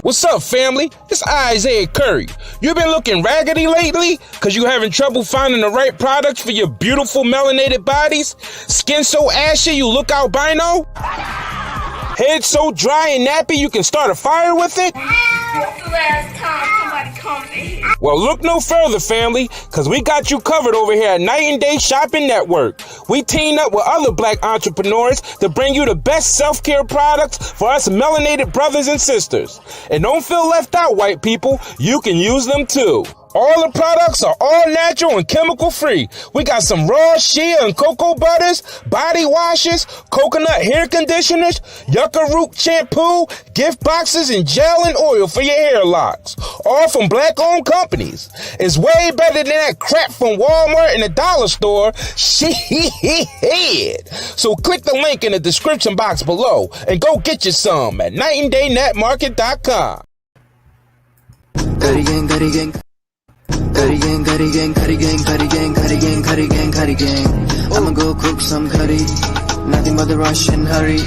What's up, family? It's Isaiah Curry. You been looking raggedy lately? Cause you having trouble finding the right products for your beautiful melanated bodies? Skin so ashy you look albino? Head so dry and nappy you can start a fire with it? What's the last time somebody comes in here? Well, look no further, family, cause we got you covered over here at Night and Day Shopping Network. We teamed up with other black entrepreneurs to bring you the best self-care products for us melanated brothers and sisters. And don't feel left out, white people. You can use them too. All the products are all natural and chemical free. We got some raw shea and cocoa butters, body washes, coconut hair conditioners, yucca root shampoo, gift boxes, and gel and oil for your hair locks. All from black owned companies. It's way better than that crap from Walmart and the dollar store. Shit. So click the link in the description box below and go get you some at nightanddayNetmarket.com. Curry gang. I'ma go cook some curry. Nothing but the Russian hurry.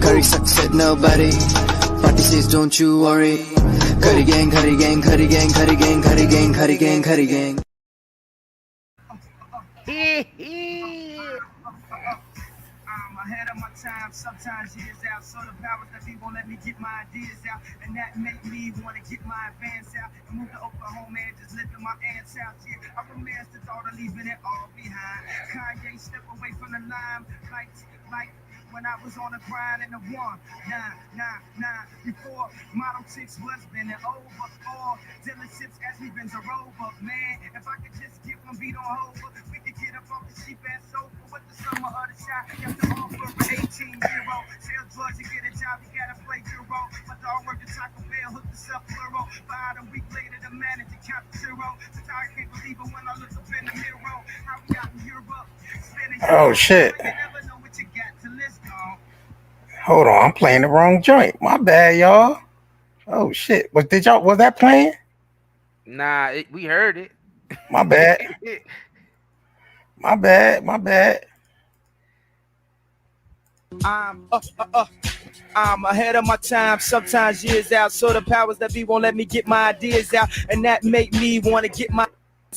Curry sucks at nobody. Party says don't you worry. Curry gang, curry gang, curry gang, curry gang, curry gang, curry gang, curry gang. I'm ahead of my time, sometimes years out. So the powers that be won't let me get my ideas out. And that make me want to get my advance out. And move to Oklahoma and just live in my aunt's house. Yeah, I romance the thought of leaving it all behind. Kanye step away from the line. Like when I was on the grind in the 1-9-9-9. Before model chicks was bending over. Or dealerships as we been to rover. Man, if I could just get one beat on Hover, we could get up off the cheap ass sofa. What the summer of the shot, got the offer for 18 euro. Sell drugs and get a job, you gotta play euro. My dog worked at Taco Bell, hooked us up plural. About a week later, the manager count the zero. So I can't believe it when I look up in the mirror. How we out in Europe, spending Oh shit. you never know what you got till it's gone. Hold on, I'm playing the wrong joint. My bad, y'all. Oh shit. Was that playing? Nah, we heard it. My bad. My bad. I'm ahead of my time, sometimes years out. So the powers that be won't let me get my ideas out. And that make me want to get my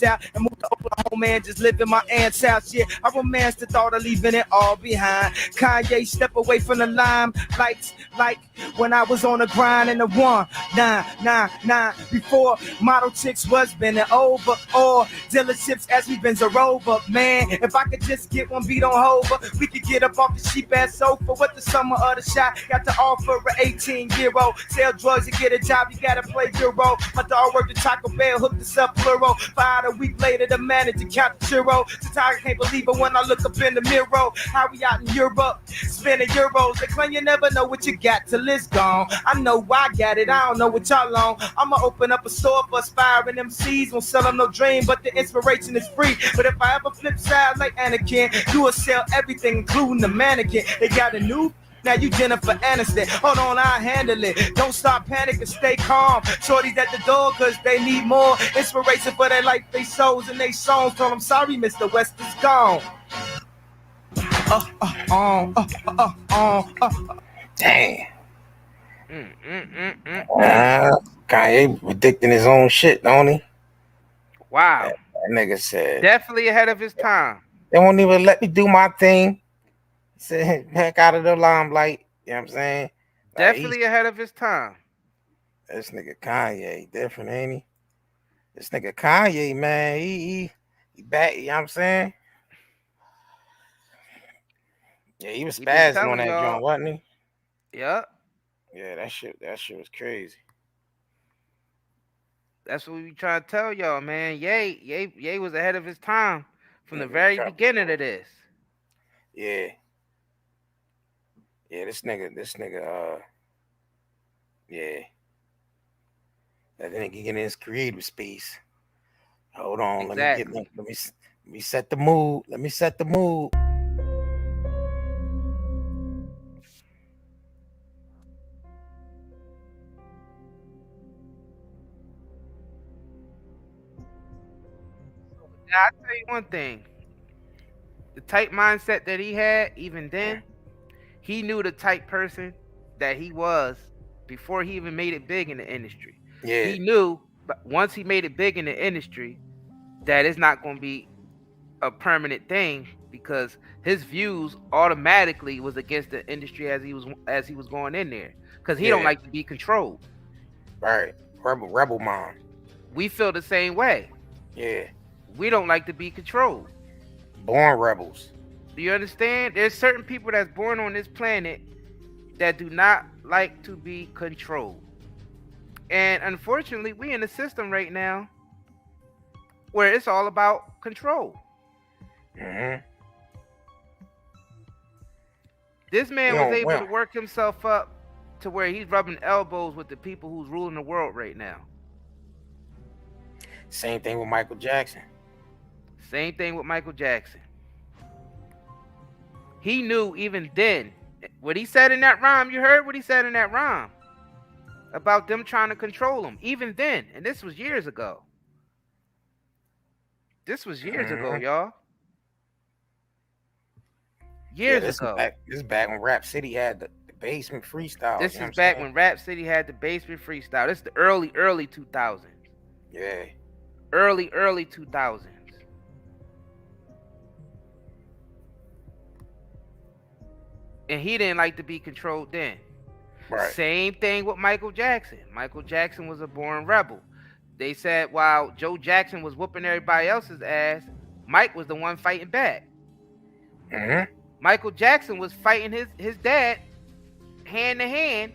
out and move to Oklahoma and just live in my aunt's house. Yeah, I romance the thought of leaving it all behind. Kanye step away from the limelight, like when I was on the grind in the 1-9-9-9. Before model chicks was bending over, or dealerships as we been Zarova. Man, if I could just get one beat on Hover, we could get up off the cheap ass sofa. What the summer of the shot got to offer an 18 euro. Sell drugs and get a job, you gotta play euro. My dog worked at Taco Bell, hooked us up plural. A week later, the manager count the zero. So I can't believe it when I look up in the mirror. How we out in Europe, spending euros. They claim you never know what you got till it's gone. I know I got it, I don't know what y'all on. I'ma open up a store for aspiring MCs. Won't sell them no dream, but the inspiration is free. But if I ever flip side like Anakin, you will sell everything, including the mannequin. They got a new. Now you Jennifer Aniston, hold on, I'll handle it. Don't stop panicking, stay calm. Shorties at the door, cause they need more inspiration for their life, they souls, and they songs. Tell them sorry, Mr. West is gone. Dang. Kanye predicting his own shit, don't he? Wow. That nigga said. Definitely ahead of his time. They won't even let me do my thing. Said heck out of the limelight. You know what I'm saying? Definitely ahead of his time. This nigga Kanye different, ain't he? This nigga Kanye, man, he back, you know what I'm saying? Yeah, he was spazzing on that joint, wasn't he? Yep. Yeah, that shit was crazy. That's what we trying to tell y'all, man. Ye was ahead of his time from the very beginning of this. Yeah. Yeah, this nigga, yeah. That nigga get in his creative space. Hold on, exactly. let me set the mood. Let me set the mood. Now, I'll tell you one thing. The type mindset that he had, even then, he knew the type person that he was before he even made it big in the industry. Yeah. He knew, but once he made it big in the industry, that it's not going to be a permanent thing because his views automatically was against the industry as he was going in there because he don't like to be controlled. Right. Rebel mom. We feel the same way. Yeah. We don't like to be controlled. Born rebels. Do you understand? There's certain people that's born on this planet that do not like to be controlled. And unfortunately, we in a system right now where it's all about control. Mm-hmm. This man was able to work himself up to where he's rubbing elbows with the people who's ruling the world right now. Same thing with Michael Jackson. Same thing with Michael Jackson. He knew even then what he said in that rhyme. You heard what he said in that rhyme about them trying to control him. Even then, and this was years ago. This was years ago, y'all. Years ago. This is back when Rap City had the basement freestyle. This is back when Rap City had the basement freestyle. This is the early 2000s. Yeah. Early 2000s. And he didn't like to be controlled then. Right. Same thing with Michael Jackson. Michael Jackson was a born rebel. They said while Joe Jackson was whooping everybody else's ass, Mike was the one fighting back. Mm-hmm. Michael Jackson was fighting his dad hand to hand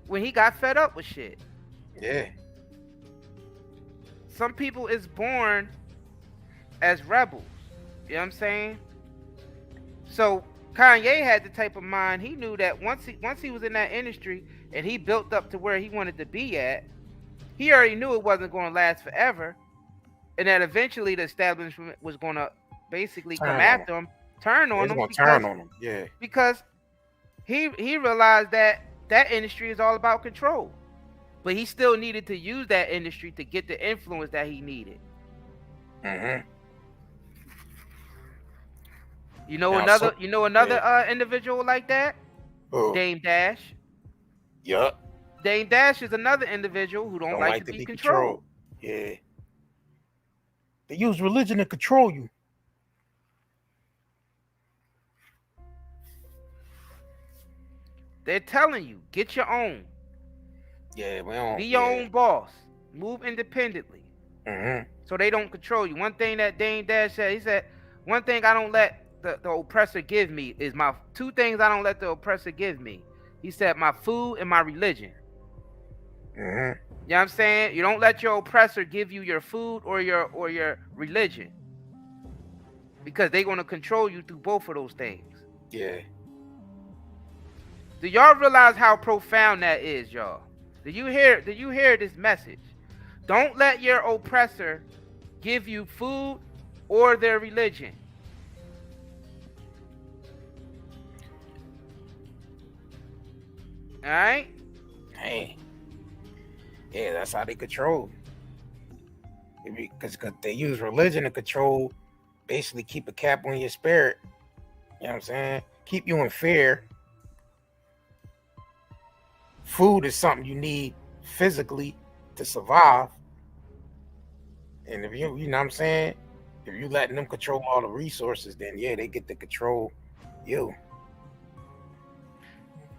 when he got fed up with shit. Yeah. Some people is born as rebels. You know what I'm saying? So Kanye had the type of mind. He knew that once he was in that industry and he built up to where he wanted to be at, he already knew it wasn't going to last forever, and that eventually the establishment was going to basically come after him, turn on him. Yeah. Because he realized that industry is all about control, but he still needed to use that industry to get the influence that he needed. Mm-hmm. You know another individual like that? Dame Dash. Yup. Dame Dash is another individual who don't like to be controlled. Yeah. They use religion to control you. They're telling you, get your own. Yeah, we don't. Be your own boss. Move independently. Mm-hmm. So they don't control you. One thing that Dame Dash said, he said, one thing I don't let the oppressor give me is my two things I don't let the oppressor give me. He said my food and my religion. Mm-hmm. You know what I'm saying? You don't let your oppressor give you your food or your religion, because they're going to control you through both of those things. Yeah. Do y'all realize how profound that is, y'all? Do you hear this message? Don't let your oppressor give you food or their religion. All right? Hey. Yeah, that's how they control. Because they use religion to control, basically keep a cap on your spirit. You know what I'm saying? Keep you in fear. Food is something you need physically to survive. And if you know what I'm saying? If you letting them control all the resources, then yeah, they get to control you.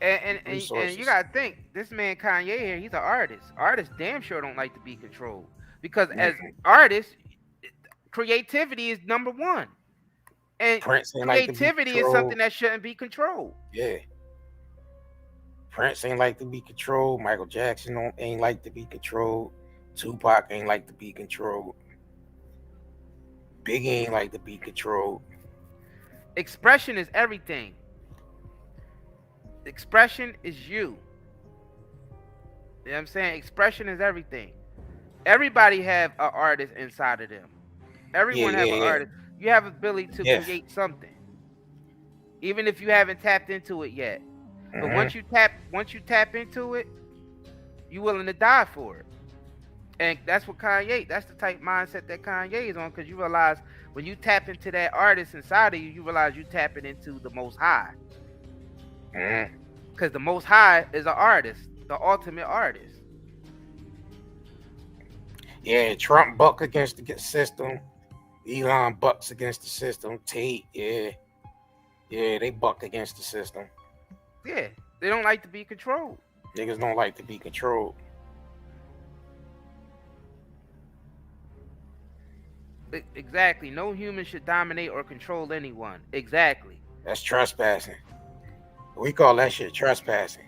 And you gotta think, this man Kanye here, he's an artist. Artists damn sure don't like to be controlled, because as artists, creativity is number one, and creativity is something that shouldn't be controlled. Yeah. Prince ain't like to be controlled. Michael Jackson ain't like to be controlled. Tupac ain't like to be controlled. Biggie ain't like to be controlled. Expression is everything. Expression is you. You know what I'm saying? Expression is everything. Everybody have an artist inside of them. Everyone have an artist. You have ability to create something, even if you haven't tapped into it yet. But once you tap into it, you willing to die for it. And that's what Kanye, that's the type mindset that Kanye is on, because you realize when you tap into that artist inside of you, you realize you tapping into the Most High. Because the Most High is an artist, the ultimate artist. Yeah, Trump buck against the system. Elon bucks against the system. Tate, yeah, they buck against the system. Yeah, they don't like to be controlled. Niggas don't like to be controlled. Exactly. No human should dominate or control anyone. Exactly. That's trespassing. We call that shit trespassing.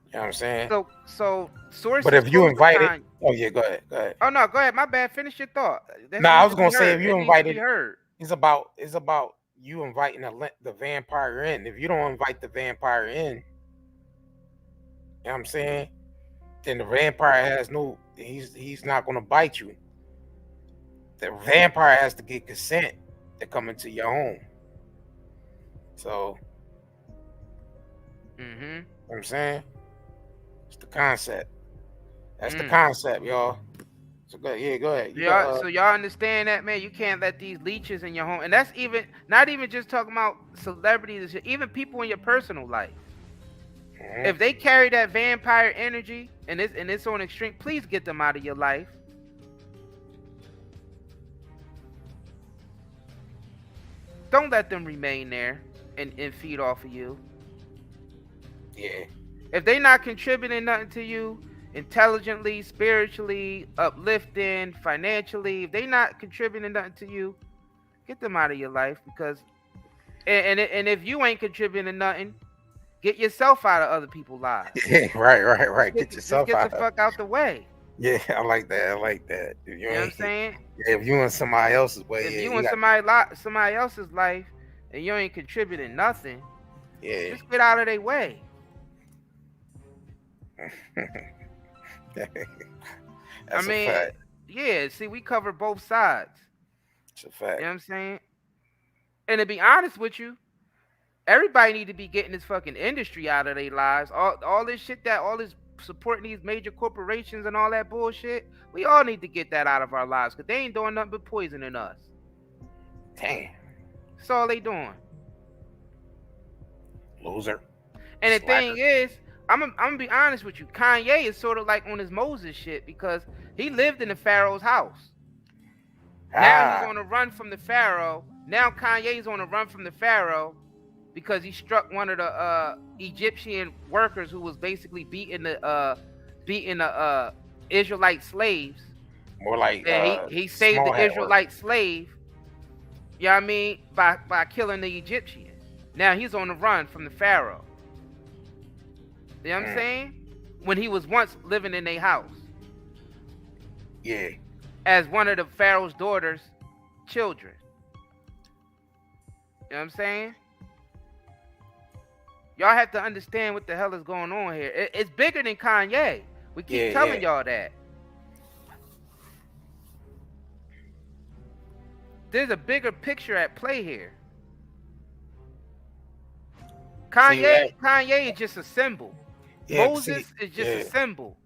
You know what I'm saying? So sources. But if you invited, oh yeah, go ahead. Oh no, go ahead. My bad. Finish your thought. I was gonna say if you invited, heard. It's about you inviting the vampire in. If you don't invite the vampire in, you know what I'm saying? Then the vampire has no. He's not gonna bite you. The vampire has to get consent to come into your home. So, you know what I'm saying? It's the concept. That's the concept, y'all. So go ahead. So y'all understand that, man? You can't let these leeches in your home, and that's not even just talking about celebrities, even people in your personal life. If they carry that vampire energy and it's on extreme, please get them out of your life. Don't let them remain there and feed off of you. Yeah. If they not contributing nothing to you intelligently, spiritually, uplifting, financially, if they not contributing nothing to you, get them out of your life. Because and if you ain't contributing nothing, get yourself out of other people's lives. Yeah, right. Get yourself get out. the fuck out the way. Yeah, I like that. If you know what I'm saying? If you in somebody else's way, if you in somebody else's life and you ain't contributing nothing, just get out of their way. I mean, a fact. Yeah. See, we cover both sides. It's a fact. You know what I'm saying? And to be honest with you, everybody need to be getting this fucking industry out of their lives. All this shit all this supporting these major corporations and all that bullshit. We all need to get that out of our lives because they ain't doing nothing but poisoning us. Damn. That's all they doing. Loser. And the thing is, I'm gonna be honest with you. Kanye is sort of like on his Moses shit because he lived in the Pharaoh's house. Now he's on the run from the Pharaoh. Now Kanye's on the run from the Pharaoh because he struck one of the Egyptian workers who was basically beating the Israelite slaves. More like he saved the Israelite slave. You know what I mean? By killing the Egyptian. Now he's on the run from the Pharaoh. You know what I'm saying? When he was once living in their house. Yeah. As one of the Pharaoh's daughter's children. You know what I'm saying? Y'all have to understand what the hell is going on here. It's bigger than Kanye. We keep telling y'all that. There's a bigger picture at play here. Kanye is just a symbol. Moses is just a symbol.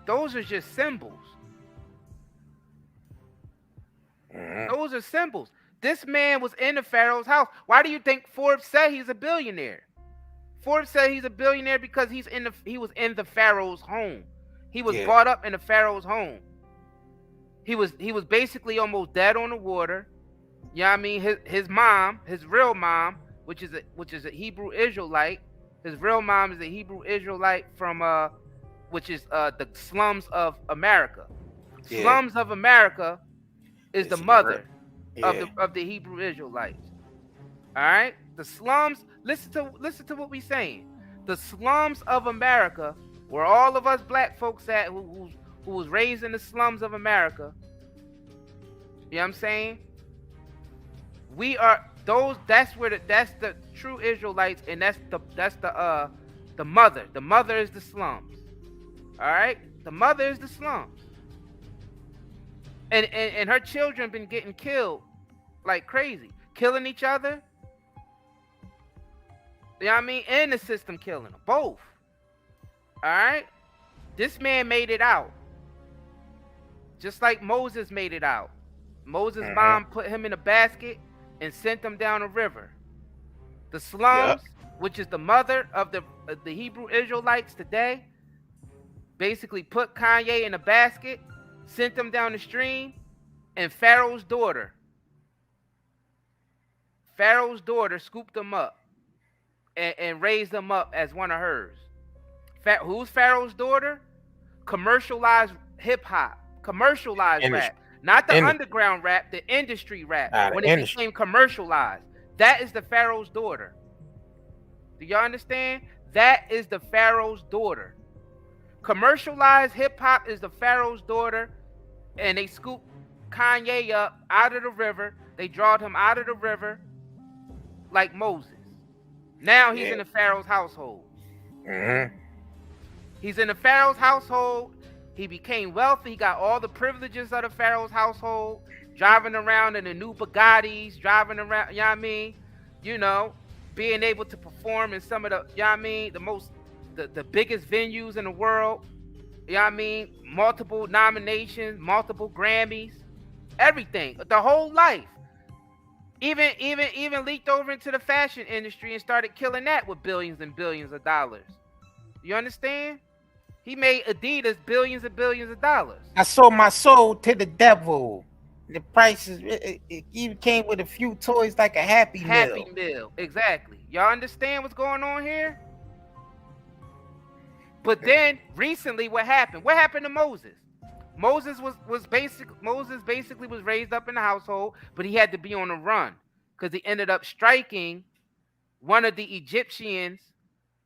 Those are just symbols. Those are symbols. This man was in the Pharaoh's house. Why do you think Forbes said he's a billionaire? Forbes said he's a billionaire because he was in the Pharaoh's home. He was brought up in the Pharaoh's home. He was basically almost dead on the water. You know what I mean? His mom, his real mom, which is a Hebrew Israelite. His real mom is a Hebrew Israelite from which is the slums of America. Yeah. Slums of America is the mother of the Hebrew Israelites. All right? The slums, listen to what we saying. The slums of America, where all of us black folks at who was raised in the slums of America. You know what I'm saying? We are those. That's the true Israelites, and that's the mother. The mother is the slums. All right, the mother is the slums, and her children been getting killed like crazy, killing each other. You know what I mean? And the system killing them both. All right, this man made it out, just like Moses made it out. Moses' mom put him in a basket and sent him down a river. The slums, which is the mother of the Hebrew Israelites today, basically put Kanye in a basket, sent him down the stream, and Pharaoh's daughter scooped him up and raised him up as one of hers. Who's Pharaoh's daughter? Commercialized hip hop, commercialized rap, not the underground rap, the industry rap. When it became commercialized, that is the Pharaoh's daughter. Do y'all understand? That is the Pharaoh's daughter. Commercialized hip hop is the Pharaoh's daughter, and they scooped Kanye up out of the river. They drawed him out of the river like Moses. Now he's in the Pharaoh's household. Mm-hmm. He's in the Pharaoh's household. He became wealthy. He got all the privileges of the Pharaoh's household, driving around in the new Bugattis, driving around, you know what I mean? You know, being able to perform in some of the, you know what I mean, the biggest venues in the world. You know what I mean? Multiple nominations, multiple Grammys, everything, the whole life. Even leaked over into the fashion industry and started killing that with billions and billions of dollars. You understand? He made Adidas billions and billions of dollars. I sold my soul to the devil. The prices, it even came with a few toys like a Happy Meal. Happy Meal, exactly. Y'all understand what's going on here? But then recently, what happened? What happened to Moses? Moses basically was raised up in the household, but he had to be on the run because he ended up striking one of the Egyptians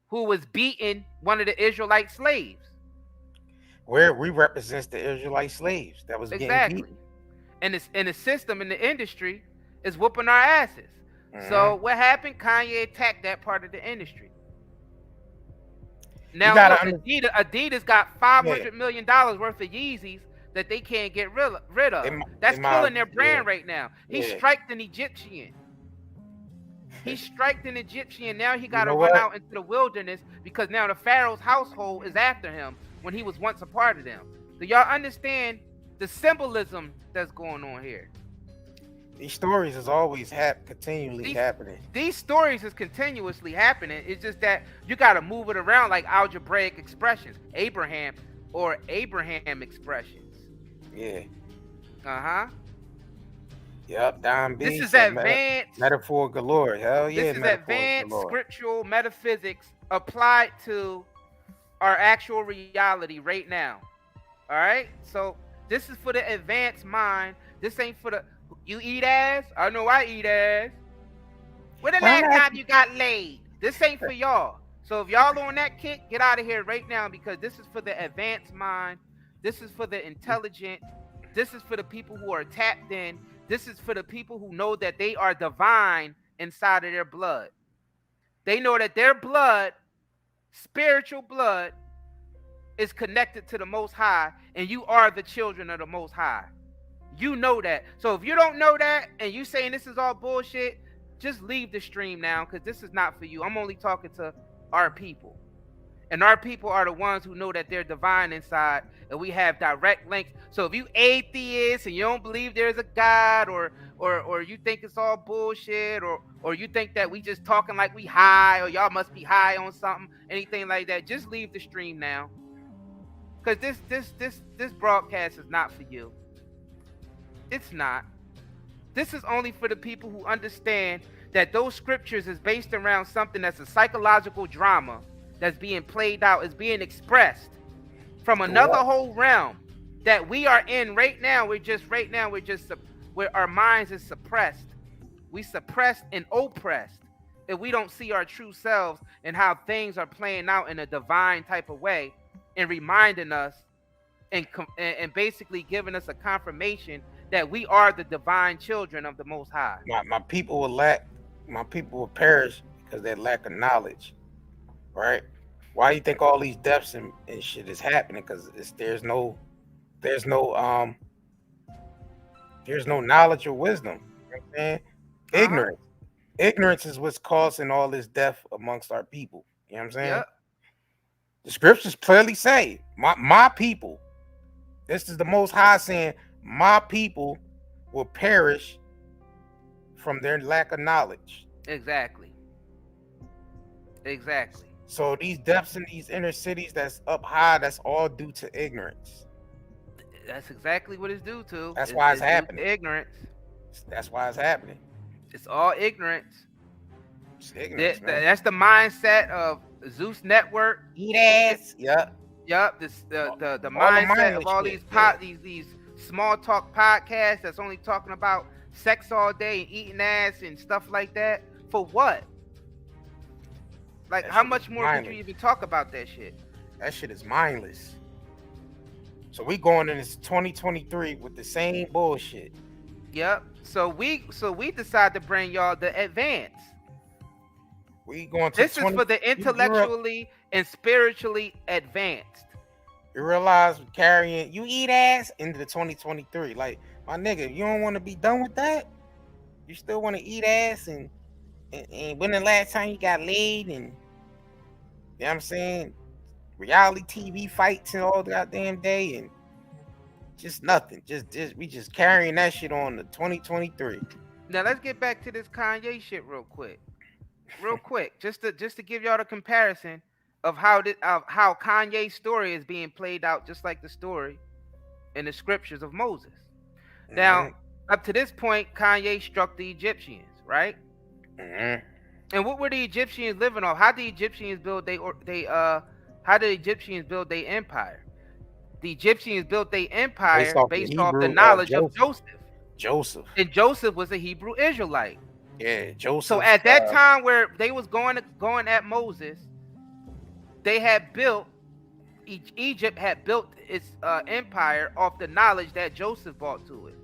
who was beating one of the Israelite slaves. Where we represents the Israelite slaves that was getting beaten. And it's in the system, in the industry, is whooping our asses. Mm-hmm. So what happened? Kanye attacked that part of the industry. Now Adidas got $500 million worth of Yeezys that they can't get rid of. That's killing their brand right now. He striked an Egyptian. He striked an Egyptian. Now he got to run out into the wilderness because now the Pharaoh's household is after him when he was once a part of them. Do y'all understand the symbolism that's going on here? These stories is always continually happening. These stories is continuously happening. It's just that you got to move it around like algebraic expressions, Abraham expressions. Yeah. Uh-huh. Yep, Don B. This is advanced metaphor galore. Hell yeah. This is advanced scriptural metaphysics applied to our actual reality right now. All right? So this is for the advanced mind. This ain't for the... You eat ass? I know I eat ass. When the last time you got laid? This ain't for y'all. So if y'all on that kick, get out of here right now because this is for the advanced mind. This is for the intelligent. This is for the people who are tapped in. This is for the people who know that they are divine inside of their blood. They know that their blood, spiritual blood, is connected to the Most High, and you are the children of the Most High. You know that. So if you don't know that and you saying this is all bullshit, just leave the stream now because this is not for you. I'm only talking to our people. And our people are the ones who know that they're divine inside and we have direct links. So if you atheist and you don't believe there's a God or you think it's all bullshit or you think that we just talking like we high or y'all must be high on something, anything like that, just leave the stream now. Because this broadcast is not for you. It's not. This is only for the people who understand that those scriptures is based around something that's a psychological drama that's being played out, is being expressed from another whole realm that we are in right now. Where our minds is suppressed. We suppressed and oppressed if we don't see our true selves and how things are playing out in a divine type of way and reminding us and basically giving us a confirmation that we are the divine children of the Most High. My people will perish because they lack of knowledge, right? Why do you think all these deaths and shit is happening? Because there's no knowledge or wisdom. You know what I'm saying? Ignorance is what's causing all this death amongst our people. You know what I'm saying? Yep. The scriptures clearly say, my people. This is the Most High saying, my people will perish from their lack of knowledge. Exactly. Exactly. So these depths in these inner cities that's up high, that's all due to ignorance. That's exactly what it's due to. That's why it's due to happening. ignorance. That's why it's happening. It's all ignorance. It's ignorance, man. That's the mindset of Zeus Network. Eat ass. Yep. Yep. The mindset of all these small talk podcasts that's only talking about sex all day and eating ass and stuff like that. For what? Like, how much more could you even talk about that shit? That shit is mindless. So we going in this 2023 with the same bullshit. Yep. So we decide to bring y'all the advance. We going to this is for the intellectually and spiritually advanced. You realize carrying you eat ass into the 2023. Like, my nigga, you don't want to be done with that? You still want to eat ass and when the last time you got laid, and you know what I'm saying, reality TV fights and all the goddamn day, and just nothing. We just carrying that shit on to 2023. Now let's get back to this Kanye shit real quick, just to give y'all the comparison of how Kanye's story is being played out, just like the story in the scriptures of Moses. Mm-hmm. Now, up to this point, Kanye struck the Egyptians, right? Mm-hmm. And what were the Egyptians living off? How did the Egyptians build their empire? The Egyptians built their empire based off the knowledge of Joseph. And Joseph was a Hebrew Israelite. Yeah, Joseph. So at that time where they was going at Moses, they had built Egypt had built its empire off the knowledge that Joseph brought to it,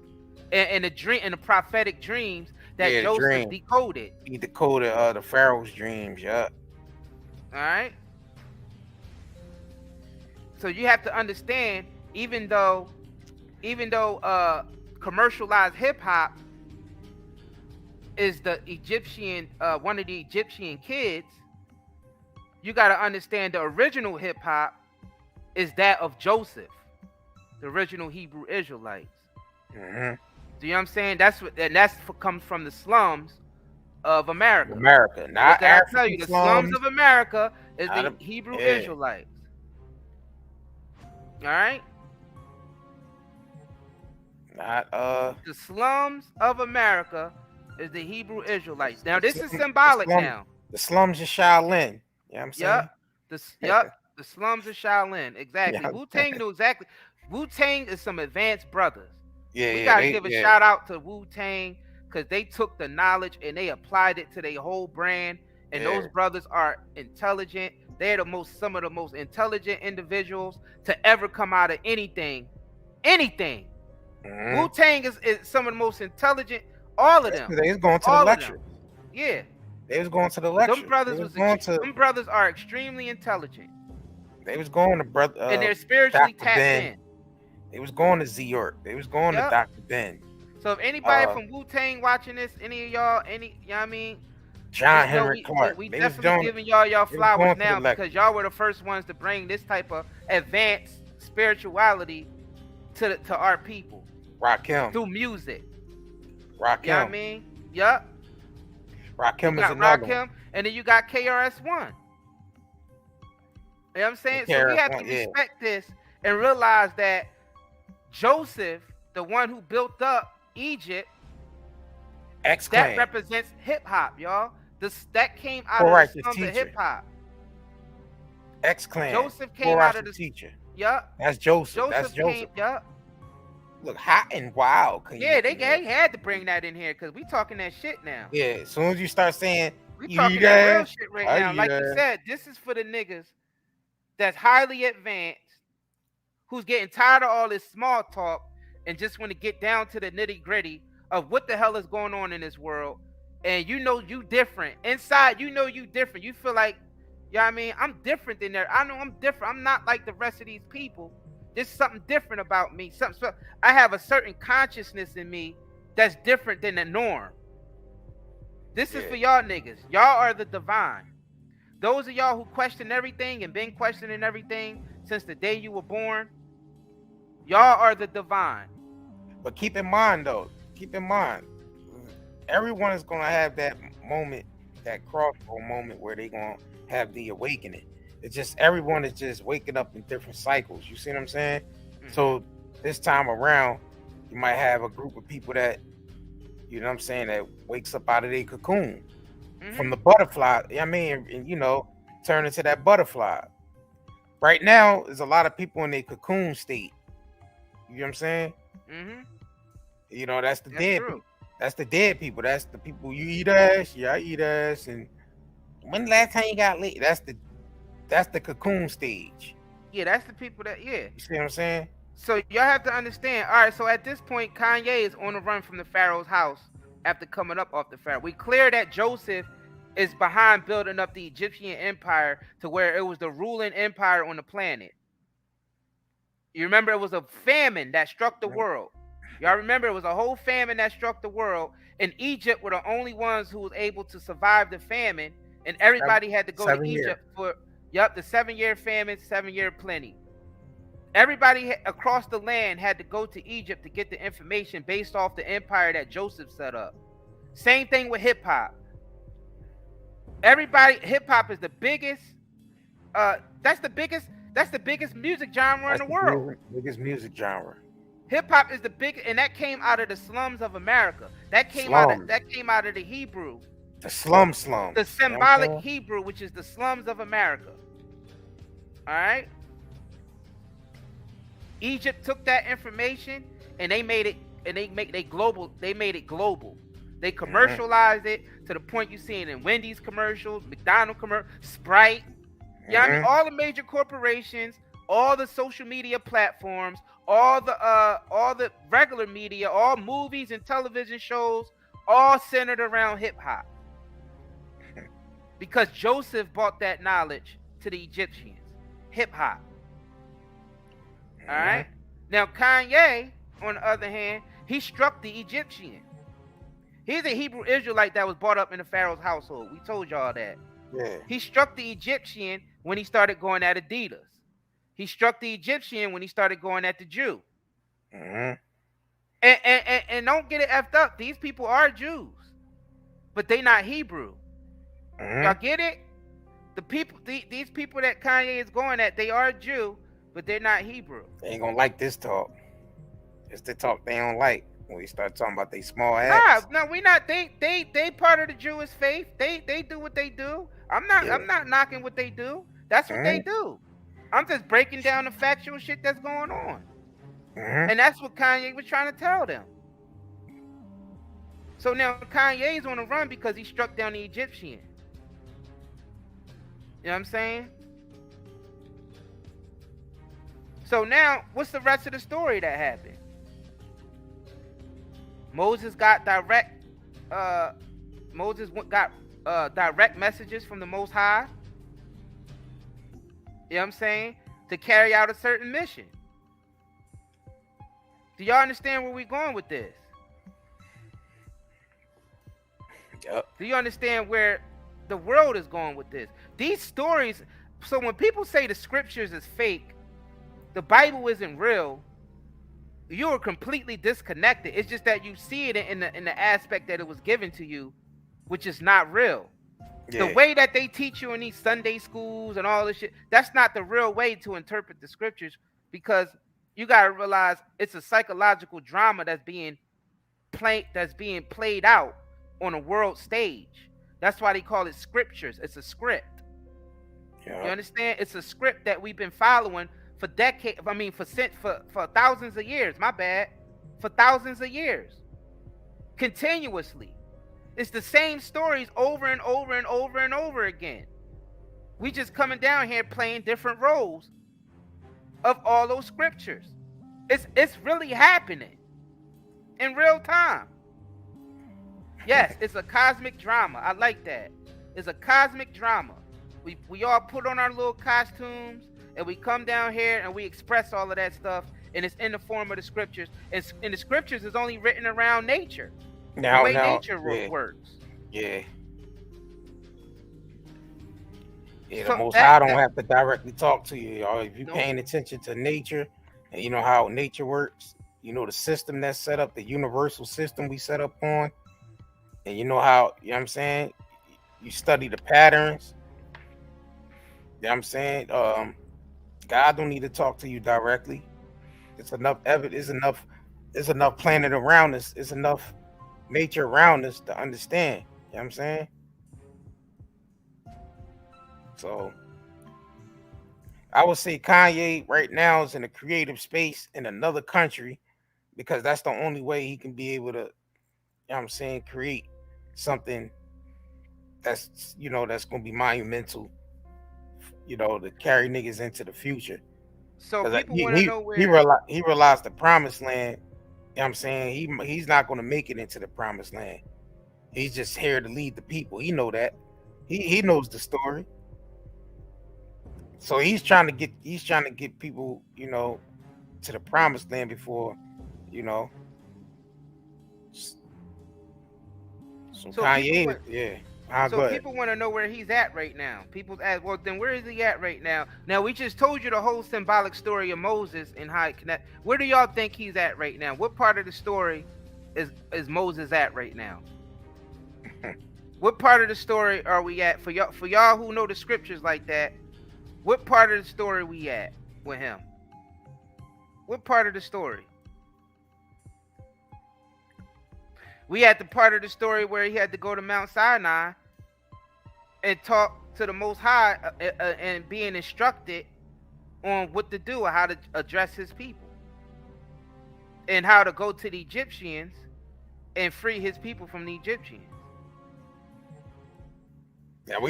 and the prophetic dreams that Joseph decoded. He decoded the Pharaoh's dreams. Yeah. All right. So you have to understand, even though commercialized hip hop is the Egyptian, one of the Egyptian kids, you got to understand the original hip hop is that of Joseph, the original Hebrew Israelites. Mm-hmm. Do you know what I'm saying? That's comes from the slums of America. Not African. I tell you, the slums of America is the Hebrew Israelites. All right. The slums of America is the Hebrew Israelites. Now this is symbolic. Now the slums of Shaolin. You know what I'm saying? The slums of Shaolin. Exactly. Yeah. Wu-Tang knew exactly. Wu-Tang is some advanced brothers. We gotta give a shout out to Wu-Tang, because they took the knowledge and they applied it to their whole brand. And those brothers are intelligent. They're some of the most intelligent individuals to ever come out of anything. Mm-hmm. Wu-Tang is some of the most intelligent. All of them. They was going to the lecture. Yeah. They was going to the lecture. Them brothers are extremely intelligent. They was going to brother. And they're spiritually tapped in. They was going to Z-York. They was going to Dr. Ben. So if anybody from Wu-Tang watching this, any of y'all, you know what I mean? John Henry Clark. We definitely giving y'all flowers now, because y'all were the first ones to bring this type of advanced spirituality to our people. Rakim. Through music. Rakim. You know what I mean? Yup. Rakim is another one. And then you got KRS-One. You know what I'm saying? So we have to respect this and realize that Joseph, the one who built up Egypt, that represents hip hop, y'all. That came out of the slums of hip hop. X-Clan. Joseph came out of the teacher. Yup. That's Joseph. That's Joseph. Yup. Look, hot and wild. They had to bring that in here, because we talking that shit now. Yeah, as soon as you start saying we talking that real shit right now. Like you said, this is for the niggas that's highly advanced, who's getting tired of all this small talk and just want to get down to the nitty gritty of what the hell is going on in this world. And you know you different. Inside, you know you different. You feel like, you know what I mean? I'm different than there. I know I'm different. I'm not like the rest of these people. There's something different about me. I have a certain consciousness in me that's different than the norm. This is for y'all niggas. Y'all are the divine. Those of y'all who question everything and been questioning everything since the day you were born, y'all are the divine. But keep in mind, everyone is going to have that moment that crossroad moment where they gonna have the awakening. It's just everyone is just waking up in different cycles. You see what I'm saying? So this time around, you might have a group of people that, you know what I'm saying, that wakes up out of their cocoon from the butterfly. I mean, and you know, turn into that butterfly. Right now, there's a lot of people in their cocoon state. You know what I'm saying? You know, that's the dead people. That's the dead people. That's the people you eat ass. Yeah, I eat ass. And when the last time you got lit? That's the cocoon stage. Yeah, that's the people that, yeah. You see what I'm saying? So y'all have to understand. All right, so at this point, Kanye is on the run from the Pharaoh's house after coming up off the Pharaoh. We clear that Joseph is behind building up the Egyptian empire to where it was the ruling empire on the planet. You remember it was a famine that struck the world. Y'all remember it was a whole famine that struck the world, and Egypt were the only ones who was able to survive the famine, and everybody had to go to Egypt for the 7-year famine, 7-year plenty. Everybody across the land had to go to Egypt to get the information based off the empire that Joseph set up. Same thing with hip hop. Hip hop is the biggest. That's the biggest music genre in the world. Biggest music genre. Hip hop is the big, and that came out of the slums of America. That came out of the Hebrew. The slum. The symbolic Hebrew, which is the slums of America. All right. Egypt took that information and they made it, and they made it global. They commercialized it to the point you see it in Wendy's commercials, McDonald's commercials, Sprite. Yeah, I mean, all the major corporations, all the social media platforms, all the regular media, all movies and television shows, all centered around hip hop. Because Joseph brought that knowledge to the Egyptians. Hip hop. All right. Now Kanye, on the other hand, he struck the Egyptian. He's a Hebrew Israelite that was brought up in the Pharaoh's household. We told y'all that. Yeah. He struck the Egyptian when he started going at Adidas. He struck the Egyptian when he started going at the Jew. And don't get it effed up. These people are Jews, but they not Hebrew. Y'all get it? The people, these people that Kanye is going at, they are Jew, but they're not Hebrew. They ain't gonna like this talk. It's the talk they don't like when we start talking about they small ass. No, we not. They part of the Jewish faith. They do what they do. I'm not knocking what they do. That's what they do. I'm just breaking down the factual shit that's going on. And that's what Kanye was trying to tell them. So now Kanye's on the run because he struck down the Egyptian. You know what I'm saying? So now, what's the rest of the story that happened? Moses got direct messages from the Most High. You know what I'm saying? To carry out a certain mission. Do y'all understand where we're going with this? Yep. Do you understand where the world is going with this? These stories, so when people say the scriptures is fake, the Bible isn't real, you are completely disconnected. It's just that you see it in the aspect that it was given to you, which is not real. Yeah. The way that they teach you in these Sunday schools and all this shit, that's not the real way to interpret the scriptures, because you got to realize it's a psychological drama that's being played out on a world stage. That's why they call it scriptures. It's a script. Yeah. You understand? It's a script that we've been following for decades. I mean, for thousands of years. My bad. For thousands of years. Continuously. It's the same stories over and over and over and over again. We just coming down here playing different roles of all those scriptures. It's really happening in real time. Yes, it's a cosmic drama. I like that. It's a cosmic drama. We all put on our little costumes and we come down here and we express all of that stuff, and it's in the form of the scriptures. And the scriptures is only written around nature. The way nature works. Yeah. Yeah, the Most High don't have to directly talk to you, y'all. If you're paying attention to nature and you know how nature works, you know the system that's set up, the universal system we set up on, and you know how, you know what I'm saying? You study the patterns. You know what I'm saying? God don't need to talk to you directly. It's enough evidence. It's enough planet around us. It's enough nature around us to understand. You know what I'm saying? So I would say Kanye right now is in a creative space in another country because that's the only way he can be able to, you know what I'm saying, create something that's, that's gonna be monumental, to carry niggas into the future. So Because people want to know where. he realized the promised land. You know what I'm saying? He's not gonna make it into the promised land. He's just here to lead the people. He know that. He knows the story. So he's trying to get people, to the promised land before, you know. So Kanye, yeah. So people want to know where he's at right now. People ask, well, then where is he at right now? Now we just told you the whole symbolic story of Moses and how it connect. Where do y'all think he's at right now? What part of the story is Moses at right now? What part of the story are we at? For y'all who know the scriptures like that, what part of the story we at with him? What part of the story? We at the part of the story where he had to go to Mount Sinai and talk to the Most High and being instructed on what to do and how to address his people and how to go to the Egyptians and free his people from the Egyptians.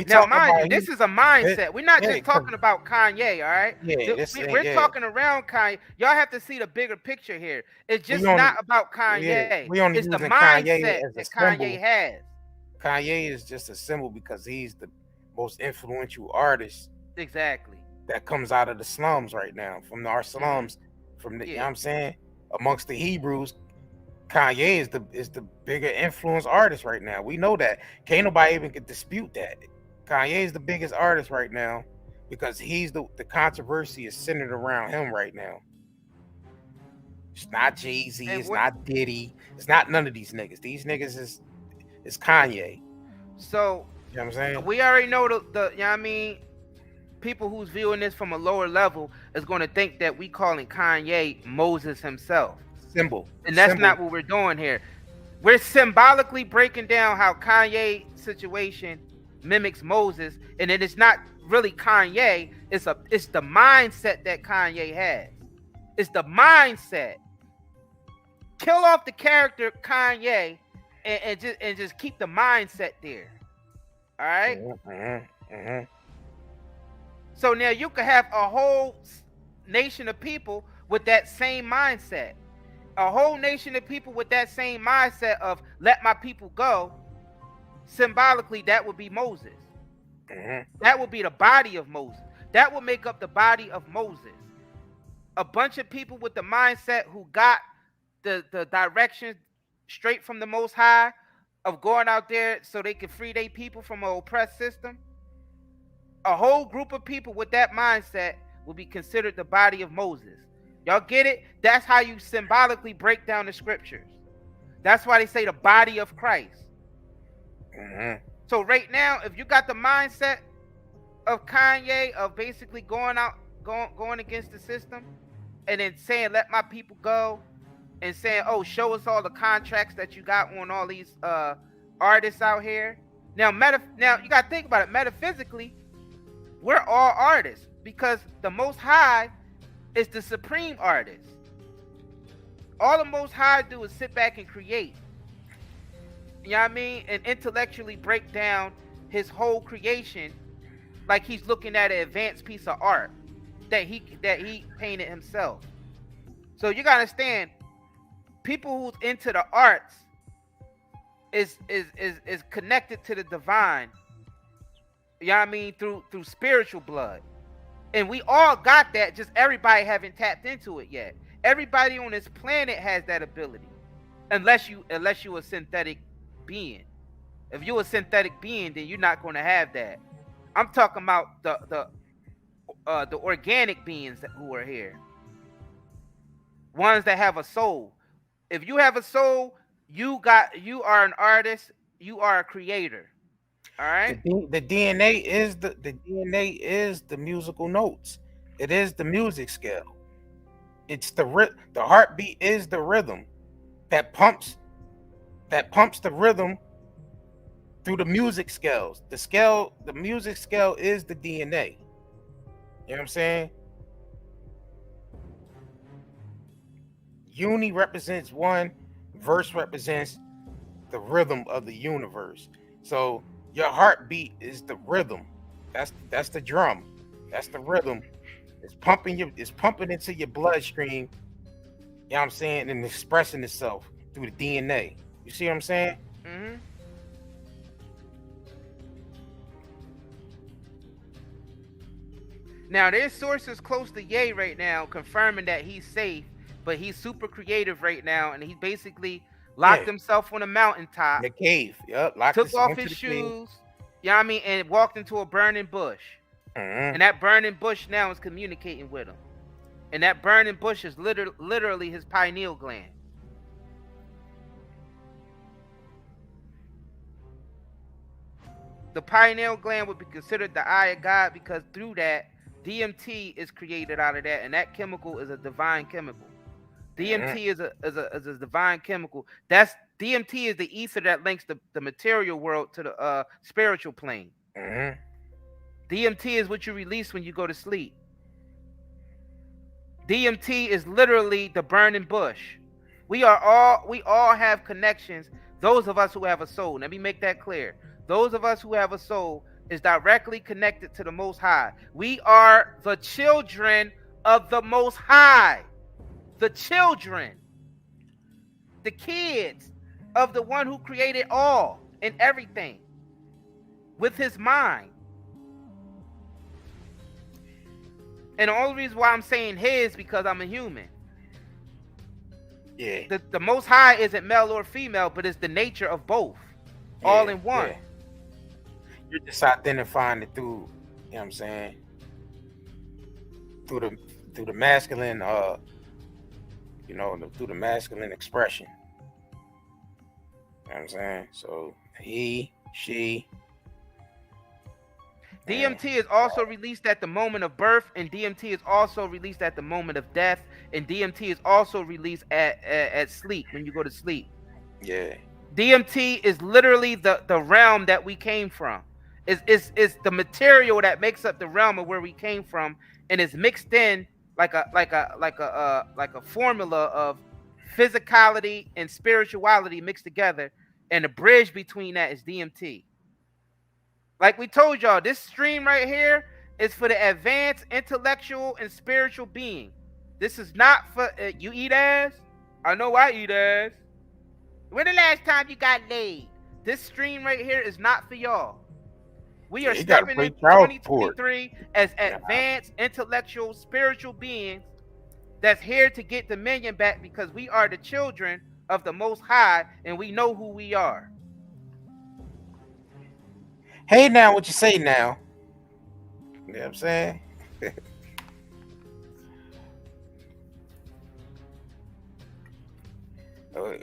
Now, mind you, this is a mindset. We're not just talking about Kanye, all right? We're talking around Kanye. Y'all have to see the bigger picture here. It's just not about Kanye. It's the mindset that Kanye has. Kanye is just a symbol because he's the most influential artist. Exactly. That comes out of the slums right now, from our slums, from the, you know what I'm saying, amongst the Hebrews. Kanye is the bigger influence artist right now. We know that. Can't nobody even can dispute that. Kanye is the biggest artist right now because he's the controversy is centered around him right now. It's not Jay-Z, it's not Diddy, it's not none of these niggas. These niggas is Kanye. So you know what I'm saying? We already know the you know what I mean, people who's viewing this from a lower level is going to think that we calling Kanye Moses himself. Symbol. And that's not what we're doing here. We're symbolically breaking down how Kanye situation mimics Moses, and then it's not really Kanye, it's the mindset that Kanye has. It's the mindset. Kill off the character Kanye and just keep the mindset there. All right? So now you could have a whole nation of people with that same mindset. A whole nation of people with that same mindset of let my people go. Symbolically, that would be Moses. That would be the body of Moses. That would make up the body of Moses. A bunch of people with the mindset who got the direction straight from the Most High of going out there so they can free their people from an oppressed system. A whole group of people with that mindset will be considered the body of Moses. Y'all get it? That's how you symbolically break down the scriptures. That's why they say the body of Christ. So right now, if you got the mindset of Kanye of basically going against the system and then saying let my people go and saying, oh, show us all the contracts that you got on all these artists out here. Now you got to think about it. Metaphysically, we're all artists because the Most High is the supreme artist. All the Most High do is sit back and create. You know what I mean? And intellectually break down his whole creation like he's looking at an advanced piece of art that he painted himself. So you gotta understand, people who's into the arts is connected to the divine. You know what I mean? Through spiritual blood. And we all got that, just everybody haven't tapped into it yet. Everybody on this planet has that ability. Unless you a synthetic being. If you're a synthetic being, then you're not going to have that. I'm talking about the organic beings who are here. Ones that have a soul. If you have a soul, you are an artist, you are a creator. All right. The DNA is the DNA is the musical notes. It is the music scale. It's the heartbeat is the rhythm that pumps the rhythm through the music scales. The music scale is the DNA. You know what I'm saying? Uni represents one, verse represents the rhythm of the universe. So your heartbeat is the rhythm. That's the drum. That's the rhythm. It's pumping into your bloodstream. You know what I'm saying? And expressing itself through the DNA. You see what I'm saying? Mm-hmm. Now there's sources close to Ye right now confirming that he's safe, but he's super creative right now, and he basically locked himself on a mountaintop. In the cave. Yep. Took off his shoes. You know what I mean? And walked into a burning bush. Mm-hmm. And that burning bush now is communicating with him. And that burning bush is literally his pineal gland. The pineal gland would be considered the eye of God because through that, DMT is created out of that, and that chemical is a divine chemical. DMT is a divine chemical. That's DMT is the ether that links the material world to the spiritual plane. Mm-hmm. DMT is what you release when you go to sleep. DMT is literally the burning bush. We all have connections. Those of us who have a soul. Let me make that clear. Those of us who have a soul is directly connected to the Most High. We are the children of the Most High. The children. The kids of the one who created all and everything with his mind. And the only reason why I'm saying his because I'm a human. Yeah. The Most High isn't male or female, but it's the nature of both. All in one. Yeah. You're just identifying it through, you know what I'm saying? Through the masculine through the masculine expression. You know what I'm saying? So he, she. DMT is also released at the moment of birth, and DMT is also released at the moment of death, and DMT is also released at sleep, when you go to sleep. Yeah. DMT is literally the realm that we came from. It's the material that makes up the realm of where we came from, and is mixed in like a formula of physicality and spirituality mixed together, and the bridge between that is DMT. Like we told y'all, this stream right here is for the advanced intellectual and spiritual being. This is not for you eat ass. I know I eat ass. When the last time you got laid? This stream right here is not for y'all. We are stepping in 2023 as advanced intellectual spiritual beings that's here to get dominion back because we are the children of the Most High and we know who we are. Hey, now, what you say now? You know what I'm saying?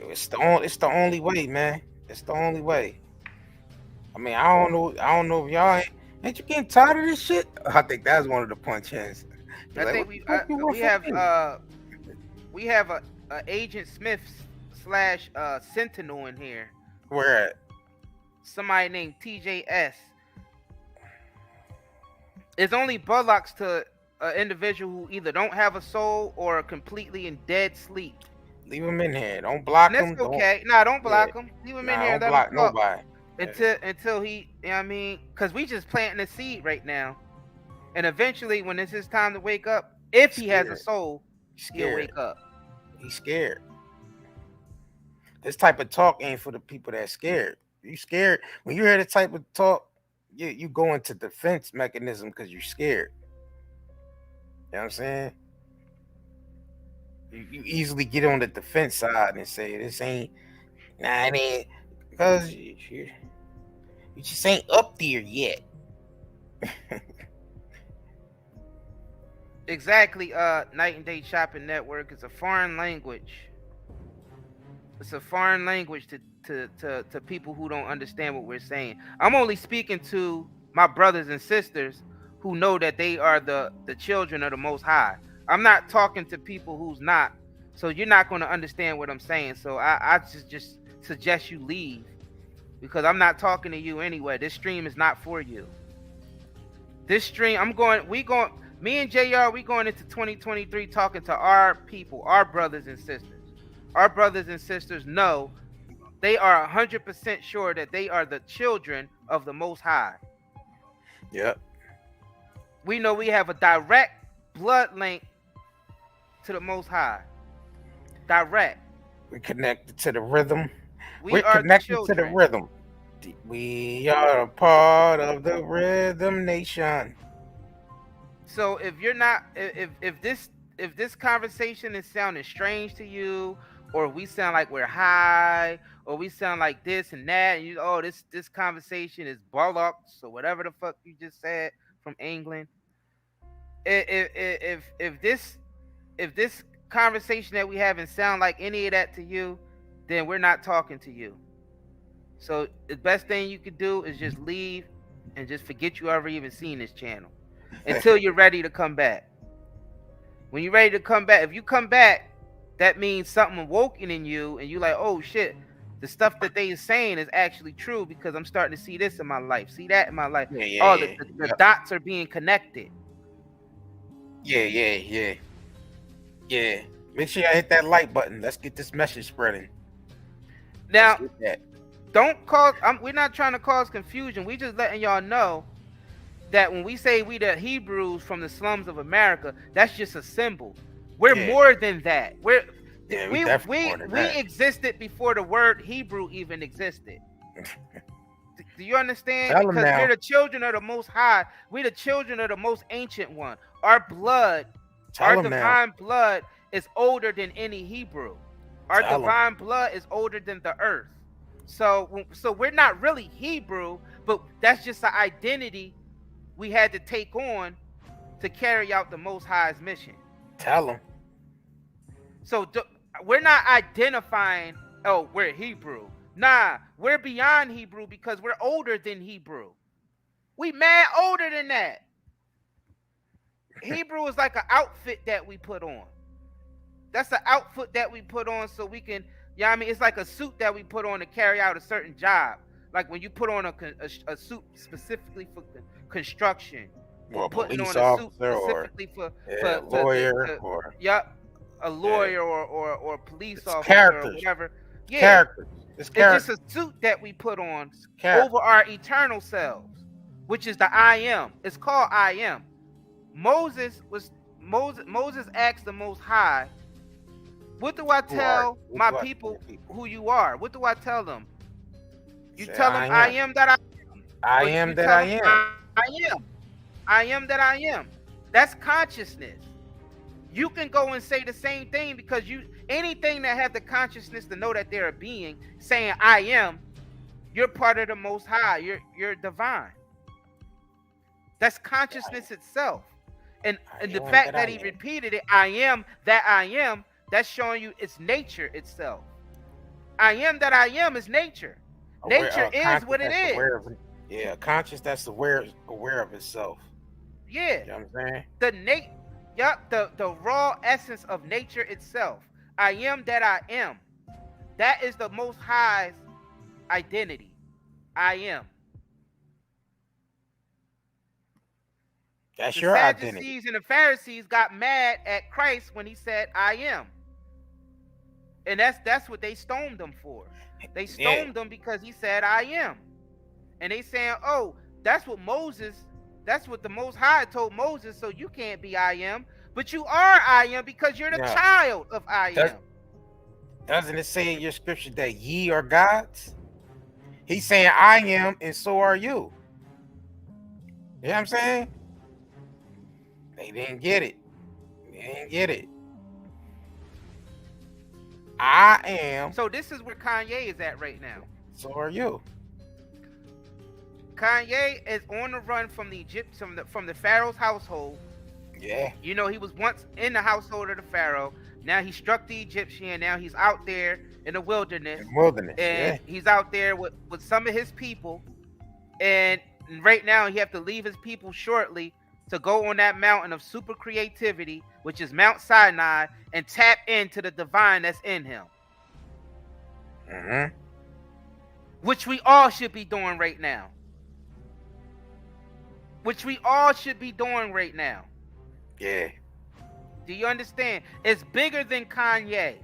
It's the only way, man. It's the only way. I mean, I don't know if y'all ain't you getting tired of this shit? I think that's one of the punch-ins. I think we have a Agent Smith / Sentinel in here. Where at? Somebody named TJS. It's only bullocks to an individual who either don't have a soul or are completely in dead sleep. Leave him in here. Don't block him. That's okay. Don't block him. Leave him in here. Don't block nobody. Until he, you know what I mean? Because we just planting a seed right now. And eventually, when it's his time to wake up, if he has a soul, he'll wake up. He's scared. This type of talk ain't for the people that's scared. You scared. When you hear the type of talk, you go into defense mechanism because you're scared. You know what I'm saying? You easily get on the defense side and say this ain't, it ain't, because you just ain't up there yet. Exactly. Night and Day Shopping Network is a foreign language. It's a foreign language to to people who don't understand what we're saying. I'm only speaking to my brothers and sisters who know that they are the children of the Most High. I'm not talking to people who's not. So you're not going to understand what I'm saying. So I just suggest you leave, because I'm not talking to you anyway. This stream is not for you. This stream, me and JR, we going into 2023 talking to our people, our brothers and sisters. Our brothers and sisters know, they are 100% sure that they are the children of the Most High. Yep. We know we have a direct blood link to the Most High. Direct. We're connected to the rhythm. We're connected to the rhythm. We are a part of the Rhythm Nation. So if you're not, if this conversation is sounding strange to you, or we sound like we're high, or we sound like this and that, and this conversation is bollocks, or whatever the fuck you just said from England. If this conversation that we haven't sound like any of that to you, then we're not talking to you. So the best thing you could do is just leave and just forget you ever even seen this channel until you're ready to come back. When you're ready to come back, if you come back, that means something awoken in you, and you're like, oh shit, the stuff that they are saying is actually true, because I'm starting to see this in my life, see that in my life. The dots are being connected. Yeah. Make sure you hit that like button. Let's get this message spreading. Now, we're not trying to cause confusion. We just letting y'all know that when we say we the Hebrews from the slums of America, that's just a symbol. We're more than that. We existed before the word Hebrew even existed. Do you understand? Because we're the children of the Most High. We're the children of the most ancient one. Our blood, our divine blood is older than any Hebrew. Our divine blood is older than the earth. So we're not really Hebrew, but that's just an identity we had to take on to carry out the Most High's mission. Tell them. So we're not identifying, oh, we're Hebrew. Nah, we're beyond Hebrew, because we're older than Hebrew. We mad older than that. Hebrew is like an outfit that we put on. That's an outfit that we put on so we can, it's like a suit that we put on to carry out a certain job. Like when you put on a suit specifically for construction, or putting police on a suit officer, specifically or a lawyer, a lawyer or police officer characters. Or whatever. Yeah, characters. It's just a suit that we put on over our eternal selves, which is the I am. It's called I am. Moses asked the Most High, what do I tell my people who you are? What do I tell them? You tell them I am that I am. I am that I am. I am that I am. That's consciousness. You can go and say the same thing, because anything that has the consciousness to know that they're a being, saying I am, you're part of the Most High. You're divine. That's consciousness itself. And the fact that he repeated it, I am that I am, that's showing you it's nature itself. I am that I am is nature. Nature is what it is. Conscious that's aware of itself. Yeah. You know what I'm saying? The raw essence of nature itself. I am that I am. That is the Most High's identity. I am. That's your identity. The Sadducees and the Pharisees got mad at Christ when he said, I am. And that's what they stoned him for. They stoned him because he said, I am. And they saying, oh, that's what the Most High told Moses, so you can't be I am. But you are I am, because you're the child of I am. Doesn't it say in your scripture that ye are gods? He's saying I am, and so are you. You know what I'm saying? They didn't get it. I am. So this is where Kanye is at right now. So are you. Kanye is on the run from the from the Pharaoh's household. Yeah. He was once in the household of the Pharaoh. Now he struck the Egyptian. Now he's out there in the wilderness. Wilderness, and he's out there with some of his people, and right now he have to leave his people shortly to go on that mountain of super creativity, which is Mount Sinai, and tap into the divine that's in him. Mm-hmm. Which we all should be doing right now. Yeah. Do you understand? It's bigger than Kanye.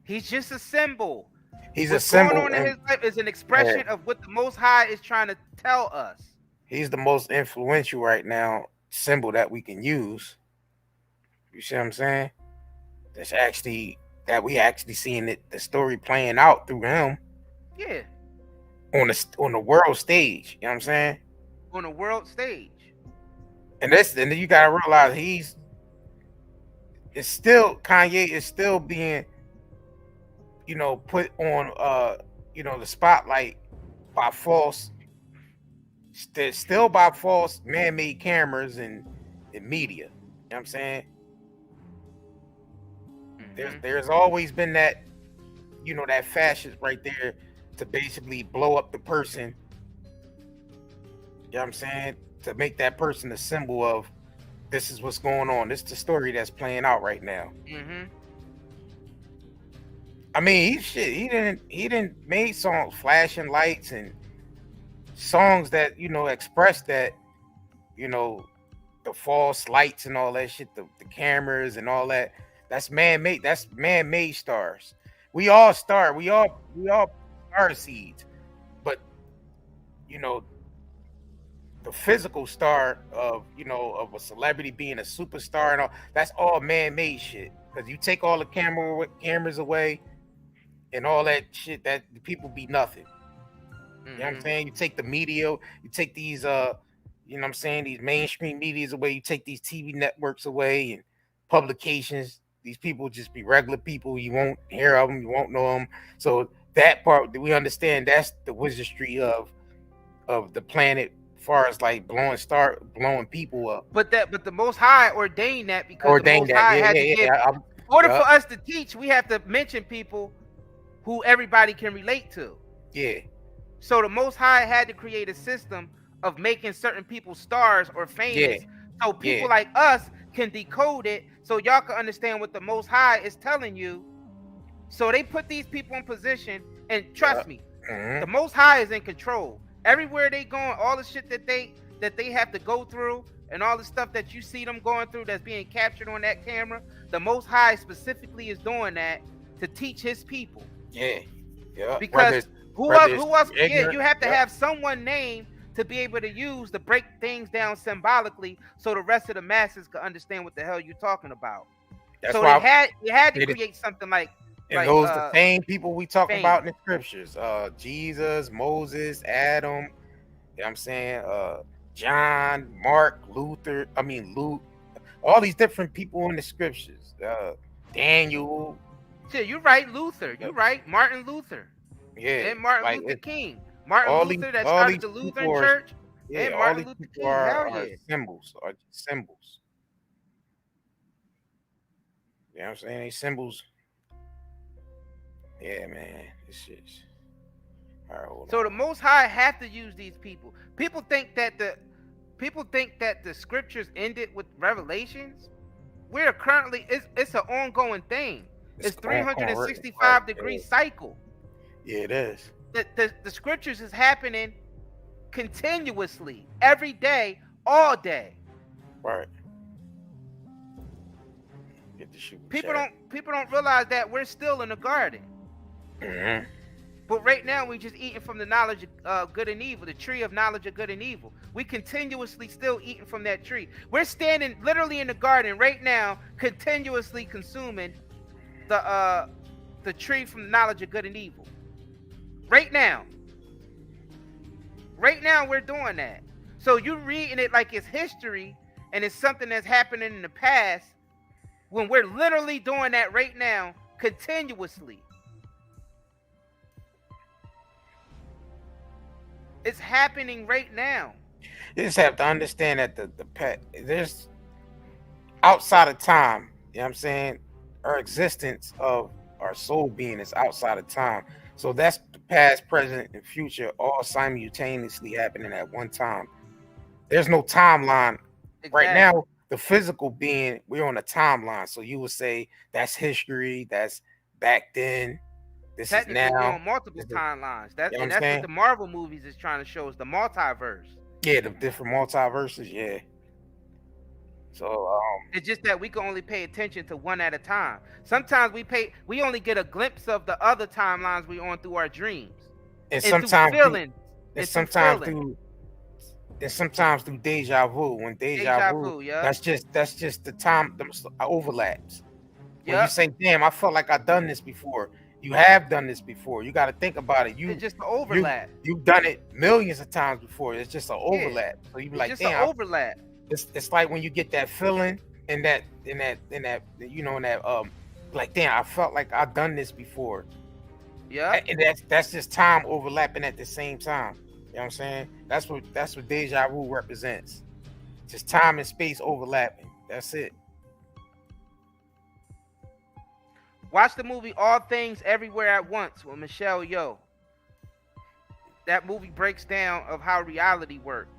He's just a symbol. He's What's a symbol. going on in his life is an expression of what the Most High is trying to tell us. He's the most influential right now symbol that we can use. You see what I'm saying? That's actually that we actually seeing it, the story playing out through him. Yeah. On the world stage. You know what I'm saying? On the world stage. And then you gotta realize Kanye is still being, put on the spotlight by false man-made cameras and media. You know what I'm saying? Mm-hmm. There's always been that, that fascist right there to basically blow up the person. You know what I'm saying? To make that person a symbol of this is what's going on. This is the story that's playing out right now. Mm-hmm. I mean, he didn't make songs, flashing lights and songs that, express that, the false lights and all that shit, the cameras and all that. That's man-made. That's man-made stars. We all star seeds, but the physical star of a celebrity being a superstar and all, that's all man-made shit. Because you take all the cameras away and all that shit, that the people be nothing. Mm-hmm. You know what I'm saying? You take the media, you take these these mainstream medias away, you take these TV networks away and publications, these people just be regular people. You won't hear of them, you won't know them. So that part, we understand, that's the wizardry of the planet, as far as like blowing people up. But the Most High ordained that because the Most High had to give. In order for us to teach, we have to mention people who everybody can relate to. Yeah. So the Most High had to create a system of making certain people stars or famous, so people like us can decode it, so y'all can understand what the Most High is telling you. So they put these people in position, and trust me, the Most High is in control. Everywhere they going, all the shit that they have to go through, and all the stuff that you see them going through that's being captured on that camera, the Most High specifically is doing that to teach his people. Yeah. Because who else? Yeah, you have to have someone named to be able to use to break things down symbolically, so the rest of the masses can understand what the hell you're talking about. That's so why they had to create something like. And those the same people we talk about in the scriptures. Jesus, Moses, Adam, you know what I'm saying? John, Mark, Luke, all these different people in the scriptures. Daniel. Yeah, you're right, Luther. You're right, Martin Luther. Yeah. And Martin Luther King. Martin Luther that started the Lutheran Church. Yeah, and Martin Luther King King. are symbols. You know what I'm saying? They symbols. Yeah, man. This shit's all right. So the Most High have to use these people. People think that the scriptures ended with Revelations. We're currently it's an ongoing thing. It's 365-degree cycle. Yeah, it is. The scriptures is happening continuously, every day, all day. Right. People don't realize that we're still in the garden. Mm-hmm. But right now we just eating from the knowledge of good and evil, the tree of knowledge of good and evil. We continuously still eating from that tree. We're standing literally in the garden right now, continuously consuming the tree from the knowledge of good and evil. Right now we're doing that. So you're reading it like it's history and it's something that's happening in the past, when we're literally doing that right now continuously. It's happening right now. You just have to understand that there's outside of time, you know what I'm saying, our existence of our soul being is outside of time. So that's the past, present, and future all simultaneously happening at one time. There's no timeline. Exactly. Right now, the physical being, we're on a timeline. So you would say that's history, that's back then, this is now. We're on multiple timelines. That's what the Marvel movies is trying to show us, the multiverse. Yeah, the different multiverses, yeah. So it's just that we can only pay attention to one at a time. Sometimes we only get a glimpse of the other timelines we on through our dreams. And sometimes through deja vu. When deja vu, yeah. That's just the time overlaps. Yep. When you say, damn, I felt like I've done this before. You have done this before. You got to think about it. It's just an overlap. You've done it millions of times before. It's just an overlap. So you be like, damn, an overlap. It's like when you get that feeling in that like, damn, I felt like I've done this before. Yeah. And that's just time overlapping at the same time. You know what I'm saying? That's what deja vu represents. Just time and space overlapping. That's it. Watch the movie All Things Everywhere at Once with Michelle Yeoh. That movie breaks down of how reality works.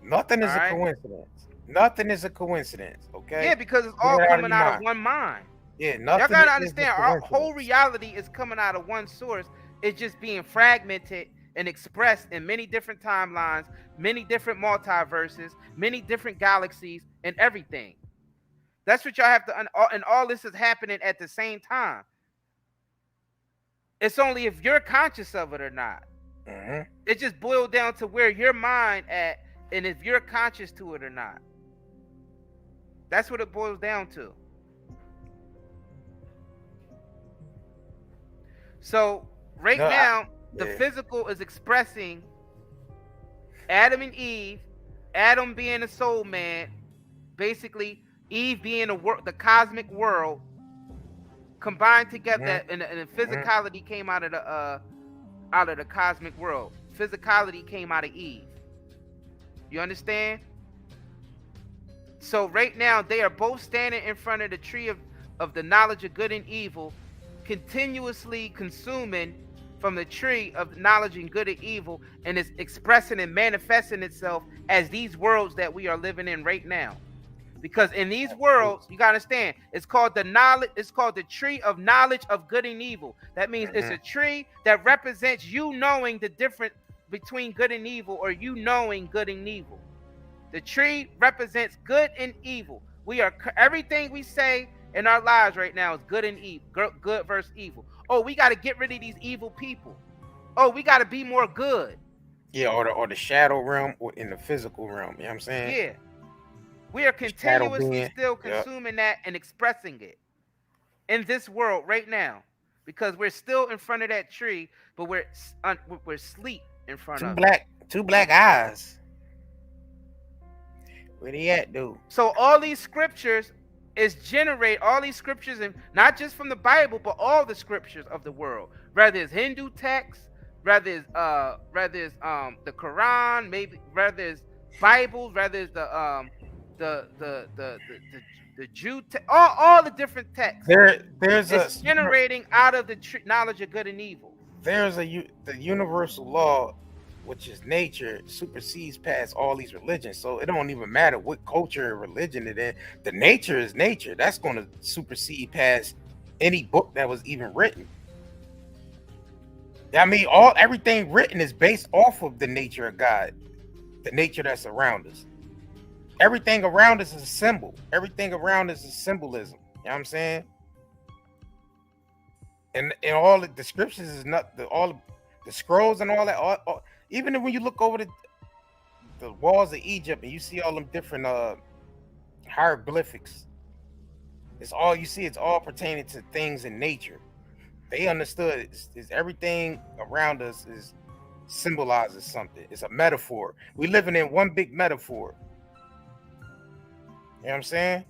Nothing is a coincidence. Nothing is a coincidence, okay? Yeah, because it's all coming out of one mind. Yeah, nothing. Y'all gotta understand, our whole reality is coming out of one source. It's just being fragmented and expressed in many different timelines, many different multiverses, many different galaxies, and everything. That's what y'all have to, and all this is happening at the same time. It's only if you're conscious of it or not. Mm-hmm. It just boils down to where your mind at, and if you're conscious to it or not. That's what it boils down to. So now, the physical is expressing Adam and Eve, Adam being a soul man, basically Eve being the cosmic world, combined together, and the physicality came out of the cosmic world. Physicality came out of Eve. You understand? So right now they are both standing in front of the tree of the knowledge of good and evil, continuously consuming from the tree of knowledge and good and evil, and it's expressing and manifesting itself as these worlds that we are living in right now. Because in these worlds, you gotta understand, it's called the tree of knowledge of good and evil. That means it's a tree that represents you knowing the difference between good and evil, or you knowing good and evil. The tree represents good and evil. Everything we say in our lives right now is good and evil, good versus evil. Oh, we got to get rid of these evil people. Oh, we got to be more good. Yeah, or the shadow realm, or in the physical realm. You know what I'm saying? Yeah. We are continuously still consuming that and expressing it in this world right now, because we're still in front of that tree, but we're asleep in front of it. Two black eyes. Where they at, dude? So all these scriptures and not just from the Bible, but all the scriptures of the world, whether it's Hindu texts, whether it's the Quran, maybe whether it's Bible, whether it's the Jew all the different texts. There's generating out of the knowledge of good and evil. There's the universal law, which is nature, supersedes past all these religions. So it don't even matter what culture or religion it is. The nature is nature. That's going to supersede past any book that was even written. I mean, everything written is based off of the nature of God, the nature that's around us. Everything around us is a symbol. Everything around us is symbolism. You know what I'm saying? And all the scriptures is not all the scrolls and all that. Even when you look over the walls of Egypt and you see all them different hieroglyphics, it's all you see. It's all pertaining to things in nature. They understood is everything around us is symbolizes something. It's a metaphor. We living in one big metaphor. You know what I'm saying?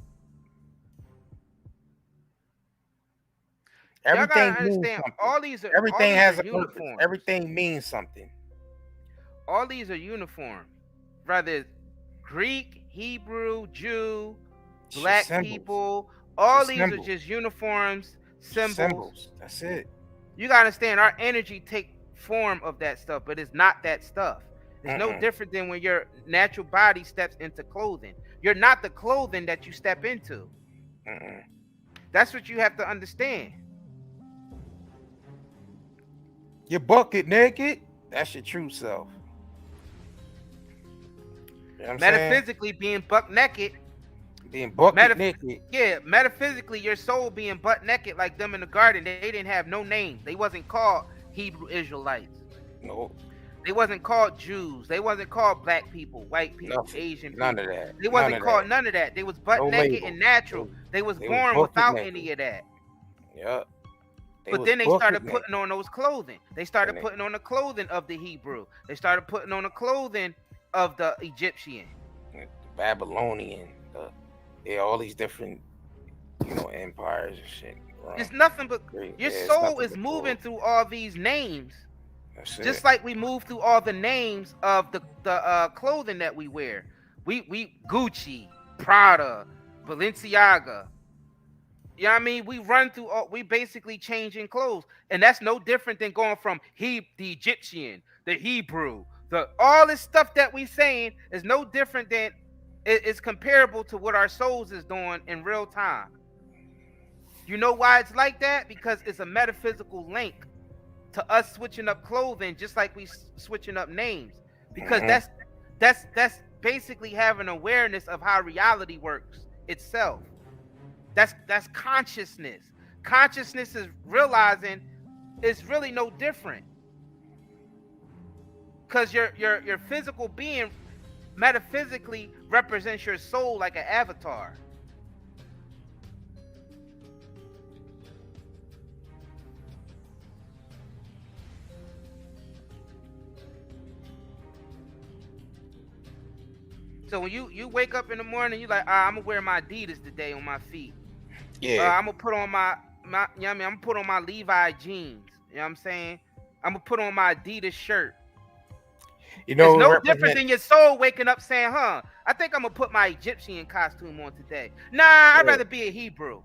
Everything means something. Everything has a purpose. Everything means something. All these are uniform. Whether it's Greek, Hebrew, Jew, black people, all these are just uniforms symbols. That's it. You gotta understand, our energy take form of that stuff, but it's not that stuff. It's no different than when your natural body steps into clothing. You're not the clothing that you step into. That's what you have to understand. You're bucket naked. That's your true self. You know what I'm Metaphysically, being buck naked. Being bucket naked. Yeah, metaphysically, your soul being butt naked like them in the garden. They didn't have no names. They wasn't called Hebrew Israelites. No. They wasn't called Jews. They wasn't called black people, white people, Asian people. None of that. They wasn't called none of that. They was butt naked and natural. They was born without any of that. Yep. But then they started putting on those clothing. They started putting on the clothing of the Hebrew. They started putting on the clothing of the Egyptian, the Babylonian, all these different, empires and shit. It's nothing but your soul is moving through all these names. Just like we move through all the names of the clothing that we wear. We Gucci, Prada, Balenciaga. You know what I mean? We run through we basically changing clothes. And that's no different than going from the Egyptian, the Hebrew, all this stuff that we saying is no different than it's comparable to what our souls is doing in real time. You know why it's like that? Because it's a metaphysical link to us switching up clothing, just like we switching up names. Because that's basically having awareness of how reality works itself. That's consciousness. Consciousness is realizing it's really no different. Because your physical being metaphysically represents your soul like an avatar. So when you wake up in the morning, you like, I'm gonna wear my Adidas today on my feet. Yeah. I'm gonna put on my you know what I mean? I'm gonna put on my Levi jeans. You know what I'm saying? I'm gonna put on my Adidas shirt. You know, it's no different than your soul waking up saying, I think I'm gonna put my Egyptian costume on today. Nah, I'd rather be a Hebrew.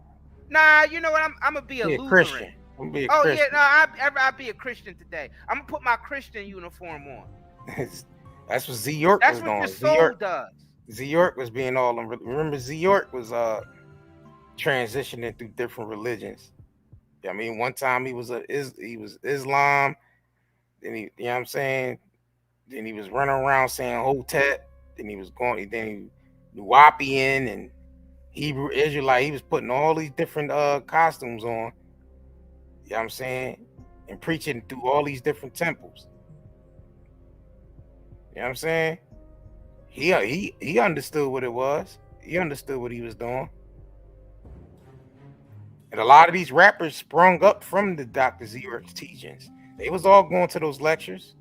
Nah, you know what? I'm gonna be a Lutheran. Christian. I'm be a Christian. Yeah, no, I'd be a Christian today. I'm gonna put my Christian uniform on. That's what Z York was doing. That's what your soul does. Z York was being all. Remember, Z York was transitioning through different religions. I mean, one time he was Islam. Then he, you know what I'm saying? Then he was running around saying Hotep. Then he was going. Then he Nuwapian and Hebrew Israelite. He was putting all these different costumes on. You know what I'm saying? And preaching through all these different temples. You know what I'm saying? He understood what it was. He understood what he was doing. And a lot of these rappers sprung up from the Dr. Z York's teachings. They was all going to those lectures.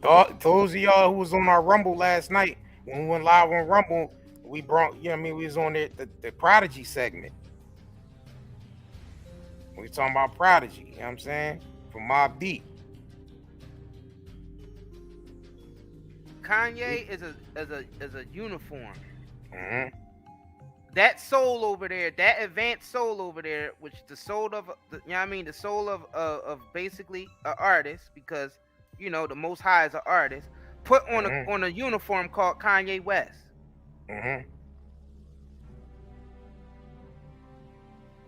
Those of y'all who was on our Rumble last night, when we went live on Rumble, we brought, you know what I mean, we was on the Prodigy segment. We was talking about Prodigy, you know what I'm saying? From Mobb Deep. Kanye is a uniform. Mm-hmm. That soul over there, that advanced soul over there, which the soul of you know what I mean, the soul of basically an artist, because you know the Most High is an artist, put on a uniform called Kanye West. Mm-hmm.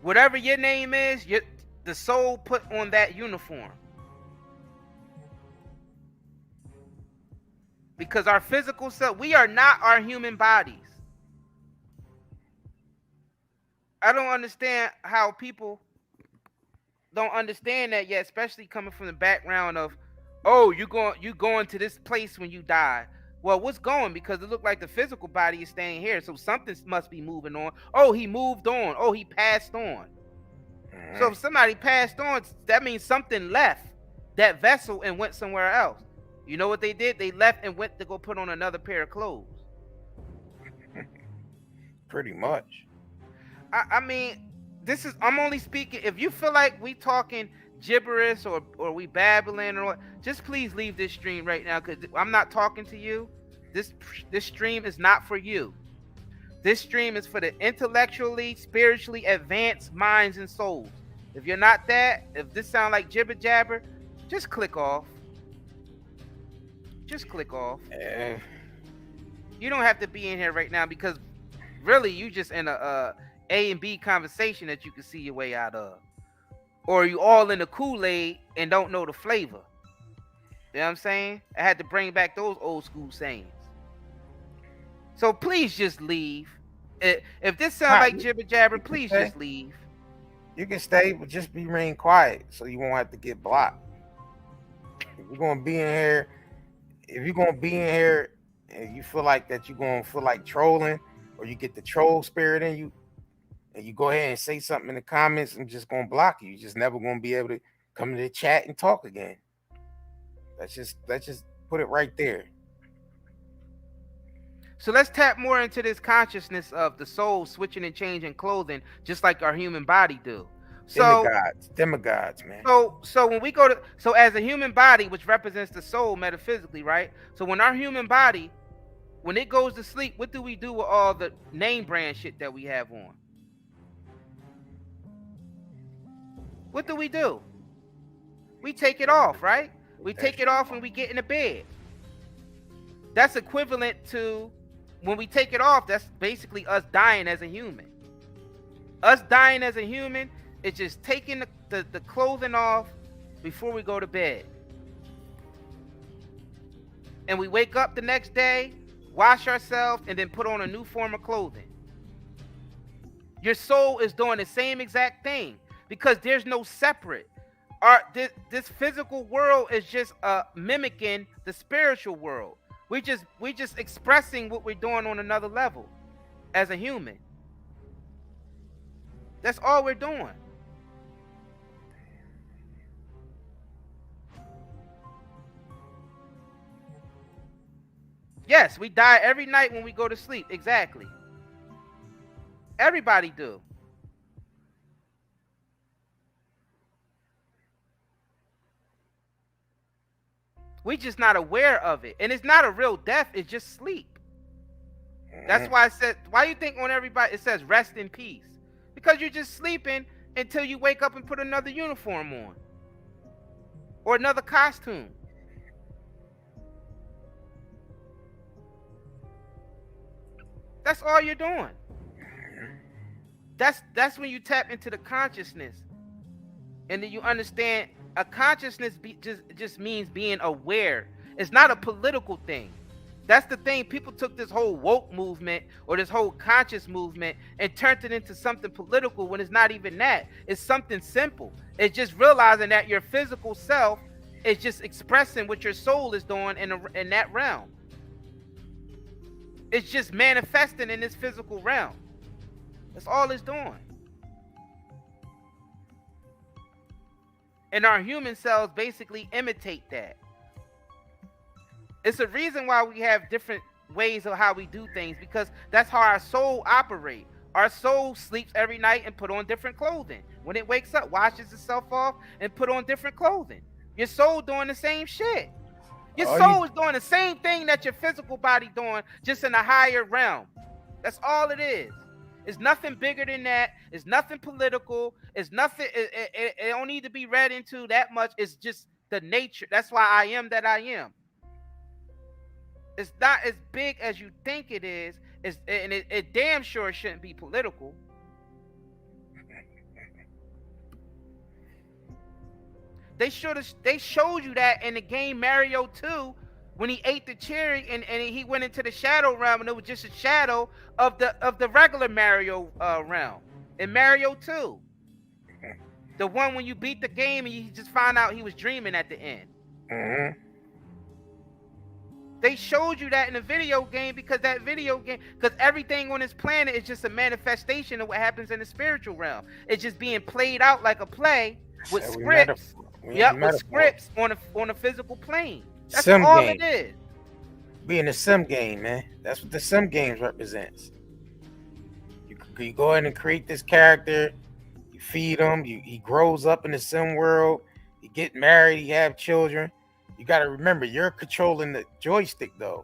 Whatever your name is, the soul put on that uniform. Because our physical self, we are not our human bodies. I don't understand how people don't understand that yet, especially coming from the background of, oh, you going to this place when you die. Well, what's going? Because it looked like the physical body is staying here, so something must be moving on. Oh, he moved on. Oh, he passed on. So if somebody passed on, that means something left that vessel and went somewhere else. You know what they did? They left and went to go put on another pair of clothes. Pretty much. I mean, I'm only speaking. If you feel like we talking gibberish or we babbling or what, just please leave this stream right now, because I'm not talking to you. This stream is not for you. This stream is for the intellectually, spiritually advanced minds and souls. If you're not that, if this sounds like jibber jabber, just click off. Just click off. You don't have to be in here right now because really you just in a and B conversation that you can see your way out of. Or you all in the Kool-Aid and don't know the flavor. You know what I'm saying? I had to bring back those old school sayings. So please just leave. If this sounds like jibber jabber, please just leave. You can stay, but just remain quiet so you won't have to get blocked. If you're gonna be in here, and you feel like that you're gonna feel like trolling, or you get the troll spirit in you, and you go ahead and say something in the comments, I'm just gonna block you. You're just never gonna be able to come to the chat and talk again. Let's just put it right there. So let's tap more into this consciousness of the soul switching and changing clothing, just like our human body do. So demigods, man. So when we go so as a human body, which represents the soul metaphysically, right? So when our human body, when it goes to sleep, what do we do with all the name brand shit that we have on? What do? We take it off, right? We take it off when we get in the bed. That's equivalent to when we take it off, that's basically us dying as a human. Us dying as a human is just taking the clothing off before we go to bed. And we wake up the next day, wash ourselves, and then put on a new form of clothing. Your soul is doing the same exact thing because there's no separate. This physical world is just mimicking the spiritual world. We just expressing what we're doing on another level as a human. That's all we're doing. Yes, we die every night when we go to sleep. Exactly. Everybody do. We just not aware of it. And it's not a real death, it's just sleep. That's why I said, why you think on everybody it says rest in peace? Because you're just sleeping until you wake up and put another uniform on. Or another costume. That's all you're doing. That's when you tap into the consciousness. And then you understand a consciousness just means being aware. It's not a political thing. That's the thing. People took this whole woke movement or this whole conscious movement and turned it into something political when it's not even that. It's something simple. It's just realizing that your physical self is just expressing what your soul is doing in that realm. It's just manifesting in this physical realm. That's all it's doing. And our human cells basically imitate that. It's a reason why we have different ways of how we do things, because that's how our soul operates. Our soul sleeps every night and put on different clothing. When it wakes up, washes itself off and put on different clothing. Your soul doing the same shit. Your soul is doing the same thing that your physical body doing, just in a higher realm. That's all it is. It's nothing bigger than that. It's nothing political. It's nothing. It don't need to be read into that much. It's just the nature. That's why I am that I am. It's not as big as you think it is. And it damn sure shouldn't be political. They showed you that in the game Mario 2 when he ate the cherry and he went into the shadow realm, and it was just a shadow of the regular Mario realm in Mario 2. The one when you beat the game and you just found out he was dreaming at the end. Mm-hmm. They showed you that in the video game because everything on this planet is just a manifestation of what happens in the spiritual realm. It's just being played out like a play with scripts. With scripts on a physical plane. That's sim all game. It is. Being a sim game, man. That's what the sim games represents. You go in and create this character. You feed him. He grows up in the sim world. You get married. You have children. You got to remember, you're controlling the joystick, though.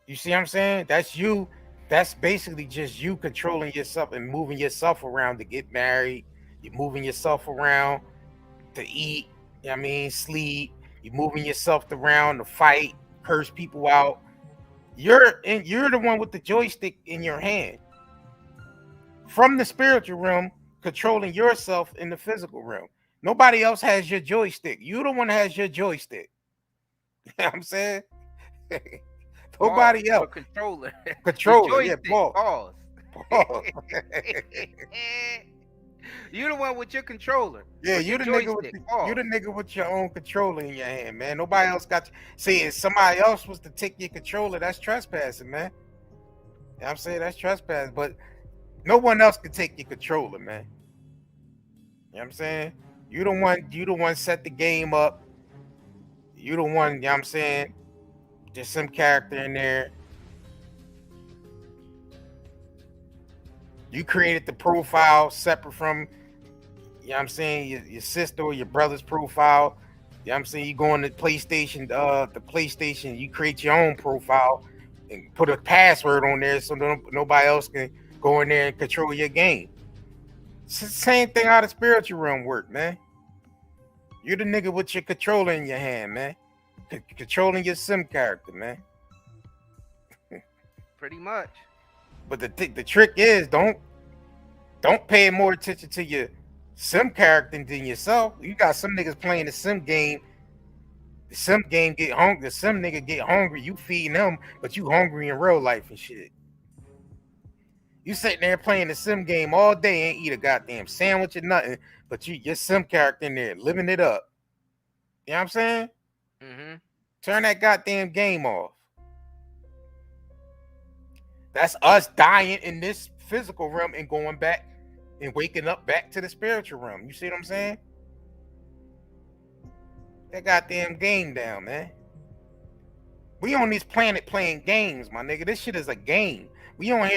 You see what I'm saying? That's you that's basically just you controlling yourself and moving yourself around to get married. You're moving yourself around to eat, you know what I mean, sleep. You're moving yourself around to fight, curse people out. You're the one with the joystick in your hand. From the spiritual realm, controlling yourself in the physical realm. Nobody else has your joystick. You the one that has your joystick. You know what I'm saying? Nobody else. Controller. Controller, yeah, pause. You the one with your controller. Yeah, you the nigga with your own controller in your hand, man. Nobody else got you. See, if somebody else was to take your controller, that's trespassing, man. You know what I'm saying? That's trespassing, but no one else can take your controller, man. You know what I'm saying? You the one set the game up. You the one, you know what I'm saying? There's some character in there. You created the profile separate from, you know what I'm saying, your sister or your brother's profile. You know what I'm saying? You go on the PlayStation, you create your own profile and put a password on there so nobody else can go in there and control your game. It's the same thing how the spiritual realm work, man. You're the nigga with your controller in your hand, man. Controlling your sim character, man. Pretty much. But the trick is don't pay more attention to your sim character than yourself. You got some niggas playing the sim game. The sim game get hungry. The sim nigga get hungry. You feeding them, but you hungry in real life and shit. You sitting there playing the sim game all day, ain't eat a goddamn sandwich or nothing, but your sim character in there living it up. You know what I'm saying? Mm-hmm. Turn that goddamn game off. That's us dying in this physical realm and going back and waking up back to the spiritual realm. You see what I'm saying? That goddamn game down, man. We on this planet playing games, my nigga. This shit is a game. We on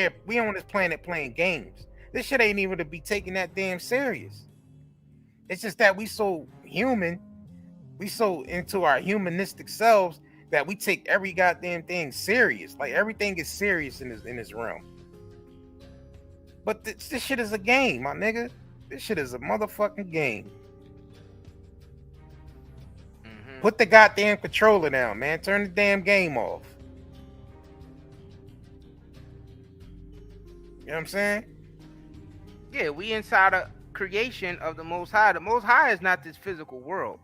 this planet playing games. This shit ain't even to be taken that damn serious. It's just that we so human, we so into our humanistic selves that we take every goddamn thing serious. Like everything is serious in this realm. But this shit is a game, my nigga. This shit is a motherfucking game. Mm-hmm. Put the goddamn controller down, man. Turn the damn game off. You know what I'm saying? Yeah, we inside a creation of the Most High. The Most High is not this physical world,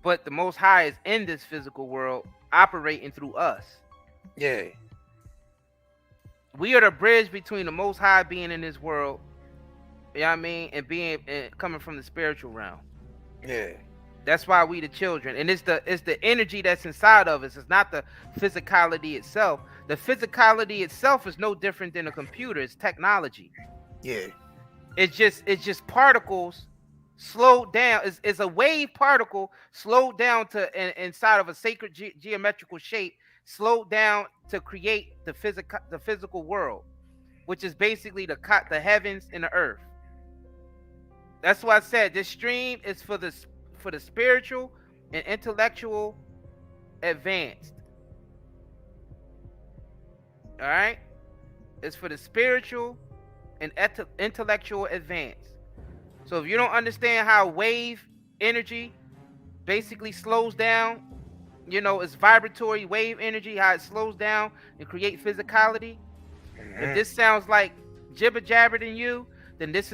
but the Most High is in this physical world, operating through us. Yeah. We are the bridge between the Most High being in this world, you know what I mean, and coming from the spiritual realm. Yeah. That's why we the children, and it's the energy that's inside of us. It's not the physicality itself. The physicality itself is no different than a computer. It's technology. Yeah. It's just particles slowed down. It's a wave particle slowed down to inside of a sacred geometrical shape, slowed down to create the physical world, which is basically the heavens and the earth. That's why I said this stream is for the spiritual and intellectual advanced. All right, it's for the spiritual and intellectual advance. So if you don't understand how wave energy basically slows down, you know, it's vibratory wave energy, how it slows down and create physicality. Mm-hmm. If this sounds like jibber jabber to you, then this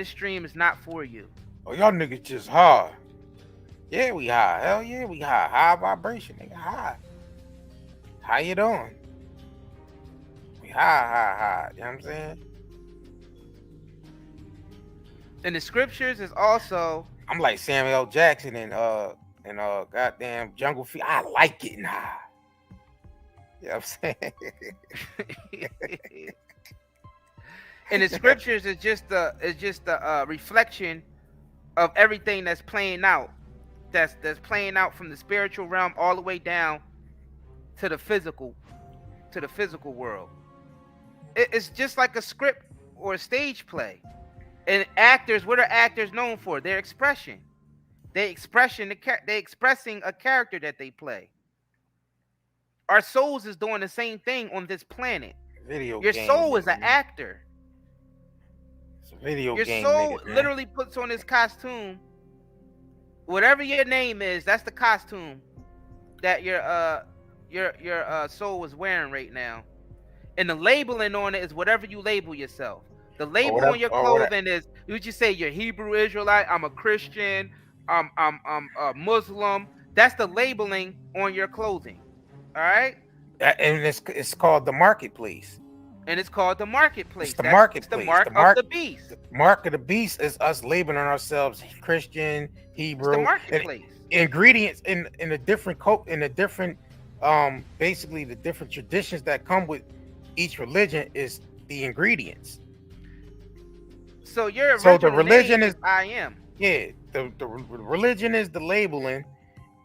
stream is not for you. Oh, y'all niggas just high. Yeah, we high. Hell yeah, we high. High vibration, nigga. High. How you doing? We high. You know what I'm saying? And the scriptures is also. I'm like Samuel L. Jackson and goddamn Jungle Fever. I like getting high. You know what I'm saying? And the scriptures is just a reflection of everything that's playing out. That's playing out from the spiritual realm all the way down to the physical world. It's just like a script or a stage play. And actors, what are actors known for? Their expression. They expressing a character that they play. Our souls is doing the same thing on this planet. Your soul is an actor. It's a video your game. Your soul nigga, literally puts on this costume. Whatever your name is, that's the costume that your soul is wearing right now. And the labeling on it is whatever you label yourself. The label on your clothing is, you just say you're Hebrew Israelite, I'm a Christian, I'm a Muslim. That's the labeling on your clothing. All right? And it's called the marketplace. And it's called the marketplace. It's the marketplace. The mark of the beast. The mark of the beast is us labeling ourselves Christian, Hebrew. It's the marketplace. Ingredients in a different basically the different traditions that come with each religion is the ingredients. So the religion is I am. Yeah, the religion is the labeling,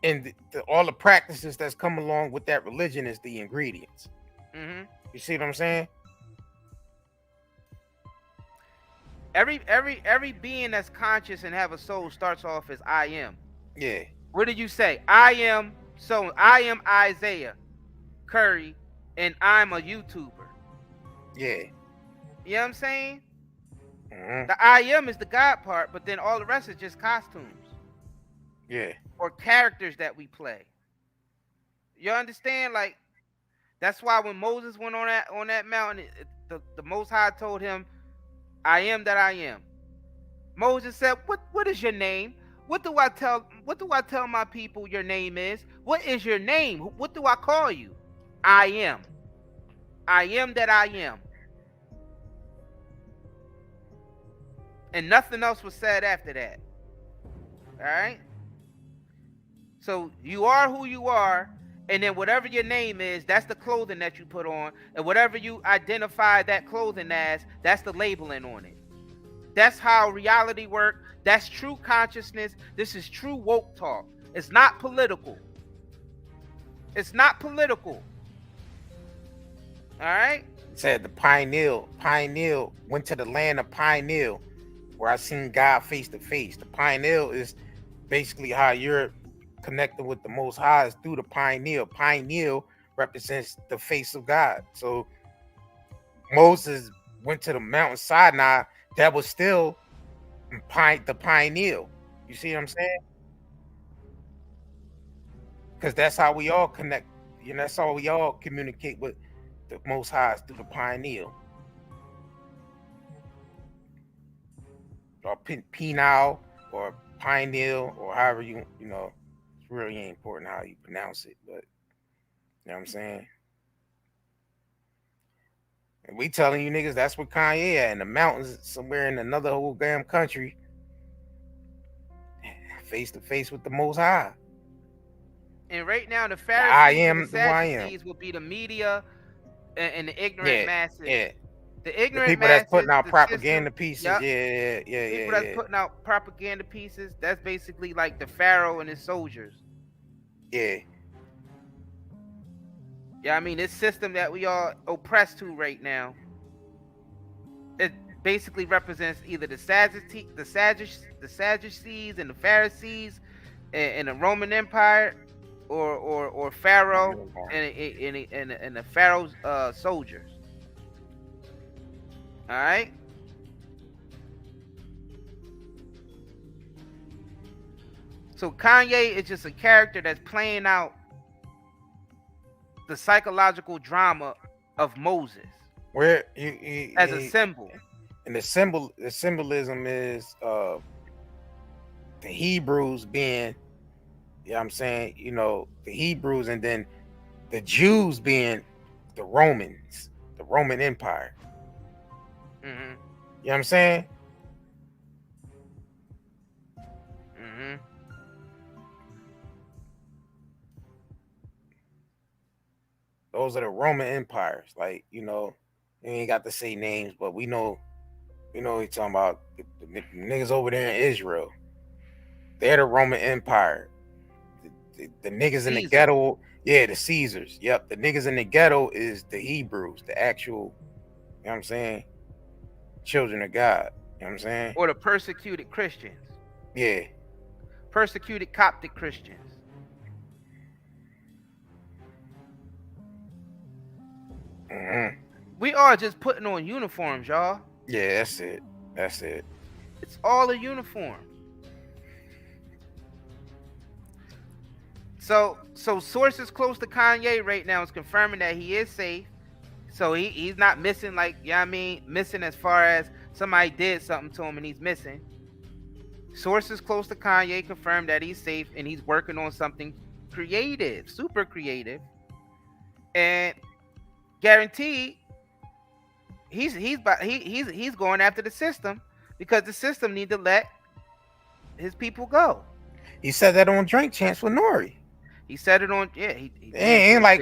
and all the practices that's come along with that religion is the ingredients. Mm-hmm. You see what I'm saying? Every being that's conscious and have a soul starts off as I am. Yeah. What did you say? I am Isaiah Curry, and I'm a YouTuber. Yeah. You know what I'm saying? Mm-hmm. The I am is the God part, but then all the rest is just costumes. Yeah. Or characters that we play. You understand? Like, that's why when Moses went on that mountain, the Most High told him, I am that I am. Moses said, what is your name? What do I tell my people your name is? What is your name? What do I call you? I am. I am that I am. And nothing else was said after that. All right? So you are who you are, and then whatever your name is, that's the clothing that you put on, and whatever you identify that clothing as, that's the labeling on it. That's how reality works. That's true consciousness. This is true woke talk. It's not political. It's not political. All right? It said the Pioneer went to the land of Pioneer, where I seen God face to face. The Pioneer is basically how you're connected with the Most High is through the Pioneer. Pioneer represents the face of God. So Moses went to the mountain Sinai. That was still the Pioneer. You see what I'm saying? Because that's how we all connect. You know, that's how we all communicate with the Most High is through the Pioneer. Or penile or Pioneer or however you know. It's really ain't important how you pronounce it, but you know what I'm saying? And we telling you niggas that's where Kanye at in the mountains somewhere in another whole damn country, face to face with the Most High. And right now, the Pharisees and the Sadducees will be the media and the ignorant masses. Yeah. The ignorant the people masses, that's putting out propaganda system, pieces. Yep. Yeah. People that's putting out propaganda pieces. That's basically like the Pharaoh and his soldiers. Yeah. Yeah, I mean, this system that we are oppressed to right now, it basically represents either the Sadducees and the Pharisees and the Roman Empire, or Pharaoh and the Pharaoh's soldiers. All right. So Kanye is just a character that's playing out the psychological drama of Moses. Where as a symbol. And the symbolism is the Hebrews being, you know what I'm saying, you know, the Hebrews, and then the Jews being the Romans, the Roman Empire. Mm-hmm. You know what I'm saying? Mm-hmm. Those are the Roman empires. Like, you know, you ain't got to say names, but we know you're talking about the niggas over there in Israel. They're the Roman Empire. The niggas in the ghetto, the Caesars. Yep, the niggas in the ghetto is the Hebrews, the actual, you know what I'm saying, children of God. You know what I'm saying? Or the persecuted Christians. Yeah. Persecuted Coptic Christians. Mm-hmm. We are just putting on uniforms, y'all. Yeah, that's it. That's it. It's all a uniform. So sources close to Kanye right now is confirming that he is safe. So he's not missing, like, you know what I mean? Missing as far as somebody did something to him and he's missing. Sources close to Kanye confirm that he's safe and he's working on something creative, super creative. And guaranteed he's going after the system because the system need to let his people go. He said that on Drink Champs with Nori. He said it on, yeah. He ain't like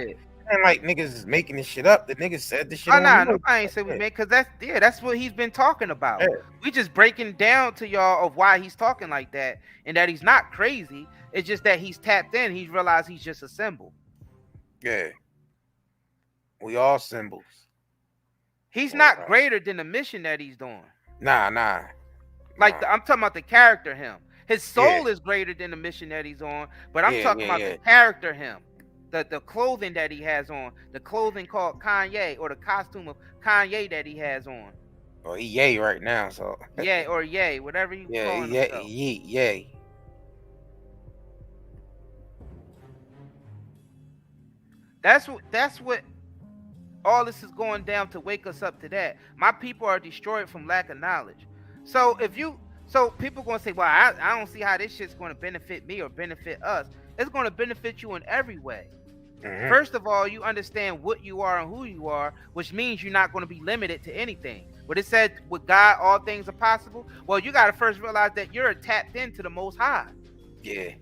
niggas is making this shit up. The niggas said this shit. Oh, no, I ain't say we made, because that's what he's been talking about. Yeah. We just breaking down to y'all of why he's talking like that and that he's not crazy. It's just that he's tapped in. He's realized he's just a symbol. Yeah. We all symbols. He's not greater than the mission that he's doing. Nah. Like, I'm talking about the character him. His soul is greater than the mission that he's on, but I'm talking about the character him. The clothing that he has on, the clothing called Kanye, or the costume of Kanye that he has on. Well, he yay right now, so. Yay, or yay, whatever you call himself. Yay. That's what all this is going down to wake us up to that. My people are destroyed from lack of knowledge. So people gonna say, well, I don't see how this shit's gonna benefit me or benefit us. It's gonna benefit you in every way. Mm-hmm. First of all, you understand what you are and who you are, which means you're not gonna be limited to anything. What it said, with God, all things are possible. Well, you gotta first realize that you're tapped into the Most High. Yeah.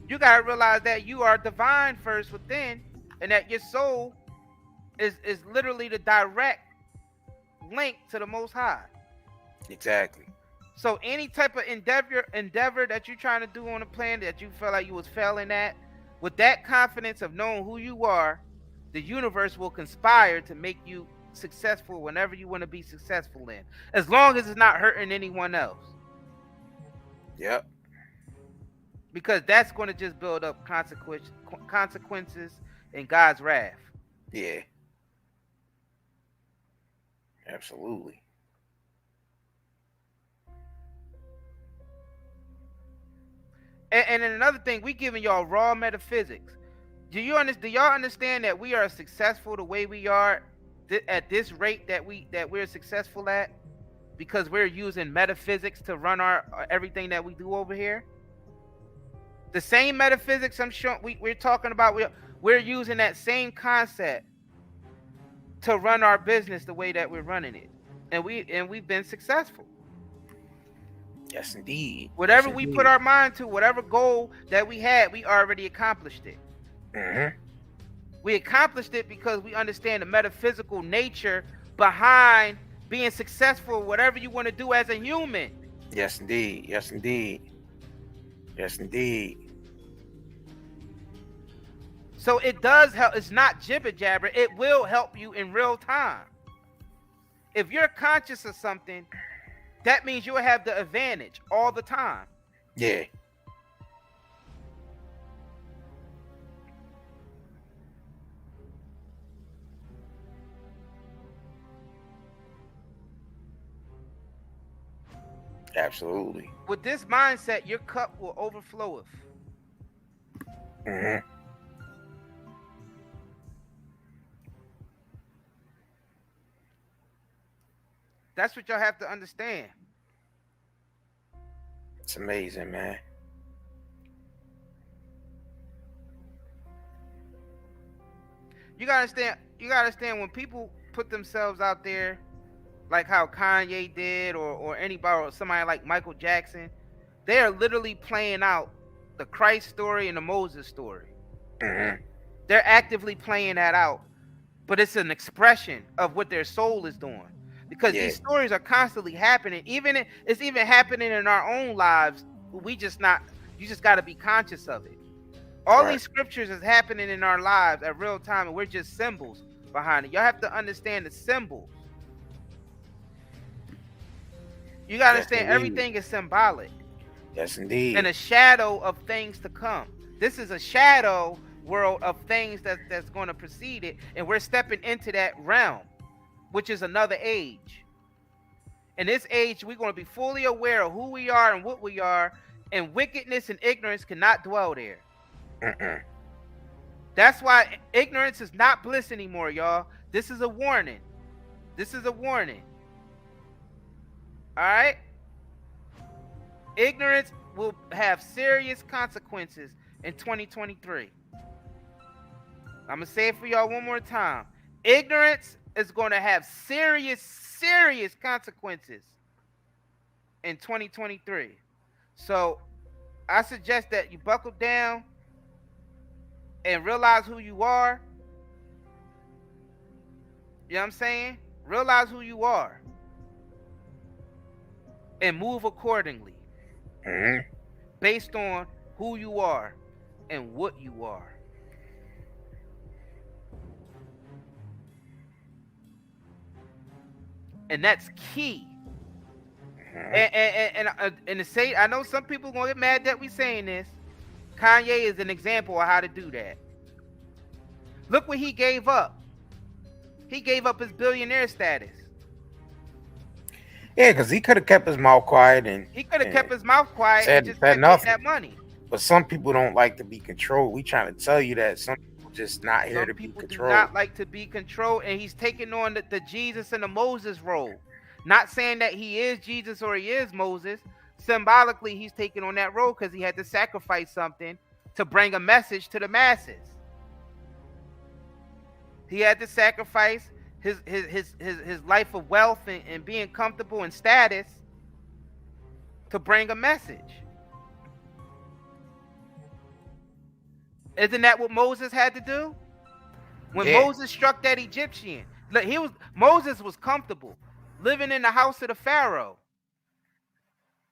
You gotta realize that you are divine first within, and that your soul is literally the direct link to the Most High. Exactly. So any type of endeavor that you're trying to do on a plan that you felt like you was failing at, with that confidence of knowing who you are, the universe will conspire to make you successful whenever you want to be successful in, as long as it's not hurting anyone else. Yep. Because that's going to just build up consequences and God's wrath. Yeah. Absolutely. And then another thing, we giving y'all raw metaphysics. Do y'all understand that we are successful the way we are at this rate that we're successful at, because we're using metaphysics to run our everything that we do over here? The same metaphysics I'm sure we're talking about, we're using that same concept to run our business the way that we're running it, and we've been successful. Yes, indeed. Whatever we put our mind to, whatever goal that we had, we already accomplished it. Mm-hmm. We accomplished it because we understand the metaphysical nature behind being successful, whatever you want to do as a human. Yes, indeed. Yes, indeed. Yes, indeed. So it does help. It's not jibber jabber. It will help you in real time. If you're conscious of something, that means you'll have the advantage all the time. Yeah. Absolutely. With this mindset, your cup will overfloweth. Mm-hmm. That's what y'all have to understand. It's amazing, man. You gotta understand when people put themselves out there, like how Kanye did, or anybody, or somebody like Michael Jackson, they are literally playing out the Christ story and the Moses story. Mm-hmm. They're actively playing that out, but it's an expression of what their soul is doing. Because these stories are constantly happening. It's even happening in our own lives. You just got to be conscious of it. All these scriptures is happening in our lives at real time, and we're just symbols behind it. Y'all have to understand the symbols. You got to understand everything is symbolic. Yes, indeed. And a shadow of things to come. This is a shadow world of things that's going to precede it, and we're stepping into that realm. which is another age. In this age, we're going to be fully aware of who we are and what we are, and wickedness and ignorance cannot dwell there. That's why ignorance is not bliss anymore, y'all. This is a warning. This is a warning. All right? Ignorance will have serious consequences in 2023. I'm going to say it for y'all one more time. Ignorance is going to have serious consequences in 2023. So I suggest that you buckle down and realize who you are. You know what I'm saying? Realize who you are and move accordingly based on who you are and what you are. And that's key. And to say, I know some people gonna get mad that we saying this. Kanye is an example of how to do that. Look what he gave up. He gave up his billionaire status. Yeah, because he could have kept his mouth quiet and he could have kept his mouth quiet and just kept getting that money. But some people don't like to be controlled. We trying to tell you that some people just not here to be controlled. Some people do not like to be controlled, and he's taking on the Jesus and the Moses role. Not saying that he is Jesus or he is Moses. Symbolically, he's taking on that role because he had to sacrifice something to bring a message to the masses. He had to sacrifice his life of wealth and being comfortable and status to bring a message. Isn't that what Moses had to do? When Moses struck that Egyptian, look, Moses was comfortable living in the house of the Pharaoh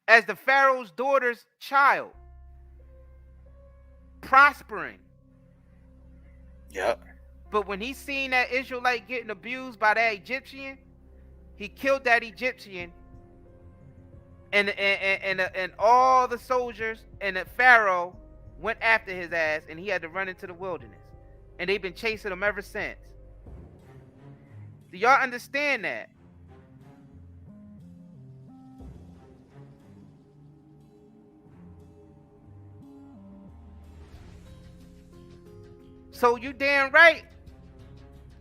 as the Pharaoh's daughter's child, prospering. Yep. But when he seen that Israelite getting abused by that Egyptian, he killed that Egyptian, and all the soldiers and the Pharaoh went after his ass, and he had to run into the wilderness. And they've been chasing him ever since. Do y'all understand that? So you damn right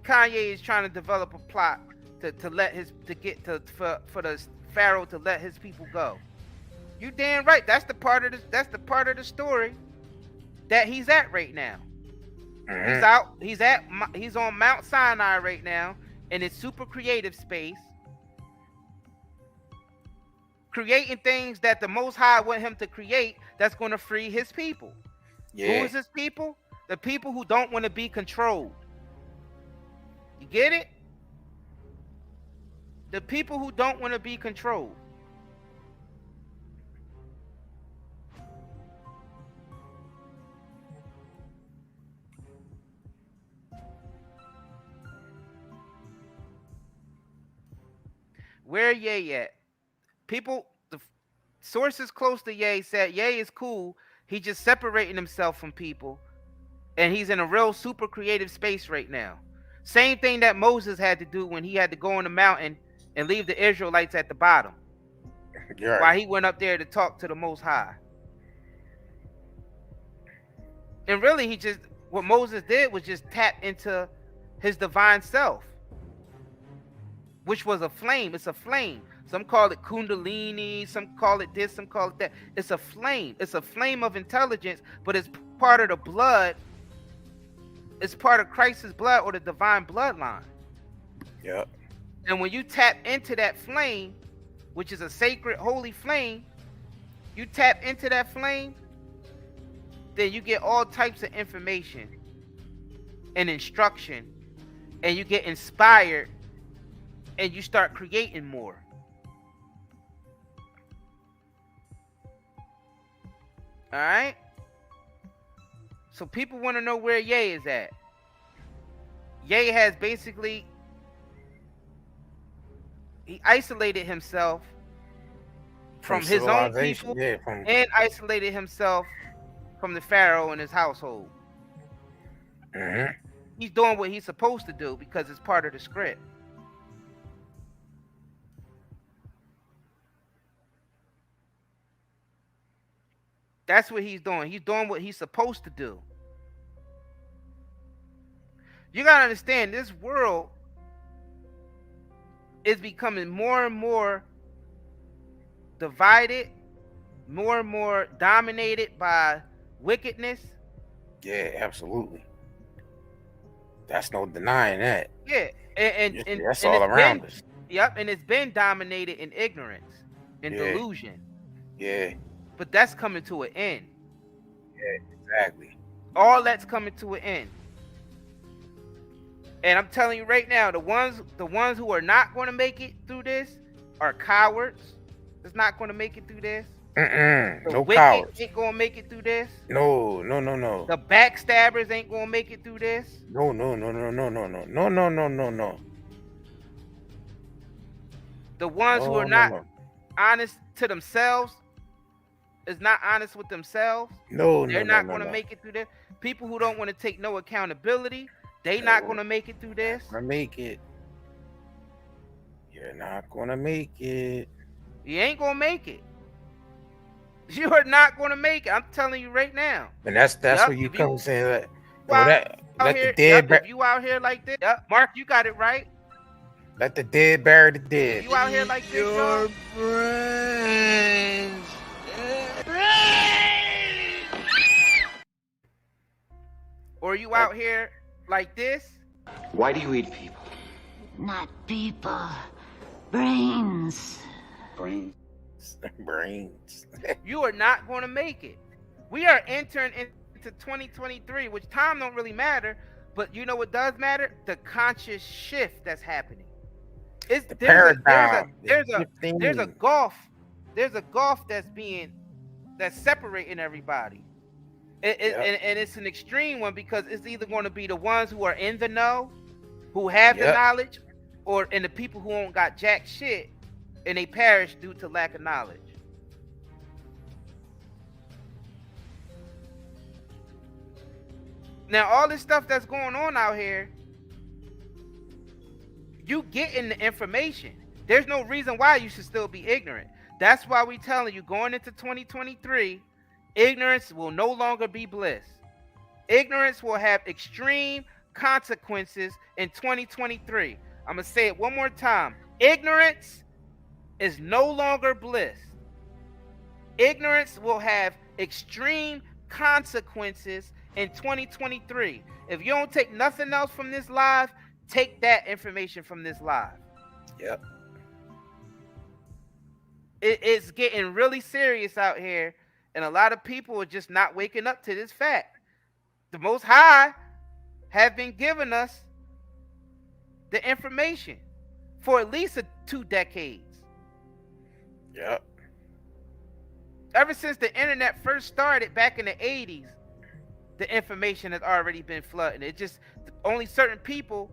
Kanye is trying to develop a plot for the Pharaoh to let his people go. You damn right. That's the part of the story that he's at right now. He's on Mount Sinai right now in his super creative space, creating things that the Most High want him to create that's going to free his people. Yeah. Who is his people? The people who don't want to be controlled. You get it? The people who don't want to be controlled. Where Ye at? People, the sources close to Ye said Ye is cool. He just separating himself from people. And he's in a real super creative space right now. Same thing that Moses had to do when he had to go on the mountain and leave the Israelites at the bottom. Yeah. While he went up there to talk to the Most High. And really, what Moses did was just tap into his divine self, which was a flame. It's a flame. Some call it Kundalini, some call it this, some call it that. It's a flame. It's a flame of intelligence, but it's part of the blood. It's part of Christ's blood or the divine bloodline. Yep. And when you tap into that flame, which is a sacred, holy flame, you tap into that flame, then you get all types of information and instruction, and you get inspired, and you start creating more. All right? So people want to know where Ye is at. Ye has basically, he isolated himself from his own people, and isolated himself from the Pharaoh and his household. He's doing what he's supposed to do because it's part of the script. That's what he's doing. He's doing what he's supposed to do. You gotta understand, this world is becoming more and more divided, more and more dominated by wickedness. Yeah, absolutely. That's no denying that. Yeah, and that's all around us. Yep, and it's been dominated in ignorance and delusion. Yeah. But that's coming to an end. Yeah, exactly. All that's coming to an end. And I'm telling you right now, the ones who are not going to make it through this are cowards. That's not going to make it through this. No cowards. Ain't going to make it through this. No. The backstabbers ain't going to make it through this. No. The ones who are not honest to themselves, is not honest with themselves. They're not going to make it through this. People who don't want to take no accountability, they not going to make it through this. You're not going to make it. You ain't going to make it. You are not going to make it. I'm telling you right now. And that's where you come saying that. If you out here like this, Mark, you got it right. Let the dead bury the dead. You out here like this, your brains. Or you out here like this? Why do you eat people? Not people. Brains. Brains. You are not going to make it. We are entering into 2023, which time don't really matter, but you know what does matter? The conscious shift that's happening. It's the paradigm. There's a gulf that's separating everybody. And it's an extreme one, because it's either going to be the ones who are in the know, who have the knowledge, and the people who don't got jack shit, and they perish due to lack of knowledge. Now, all this stuff that's going on out here, you getting the information. There's no reason why you should still be ignorant. That's why we telling you, going into 2023, ignorance will no longer be bliss. Ignorance will have extreme consequences in 2023. I'm going to say it one more time. Ignorance is no longer bliss. Ignorance will have extreme consequences in 2023. If you don't take nothing else from this live, take that information from this live. Yep. It's getting really serious out here, and a lot of people are just not waking up to this fact. The Most High have been giving us the information for at least 2 decades. Yep. Ever since the internet first started back in the 80s, the information has already been flooding. It just, only certain people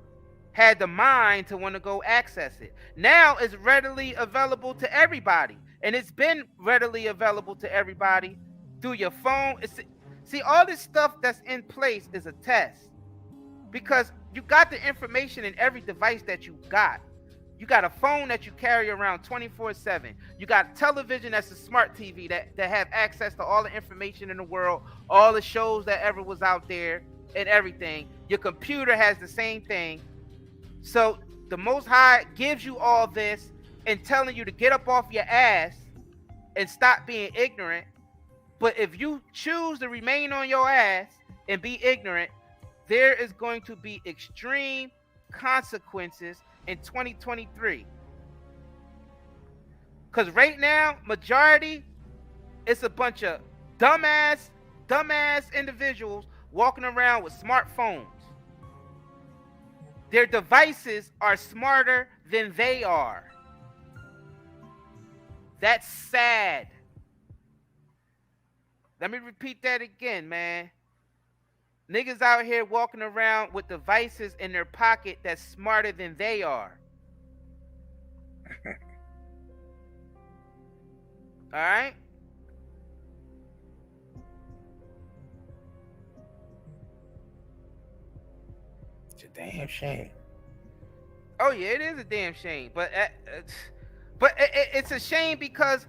had the mind to want to go access it. Now it's readily available to everybody, and it's been readily available to everybody through your phone. See, all this stuff that's in place is a test, because you got the information in every device that you got. You got a phone that you carry around 24/7. You got television that's a smart TV that have access to all the information in the world, all the shows that ever was out there and everything. Your computer has the same thing. So the Most High gives you all this and telling you to get up off your ass and stop being ignorant. But if you choose to remain on your ass and be ignorant, there is going to be extreme consequences in 2023. Because right now, majority, it's a bunch of dumbass individuals walking around with smartphones. Their devices are smarter than they are. That's sad. Let me repeat that again, man. Niggas out here walking around with devices in their pocket that's smarter than they are. All right? It's a damn shame. Oh yeah, it is a damn shame. But it's a shame because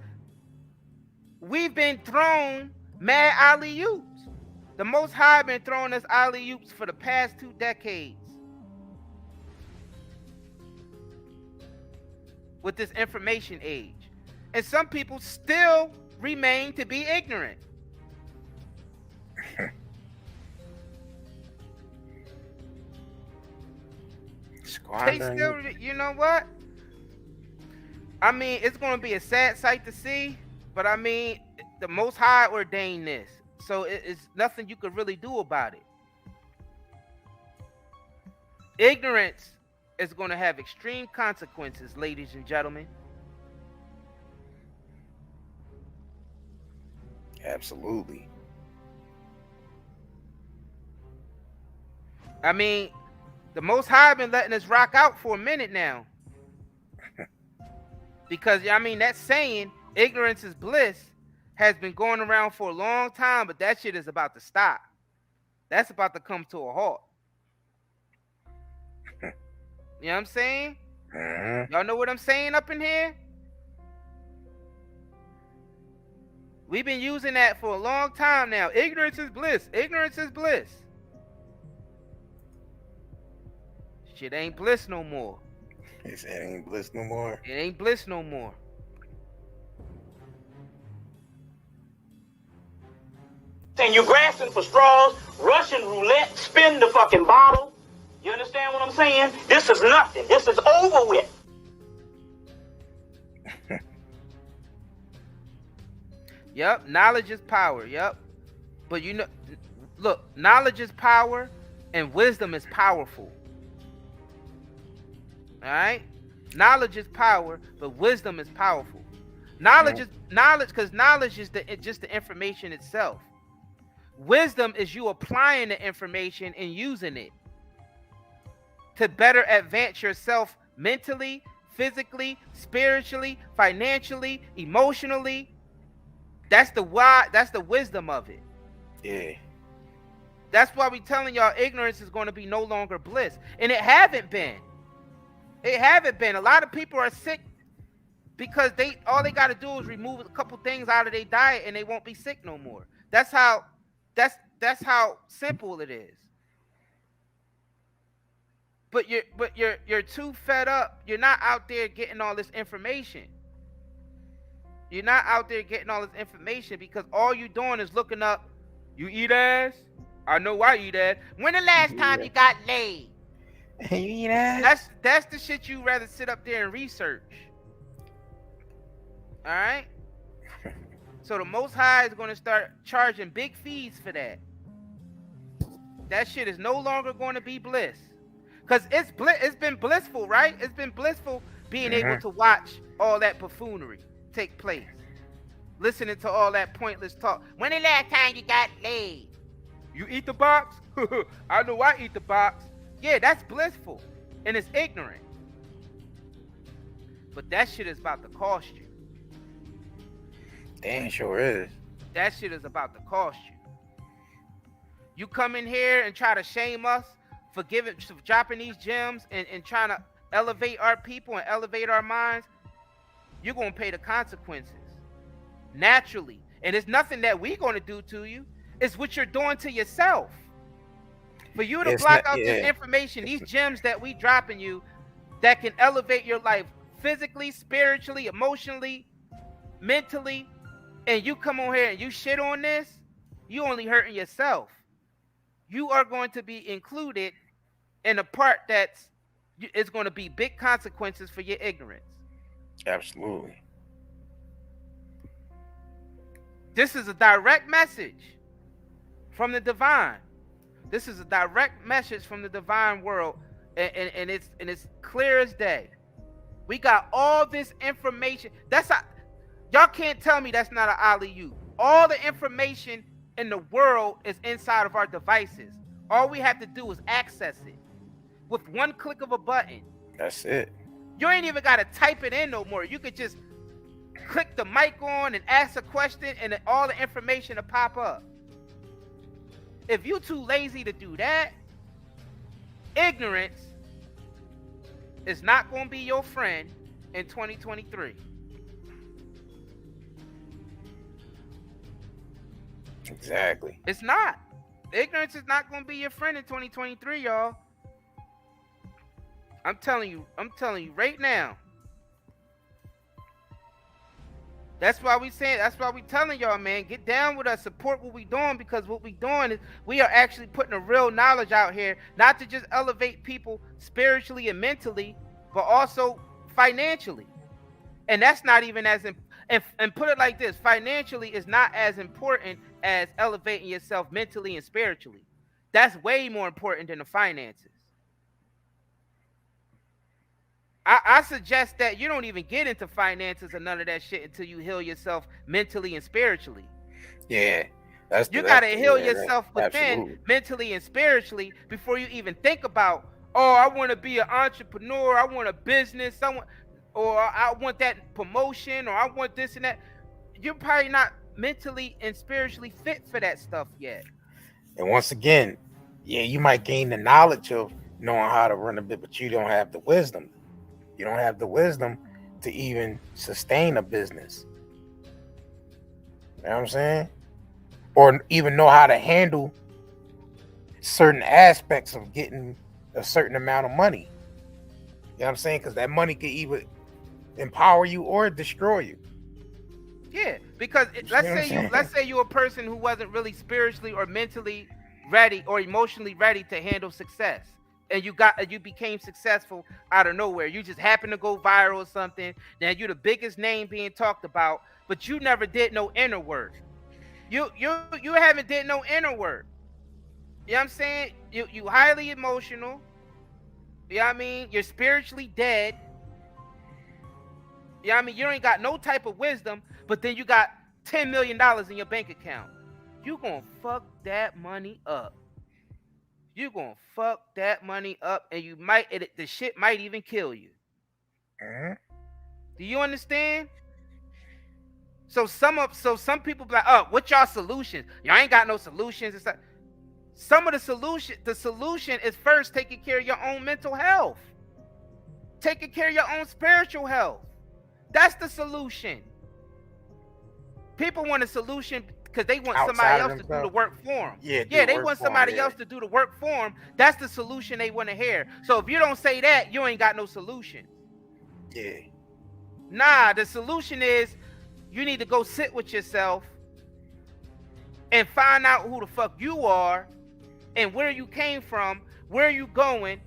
we've been thrown Mad alley-oops. The Most High been throwing us alley-oops for the past 2 decades. With this information age. And some people still remain to be ignorant. They still, you know what? I mean, it's going to be a sad sight to see, but I mean, the Most High ordained this, so it's nothing you could really do about it. Ignorance is going to have extreme consequences, ladies and gentlemen. Absolutely. I mean, the Most High been letting us rock out for a minute now. Because, I mean, that saying, ignorance is bliss, has been going around for a long time, but that shit is about to stop. That's about to come to a halt. You know what I'm saying? Y'all know what I'm saying up in here? We've been using that for a long time now. Ignorance is bliss. Ignorance is bliss. Shit ain't bliss no more. It ain't bliss no more. It ain't bliss no more. And you grasping for straws, Russian roulette, spin the fucking bottle. You understand what I'm saying? This is nothing. This is over with. Yep, knowledge is power. Yep. But you know, look, knowledge is power and wisdom is powerful. All right? Knowledge is power, but wisdom is powerful. Knowledge is knowledge, because knowledge is just the information itself. Wisdom is you applying the information and using it to better advance yourself mentally, physically, spiritually, financially, emotionally. That's the why. That's the wisdom of it. Yeah. That's why we telling y'all ignorance is going to be no longer bliss, and it haven't been. It haven't been. A lot of people are sick because all they got to do is remove a couple things out of their diet, and they won't be sick no more. That's how simple it is. But you're too fed up. You're not out there getting all this information. You're not out there getting all this information because all you're doing is looking up, you eat ass? I know I eat ass. When the last time you got laid? You eat ass? That's the shit you rather sit up there and research. All right? So the Most High is going to start charging big fees for that. That shit is no longer going to be bliss. Because it's been blissful, right? It's been blissful being able to watch all that buffoonery take place. Listening to all that pointless talk. When the last time you got laid? You eat the box? I know I eat the box. Yeah, that's blissful. And it's ignorant. But that shit is about to cost you. Damn sure is. That shit is about to cost you. You come in here and try to shame us for dropping these gems and trying to elevate our people and elevate our minds. You're going to pay the consequences. Naturally. And it's nothing that we're going to do to you. It's what you're doing to yourself. For you to block out this information, these gems that we dropping you that can elevate your life physically, spiritually, emotionally, mentally, and you come on here and you shit on this, you only hurting yourself. You are going to be included in a part that's it's going to be big consequences for your ignorance. Absolutely. This is a direct message from the divine. This is a direct message from the divine world, and it's clear as day. We got all this information. Y'all can't tell me that's not an alley-oop. All the information in the world is inside of our devices. All we have to do is access it with one click of a button. That's it. You ain't even got to type it in no more. You could just click the mic on and ask a question, and all the information will pop up. If you too lazy to do that, ignorance is not going to be your friend in 2023. Exactly. It's not. Ignorance is not going to be your friend in 2023, y'all. I'm telling you right now. That's why we telling y'all, man, get down with us, support what we doing, because what we doing is we are actually putting a real knowledge out here, not to just elevate people spiritually and mentally, but also financially. And that's not even as and put it like this, financially is not as important as elevating yourself mentally and spiritually. That's way more important than the finances. I suggest that you don't even get into finances or none of that shit until you heal yourself mentally and spiritually. Yeah. You gotta heal yourself within, mentally and spiritually, before you even think about, oh, I want to be an entrepreneur, I want a business, or I want that promotion, or I want this and that. You're probably not mentally and spiritually fit for that stuff yet. And once again, yeah, you might gain the knowledge of knowing how to run a bit, but you don't have the wisdom. You don't have the wisdom to even sustain a business. You know what I'm saying? Or even know how to handle certain aspects of getting a certain amount of money. You know what I'm saying? Because that money could either empower you or destroy you. Yeah, because let's say you're a person who wasn't really spiritually or mentally ready or emotionally ready to handle success. And you became successful out of nowhere. You just happened to go viral or something. Now you're the biggest name being talked about, but you never did no inner work. You haven't did no inner work. You know what I'm saying? You highly emotional. You know what I mean? You're spiritually dead. You know what I mean? You ain't got no type of wisdom, but then you got $10 million in your bank account. You gonna fuck that money up. You gonna fuck that money up, and the shit might even kill you. Do you understand? So some people be like, oh, what y'all solutions? Y'all ain't got no solutions. It's like, some of the solution is first taking care of your own mental health. Taking care of your own spiritual health. That's the solution. People want a solution because they want somebody else to do the work for them. Yeah, they want somebody else to do the work for them. That's the solution they want to hear. So if you don't say that, you ain't got no solution. Yeah. Nah, the solution is you need to go sit with yourself and find out who the fuck you are and where you came from, where you going,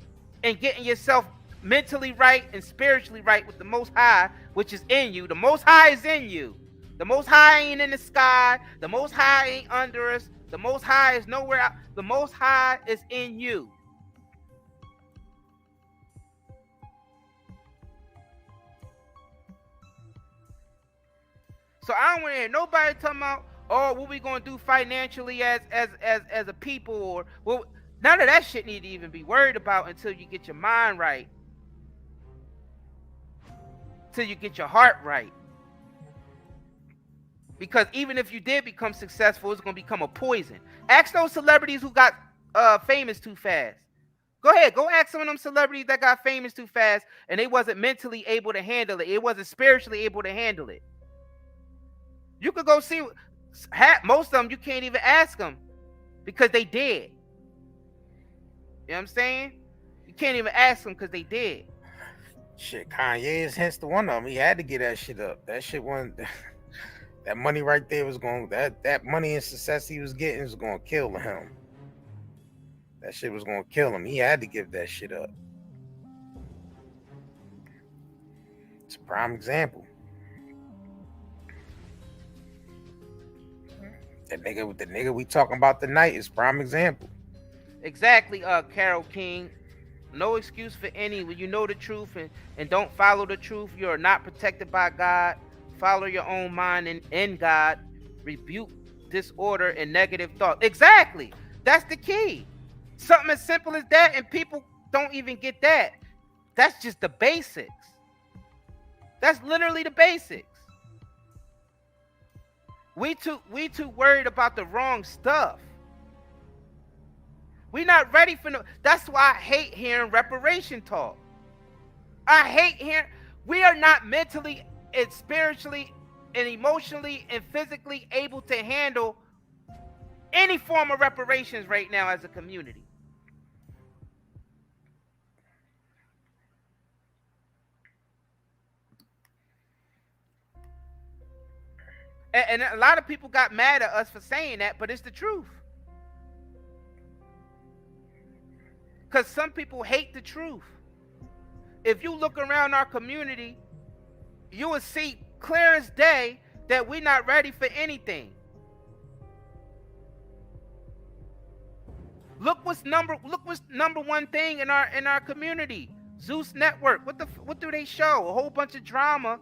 and getting yourself mentally right and spiritually right with the Most High, which is in you. The Most High is in you. The Most High ain't in the sky. The Most High ain't under us. The Most High is nowhere out. The Most High is in you. So I don't want to hear nobody talking about, oh, what we gonna do financially as a people, or well, none of that shit need to even be worried about until you get your mind right. Till you get your heart right. Because even if you did become successful, it's gonna become a poison. Ask those celebrities who got famous too fast. Go ahead, go ask some of them celebrities that got famous too fast and they wasn't mentally able to handle it. It wasn't spiritually able to handle it. You could go see most of them. You can't even ask them because they dead. You know what I'm saying? You can't even ask them because they dead. Shit, Kanye is hence the one of them. He had to get that shit up. That shit wasn't. That money right there was going. That money and success he was getting was going to kill him. That shit was going to kill him. He had to give that shit up. It's a prime example. The nigga we talking about tonight is prime example. Exactly, Carol King. No excuse for any. When you know the truth and don't follow the truth, you are not protected by God. Follow your own mind and in God. Rebuke disorder and negative thought. Exactly. That's the key. Something as simple as that, and people don't even get that. That's just the basics. That's literally the basics. We too worried about the wrong stuff. We not ready for no. That's why I hate hearing reparation talk. I hate hearing. We are not mentally and spiritually and emotionally and physically able to handle any form of reparations right now as a community. And a lot of people got mad at us for saying that, but it's the truth. Because some people hate the truth. If you look around our community, you will see clear as day that we're not ready for anything. Look what's number one thing in our community. Zeus Network. What do they show? A whole bunch of drama,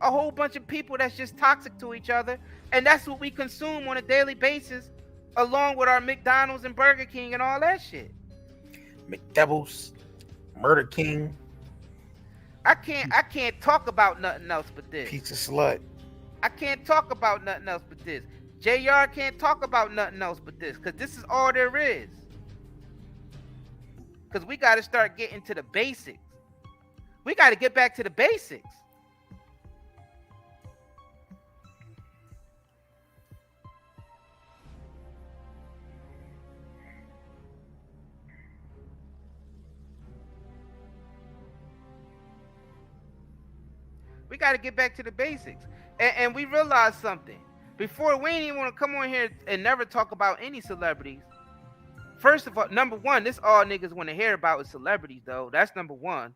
a whole bunch of people that's just toxic to each other, and that's what we consume on a daily basis, along with our McDonald's and Burger King and all that shit. McDevils, Murder King. I can't talk about nothing else but this. Pizza Slut. I can't talk about nothing else but this. JR can't talk about nothing else but this, because this is all there is. Because we got to start getting to the basics. We got to get back to the basics. We got to get back to the basics. And we realized something. Before, we ain't even want to come on here and never talk about any celebrities. First of all, number one, this all niggas want to hear about is celebrities, though. That's number one.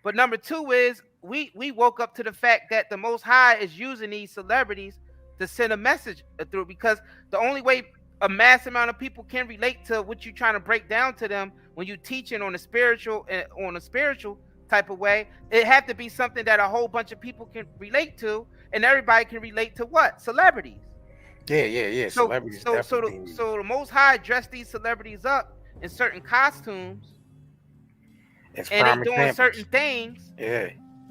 But number two is we woke up to the fact that the Most High is using these celebrities to send a message through, because the only way a mass amount of people can relate to what you're trying to break down to them when you teaching on a spiritual type of way, it had to be something that a whole bunch of people can relate to, and everybody can relate to what? Celebrities. Yeah. So, Celebrities. So the Most High dressed these celebrities up in certain costumes, and they doing certain things. Yeah.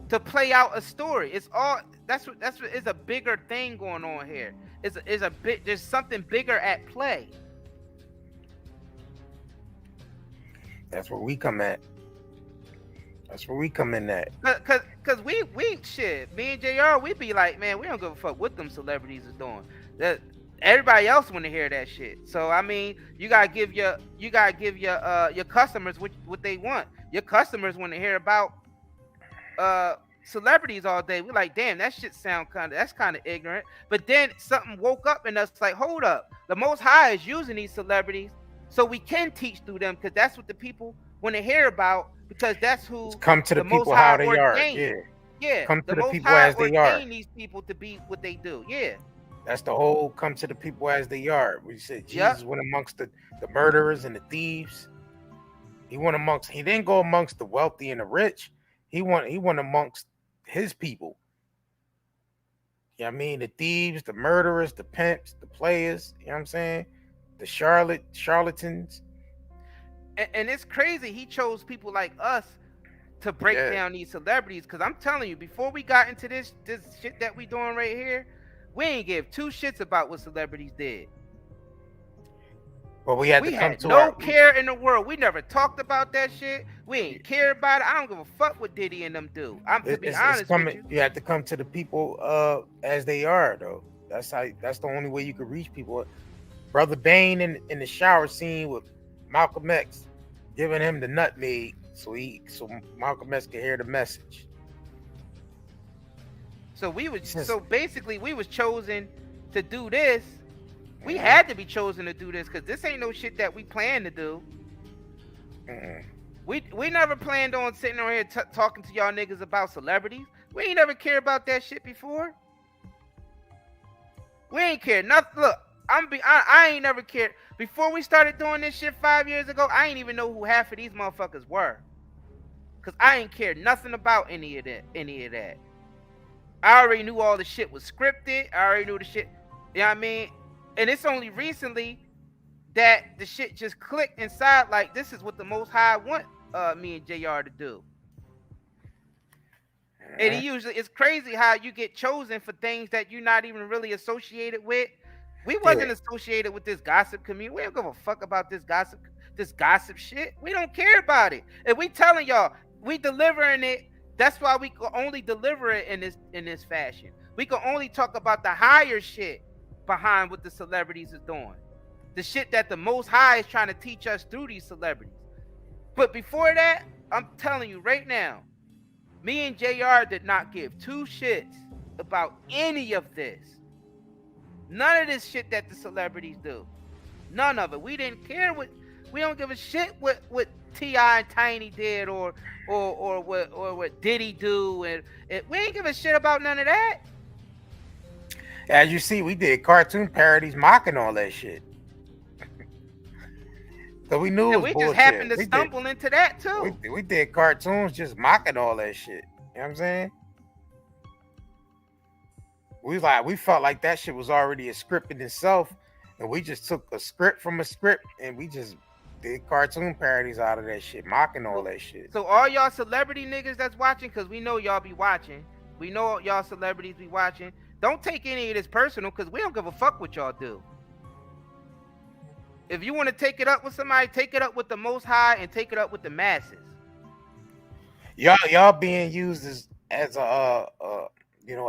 To play out a story. It's all that's what is a bigger thing going on here. There's something bigger at play. That's where we come at. That's where we come in at. Cause we shit. Me and JR, we be like, man, we don't give a fuck what them celebrities is doing. That everybody else want to hear that shit. So I mean, you gotta give your customers what they want. Your customers want to hear about celebrities all day. We're like, damn, that shit that's kind of ignorant. But then something woke up in us, like, hold up, the Most High is using these celebrities so we can teach through them, because that's what the people want to hear about, because that's who come to the people how they are. Yeah. Come to the people as they are. These people to be what they do. Yeah. That's the whole come to the people as they are. We said Jesus went amongst the murderers and the thieves. He didn't go amongst the wealthy and the rich. He went amongst his people. You know what I mean? The thieves, the murderers, the pimps, the players, you know what I'm saying? The charlatans. And it's crazy. He chose people like us to break down these celebrities. Because I'm telling you, before we got into this shit that we doing right here, we ain't give two shits about what celebrities did. But we had care in the world. We never talked about that shit. We ain't care about it. I don't give a fuck what Diddy and them do. To be honest with you. You have to come to the people as they are, though. That's the only way you can reach people. Brother Bane in the shower scene with Malcolm X, giving him the nutmeg so Malcolm X can hear the message. So basically we was chosen to do this. We had to be chosen to do this, because this ain't no shit that we planned to do. We never planned on sitting on here talking to y'all niggas about celebrities. We ain't never cared about that shit before. We ain't cared nothing. Look, I ain't never cared. Before we started doing this shit 5 years ago, I ain't even know who half of these motherfuckers were. Because I ain't cared nothing about any of that. I already knew all the shit was scripted. I already knew the shit. You know what I mean? And it's only recently that the shit just clicked inside, like, this is what the Most High want me and JR to do. And it's crazy how you get chosen for things that you're not even really associated with. We wasn't associated with this gossip community. We don't give a fuck about this gossip shit. We don't care about it. And we telling y'all, we delivering it. That's why we can only deliver it in this fashion. We can only talk about the higher shit behind what the celebrities is doing. The shit that the Most High is trying to teach us through these celebrities. But before that, I'm telling you right now, me and JR did not give two shits about any of this. None of this shit that the celebrities do. None of it. We didn't care what. We don't give a shit what T.I. and Tiny did or what Diddy do, and we ain't give a shit about none of that. As you see, we did cartoon parodies mocking all that shit. So we knew it was we bullshit. Just happened to stumble into that too. We did cartoons just mocking all that shit. You know what I'm saying? We felt like that shit was already a script in itself, and we just took a script from a script and we just did cartoon parodies out of that shit, mocking all that shit. So all y'all celebrity niggas that's watching, because we know y'all be watching. We know y'all celebrities be watching. Don't take any of this personal, because we don't give a fuck what y'all do. If you want to take it up with somebody, take it up with the Most High and take it up with the masses. Y'all being used as a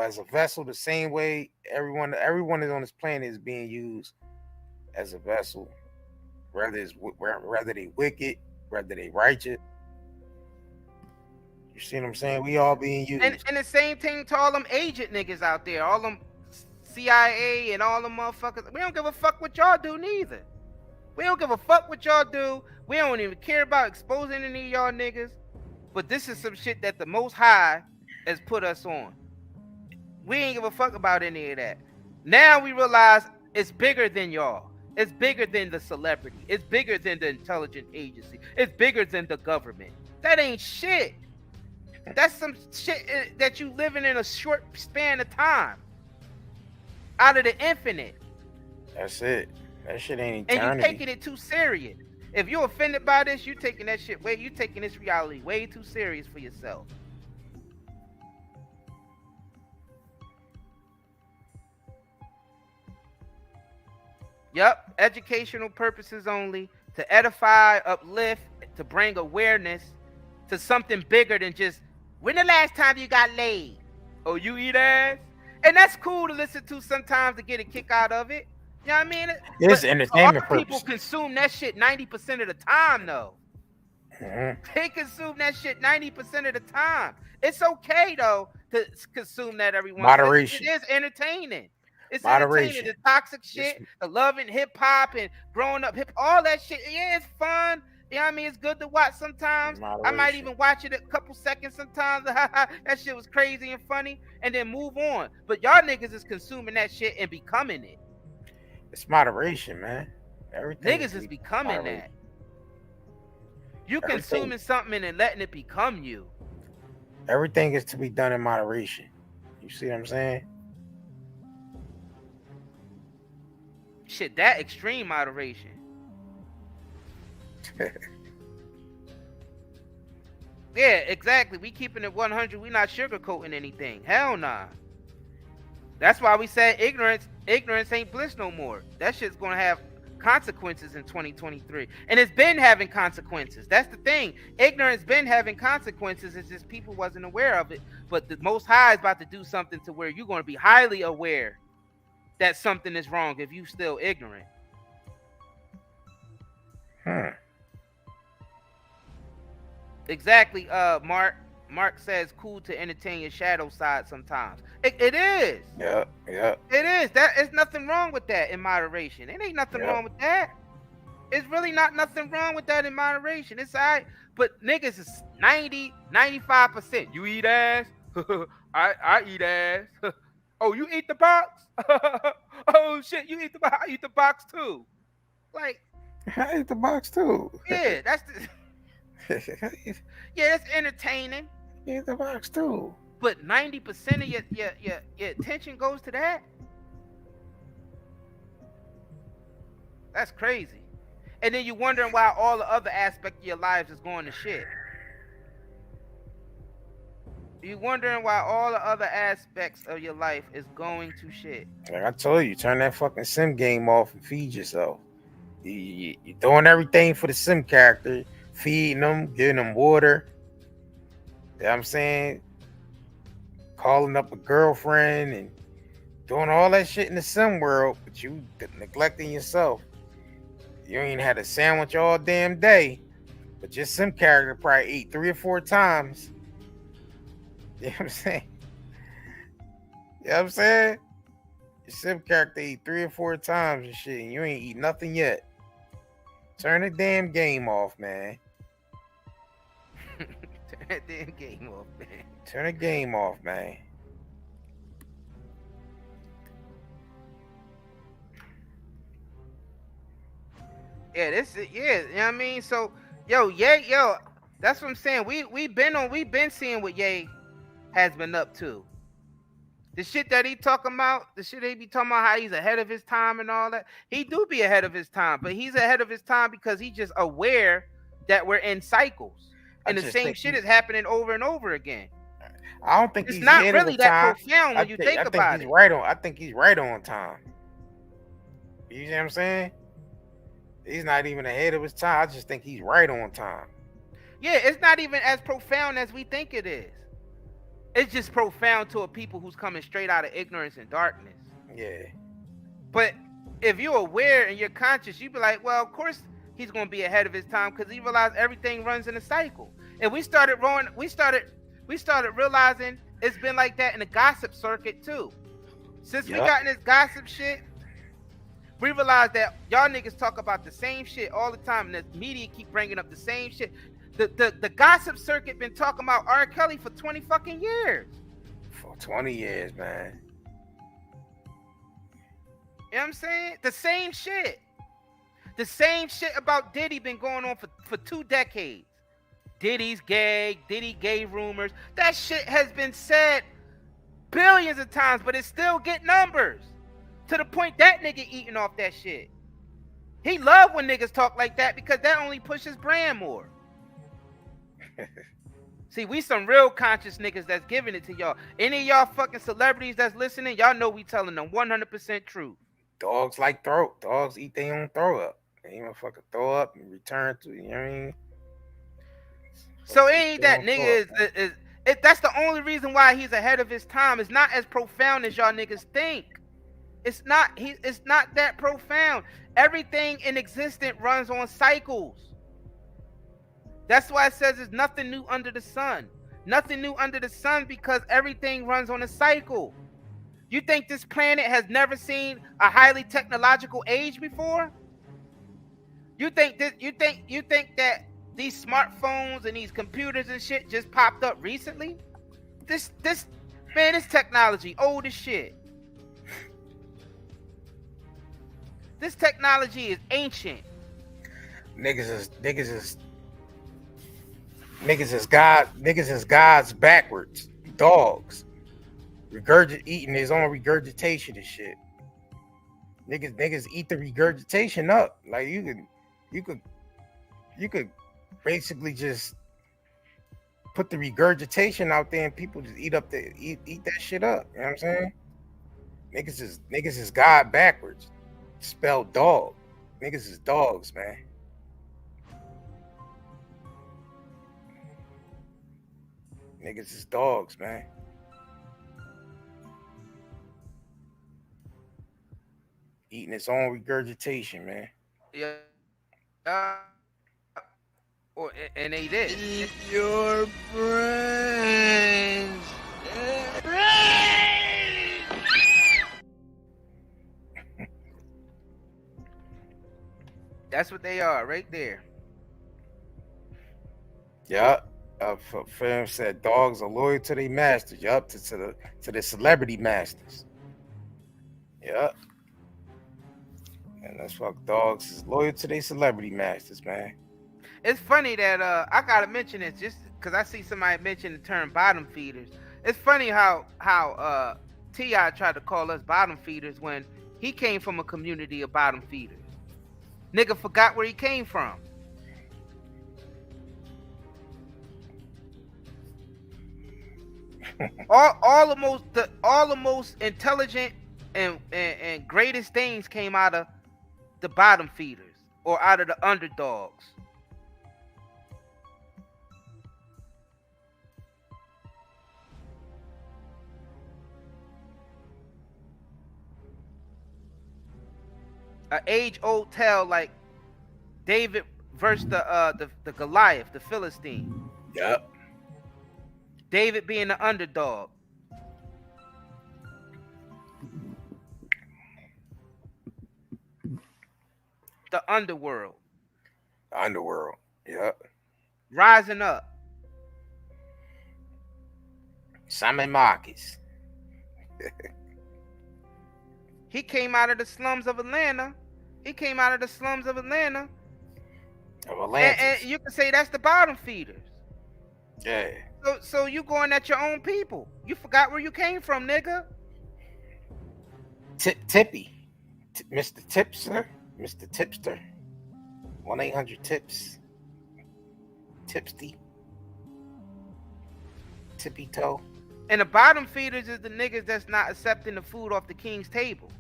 as a vessel, the same way everyone is on this planet is being used as a vessel. Whether they wicked, whether they righteous. You see what I'm saying? We all being used. And the same thing to all them agent niggas out there, all them CIA and all them motherfuckers. We don't give a fuck what y'all do neither. We don't give a fuck what y'all do. We don't even care about exposing any of y'all niggas. But this is some shit that the Most High has put us on. We ain't give a fuck about any of that. Now we realize it's bigger than y'all. It's bigger than the celebrity. It's bigger than the intelligence agency. It's bigger than the government. That ain't shit. That's some shit that you living in a short span of time. Out of the infinite. That's it. That shit ain't eternity. And you taking it too serious. If you're offended by this, you taking that shit you taking this reality way too serious for yourself. Yep, educational purposes only, to edify, uplift, to bring awareness to something bigger than just, when the last time you got laid? Oh, you eat ass? And that's cool to listen to sometimes to get a kick out of it. You know what I mean? It's entertainment purpose. People consume that shit 90% of the time, though. Mm-hmm. They consume that shit 90% of the time. It's okay, though, to consume that every once. Moderation. It is entertaining. It's moderation. Entertaining. The toxic shit, the loving hip hop and growing up all that shit. Yeah, it's fun. You know what I mean? It's good to watch sometimes. Moderation. I might even watch it a couple seconds sometimes. That shit was crazy and funny, and then move on. But y'all niggas is consuming that shit and becoming it. It's moderation, man. Everything niggas is becoming moderation. That. You consuming something and letting it become you. Everything is to be done in moderation. You see what I'm saying? Shit, that extreme moderation. Yeah, exactly. We keeping it 100. We not sugarcoating anything. Hell nah. That's why we said ignorance ain't bliss no more. That shit's gonna have consequences in 2023, and it's been having consequences. That's the thing. Ignorance been having consequences. It's just people wasn't aware of it. But the Most High is about to do something to where you're gonna be highly aware that something is wrong if you still ignorant. Exactly. Mark says cool to entertain your shadow side sometimes. It is. Yeah. It is. There's nothing wrong with that in moderation. It ain't nothing wrong with that. It's really not nothing wrong with that in moderation. It's all right. But niggas is 95%. You eat ass? I eat ass. Oh, you eat the box? Oh shit, you eat the box? I eat the box too. Like, I eat the box too. Yeah, that's yeah, it's entertaining. You eat the box too. But 90% of your attention goes to that. That's crazy. And then you're wondering why all the other aspects of your lives is going to shit. You're wondering why all the other aspects of your life is going to shit. Like I told you, turn that fucking sim game off and feed yourself. You're doing everything for the sim character, feeding them, giving them water. You know what I'm saying? Calling up a girlfriend and doing all that shit in the sim world, but you neglecting yourself. You ain't had a sandwich all damn day, but your sim character probably ate 3 or 4 times. You know what I'm saying? You know what I'm saying? Your sim character ate 3 or 4 times and shit, and you ain't eat nothing yet. Turn the damn game off, man. Turn that damn game off, man. Turn the game off, man. Yeah, this is, yeah, you know what I mean? So, yo, that's what I'm saying. We've been seeing what Ye has been up to. The shit that he talking about, the shit he be talking about how he's ahead of his time and all that. He do be ahead of his time, but he's ahead of his time because he's just aware that we're in cycles. And the same shit is happening over and over again. I don't think it's he's not ahead really of that time. profound when you think about it. I think he's right on time. You see what I'm saying? He's not even ahead of his time. I just think he's right on time. Yeah, it's not even as profound as we think it is. It's just profound to a people who's coming straight out of ignorance and darkness. Yeah. But if you're aware and you're conscious, you be like, well, of course he's gonna be ahead of his time because he realized everything runs in a cycle. And we started realizing it's been like that in the gossip circuit too. Since we got in this gossip shit, we realized that y'all niggas talk about the same shit all the time, and the media keep bringing up the same shit. The gossip circuit been talking about R. Kelly for 20 fucking years. For 20 years, man. You know what I'm saying? The same shit. The same shit about Diddy been going on for 2 decades. Diddy's gay, Diddy gay rumors. That shit has been said billions of times, but it still get numbers. To the point that nigga eating off that shit. He love when niggas talk like that because that only pushes brand more. See, we some real conscious niggas that's giving it to y'all. Any of y'all fucking celebrities that's listening, y'all know we telling them 100% truth. Dogs like throw. Dogs eat their own throw up. They even fucking throw up and return to, you know what I mean? So it ain't that nigga that's the only reason why he's ahead of his time. It's not as profound as y'all niggas think. It's not that profound. Everything in existence runs on cycles. That's why it says there's nothing new under the sun. Nothing new under the sun because everything runs on a cycle. You think this planet has never seen a highly technological age before? You think that these smartphones and these computers and shit just popped up recently? This technology old as shit. This technology is ancient. Niggas is gods backwards. Dogs. Eating his own regurgitation and shit. Niggas eat the regurgitation up. Like you could basically just put the regurgitation out there and people just eat that shit up. You know what I'm saying? Niggas is God backwards. Spelled dog. Niggas is dogs, man. Niggas is dogs, man. Eating its own regurgitation, man. Yeah. And they did. Eat your brains. That's what they are, right there. Yeah. Film said dogs are loyal to their masters. Yup, to the celebrity masters. Yup. And that's why dogs is loyal to their celebrity masters, man. It's funny that I gotta mention this just because I see somebody mention the term bottom feeders. It's funny how T.I. tried to call us bottom feeders when he came from a community of bottom feeders. Nigga forgot where he came from. all the most intelligent and greatest things came out of the bottom feeders or out of the underdogs. An age-old tale like David versus the Goliath, the Philistine. Yep. David being the underdog. The underworld. The underworld. Yep. Rising up. Simon Marcus. He came out of the slums of Atlanta. And you can say that's the bottom feeders. Yeah. So you going at your own people. You forgot where you came from, nigga. Tippy. Mr. Tipster. Mr. Tipster. 1-800-TIPS. Tipsy. Tippy toe. And the bottom feeders is the niggas that's not accepting the food off the king's table.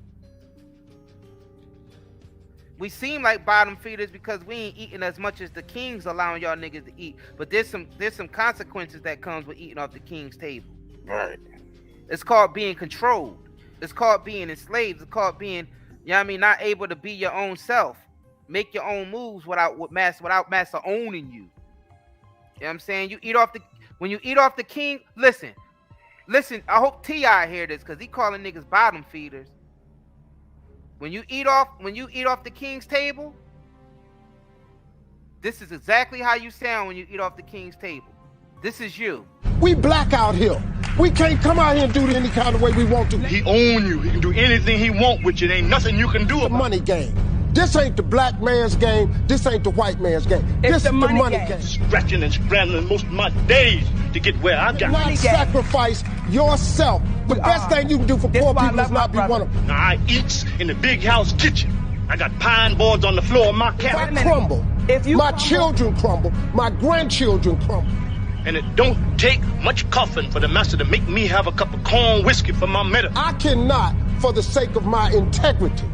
We seem like bottom feeders because we ain't eating as much as the king's allowing y'all niggas to eat. But there's some consequences that comes with eating off the king's table. Right. It's called being controlled. It's called being enslaved. It's called being, you know what I mean, not able to be your own self. Make your own moves without master owning you. You know what I'm saying? When you eat off the king, listen, I hope T.I. hear this because he calling niggas bottom feeders. When you eat off the king's table, this is exactly how you sound when you eat off the king's table. This is you. We black out here. We can't come out here and do it any kind of way we want to. He own you. He can do anything he want with you. There ain't nothing you can do about it. The money game. This ain't the black man's game. This ain't the white man's game. This is the money game. Scratching and scrambling most of my days to get where I got. Not sacrifice yourself. The best thing you can do for poor people is not be one of them. Now, I eats in the big house kitchen. I got pine boards on the floor of my cabin. If I crumble, my children crumble, my grandchildren crumble. And it don't take much coughing for the master to make me have a cup of corn whiskey for my medicine. I cannot, for the sake of my integrity,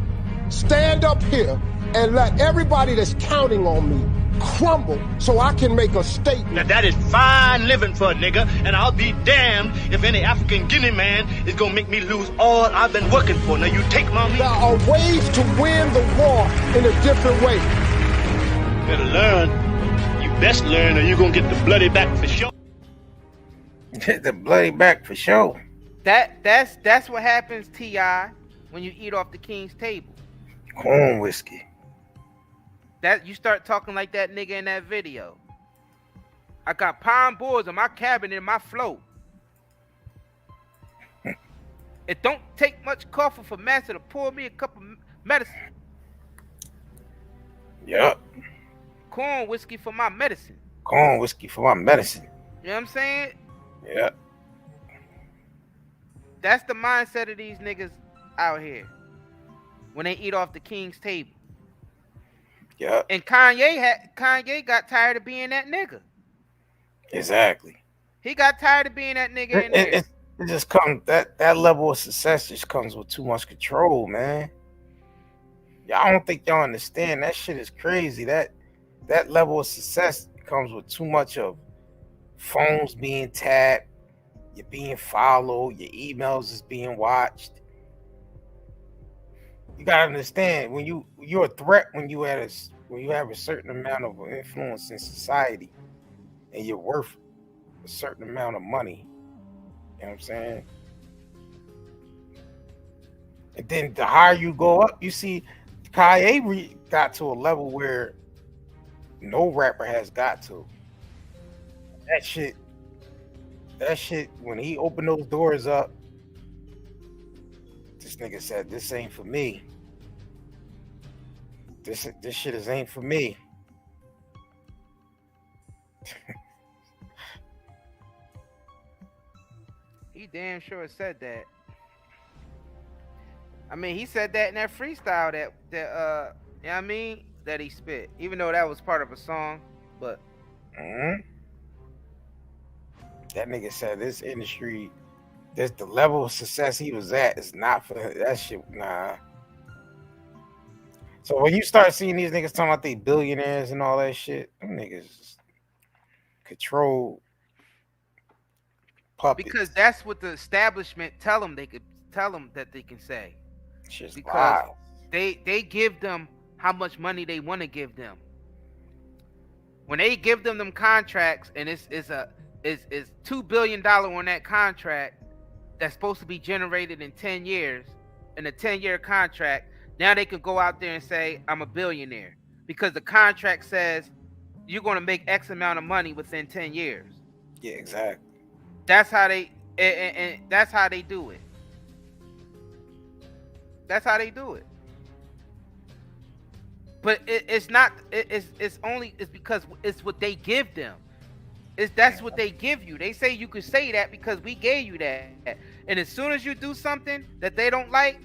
stand up here and let everybody that's counting on me crumble so I can make a statement. Now that is fine living for a nigga, and I'll be damned if any African Guinea man is gonna make me lose all I've been working for. Now you take my meat. There are ways to win the war in a different way. Better learn. You best learn or you gonna get the bloody back for sure. Get the bloody back for sure. That's what happens, T.I., when you eat off the king's table. Corn whiskey. That you start talking like that nigga in that video. I got pine boards on my cabin in my float. It don't take much coffee for master to pour me a cup of medicine. Yup. Corn whiskey for my medicine. Corn whiskey for my medicine. You know what I'm saying? Yeah. That's the mindset of these niggas out here when they eat off the king's table. Yeah. And Kanye got tired of being that nigga. Exactly. He got tired of being that nigga in there. It just comes that level of success just comes with too much control, man. Y'all don't think y'all understand that shit is crazy. That level of success comes with too much of phones being tapped, you're being followed, your emails is being watched. You gotta understand when you're a threat when you have a certain amount of influence in society and you're worth a certain amount of money. You know what I'm saying? And then the higher you go up, you see Kanye got to a level where no rapper has got to. That shit, when he opened those doors up, this nigga said, this ain't for me. This shit ain't for me. He damn sure said that. I mean, he said that in that freestyle that you know what I mean, that he spit. Even though that was part of a song, but that nigga said this industry, the level of success he was at is not for that shit. Nah. So when you start seeing these niggas talking about they billionaires and all that shit, them niggas control puppets. Because that's what the establishment tell them that they can say. Shit's because wild. they give them how much money they want to give them. When they give them contracts, and it's $2 billion on that contract that's supposed to be generated in 10 years, in a 10-year contract, now they can go out there and say, I'm a billionaire. Because the contract says you're going to make X amount of money within 10 years. Yeah, exactly. That's how they, and that's how they do it. That's how they do it. But it's not. It's because it's what they give them. That's what they give you. They say you could say that because we gave you that. And as soon as you do something that they don't like,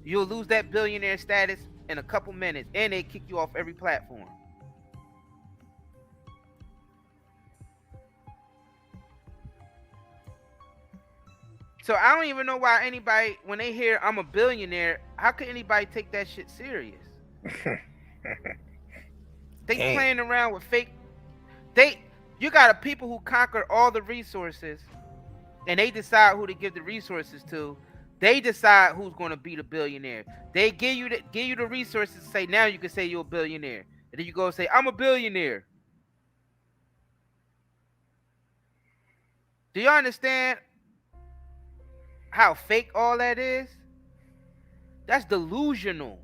you'll lose that billionaire status in a couple minutes, and they kick you off every platform. So I don't even know why anybody, when they hear I'm a billionaire, how could anybody take that shit serious? They playing around with fake. You got a people who conquer all the resources, and they decide who to give the resources to. They decide who's going to be the billionaire. They give you the resources to say, now you can say you're a billionaire, and then you go and say, I'm a billionaire. Do you understand how fake all that is? That's delusional.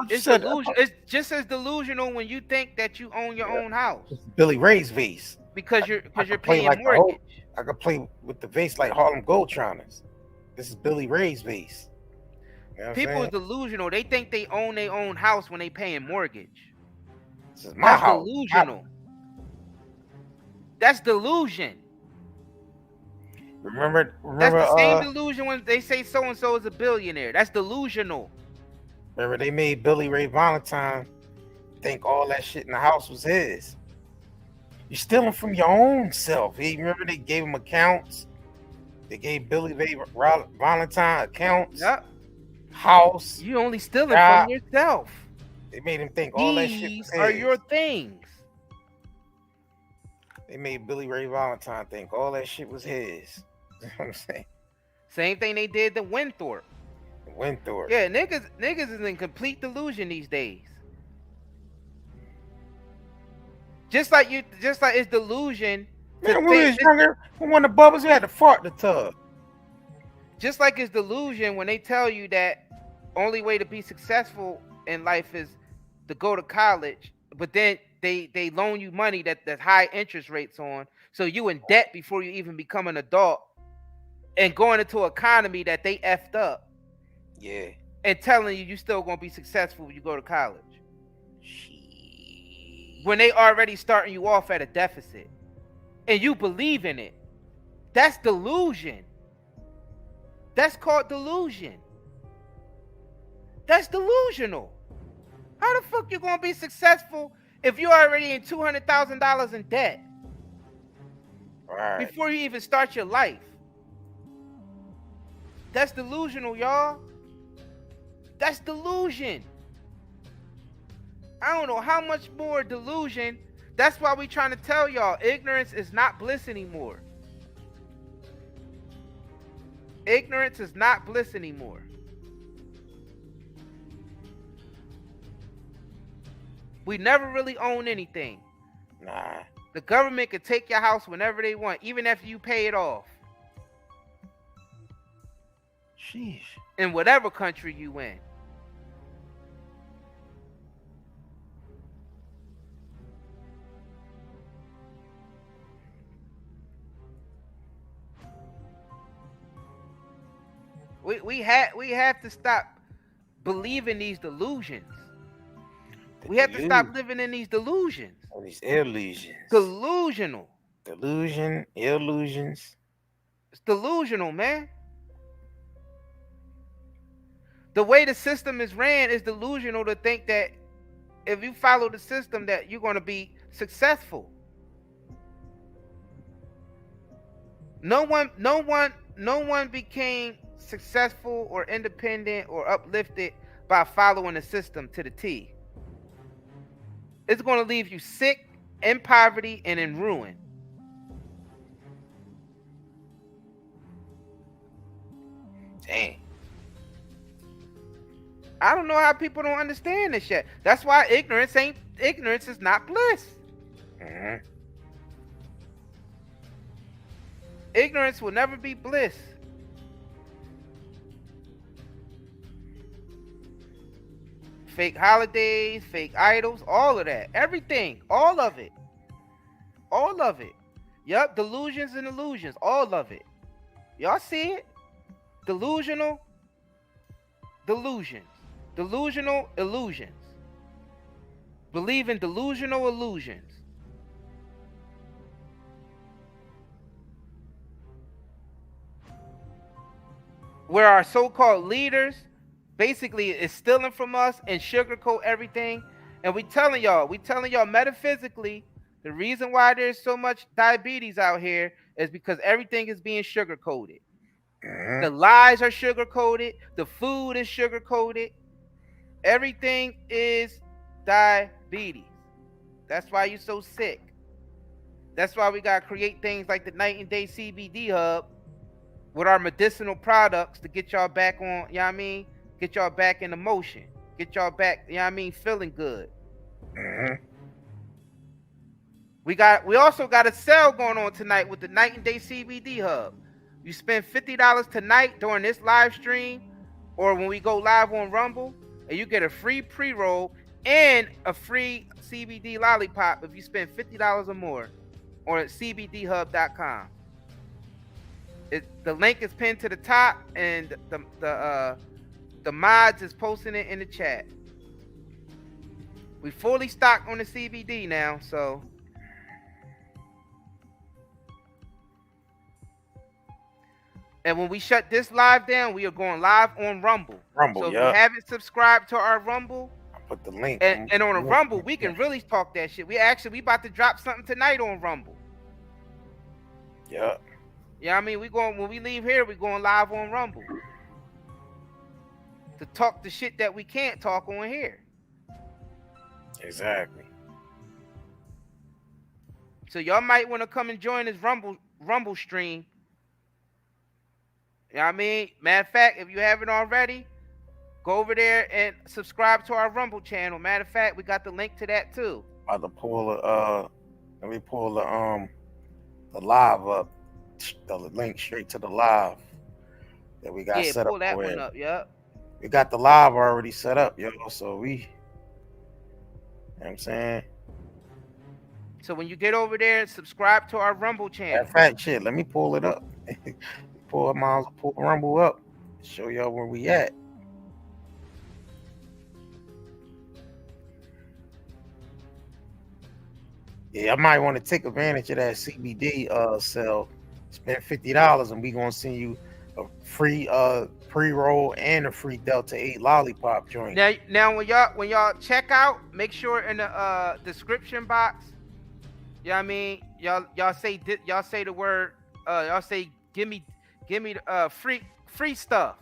It's delusional. It's just as delusional when you think that you own your own house. It's Billy Ray's vase. Because you're paying like mortgage. I could play with the vase like Harlem Globetrotters. This is Billy Ray's vase. You know People is delusional. They think they own their own house when they paying mortgage. This is my house. Delusional. That's delusion. Remember that's the same delusion when they say so and so is a billionaire. That's delusional. Remember they made Billy Ray Valentine think all that shit in the house was his. You're stealing from your own self. Remember they gave him accounts. They gave Billy Ray Valentine accounts. Yep. House. You only stealing from yourself. They made him think all that shit was his. These are your things. They made Billy Ray Valentine think all that shit was his. You know what I'm saying? Same thing they did to Winthorpe. Yeah, niggas is in complete delusion these days. Just like it's delusion. Man, when we was younger, when the bubbles, you had to fart the tub. Just like it's delusion when they tell you that only way to be successful in life is to go to college, but then they loan you money that's high interest rates on, so you in debt before you even become an adult, and going into an economy that they effed up. Yeah. And telling you still gonna be successful when you go to college. When they already starting you off at a deficit. And you believe in it. That's delusion. That's called delusion. That's delusional. How the fuck you gonna be successful if you're already in $200,000 in debt? Right. Before you even start your life. That's delusional, y'all. That's delusion. I don't know how much more delusion. That's why we trying to tell y'all, ignorance is not bliss anymore. Ignorance is not bliss anymore. We never really own anything. Nah. The government can take your house whenever they want, even after you pay it off. Sheesh. In whatever country you in. We have to stop believing these delusions. We have to stop living in these delusions. All these illusions. Delusional. Delusion, illusions. It's delusional, man. The way the system is ran is delusional to think that if you follow the system that you're going to be successful. No one became successful or independent or uplifted by following the system to the T. It's going to leave you sick, in poverty, and in ruin. Dang. I don't know how people don't understand this yet. That's why ignorance is not bliss. Mm-hmm. Ignorance will never be bliss. Fake holidays, fake idols, all of that. Everything. All of it. All of it. Yup, delusions and illusions. All of it. Y'all see it? Delusional delusions. Delusional illusions. Believe in delusional illusions. Where our so-called leaders basically is stealing from us and sugarcoat everything. And we telling y'all metaphysically, the reason why there's so much diabetes out here is because everything is being sugar-coated. Mm-hmm. The lies are sugar-coated. The food is sugar-coated. Everything is diabetes. That's why you're so sick. That's why we got to create things like the Night and Day CBD Hub with our medicinal products to get y'all back on, you know what I mean? Get y'all back in the motion. Get y'all back, you know what I mean, feeling good. Mm-hmm. We also got a sale going on tonight with the Night and Day CBD Hub. You spend $50 tonight during this live stream or when we go live on Rumble, and you get a free pre-roll and a free CBD lollipop if you spend $50 or more on cbdhub.com. The link is pinned to the top, and the mods is posting it in the chat. We fully stocked on the CBD now, so and when we shut this live down, we are going live on Rumble. So if you haven't subscribed to our Rumble, I put the link. And on a Rumble, we can really talk that shit. We about to drop something tonight on Rumble. Yeah. Yeah, I mean, when we leave here, we're going live on Rumble to talk the shit that we can't talk on here. Exactly. So y'all might want to come and join this Rumble stream. You know what I mean? Matter of fact, if you haven't already, go over there and subscribe to our Rumble channel. Matter of fact, we got the link to that too. About to pull let me pull the live up. The link straight to the live that we got set up. Yeah, pull that one up. Yep. We got the live already set up, yo. So we, you know what I'm saying? So when you get over there, subscribe to our Rumble channel. That fact shit. Let me pull it up. pull Rumble up. Show y'all where we at. Yeah, I might want to take advantage of that CBD sale. Spend $50 and we gonna send you a free pre-roll and a free Delta 8 lollipop joint. Now when y'all check out, make sure in the description box, you know what I mean, y'all say the word y'all say give me free stuff.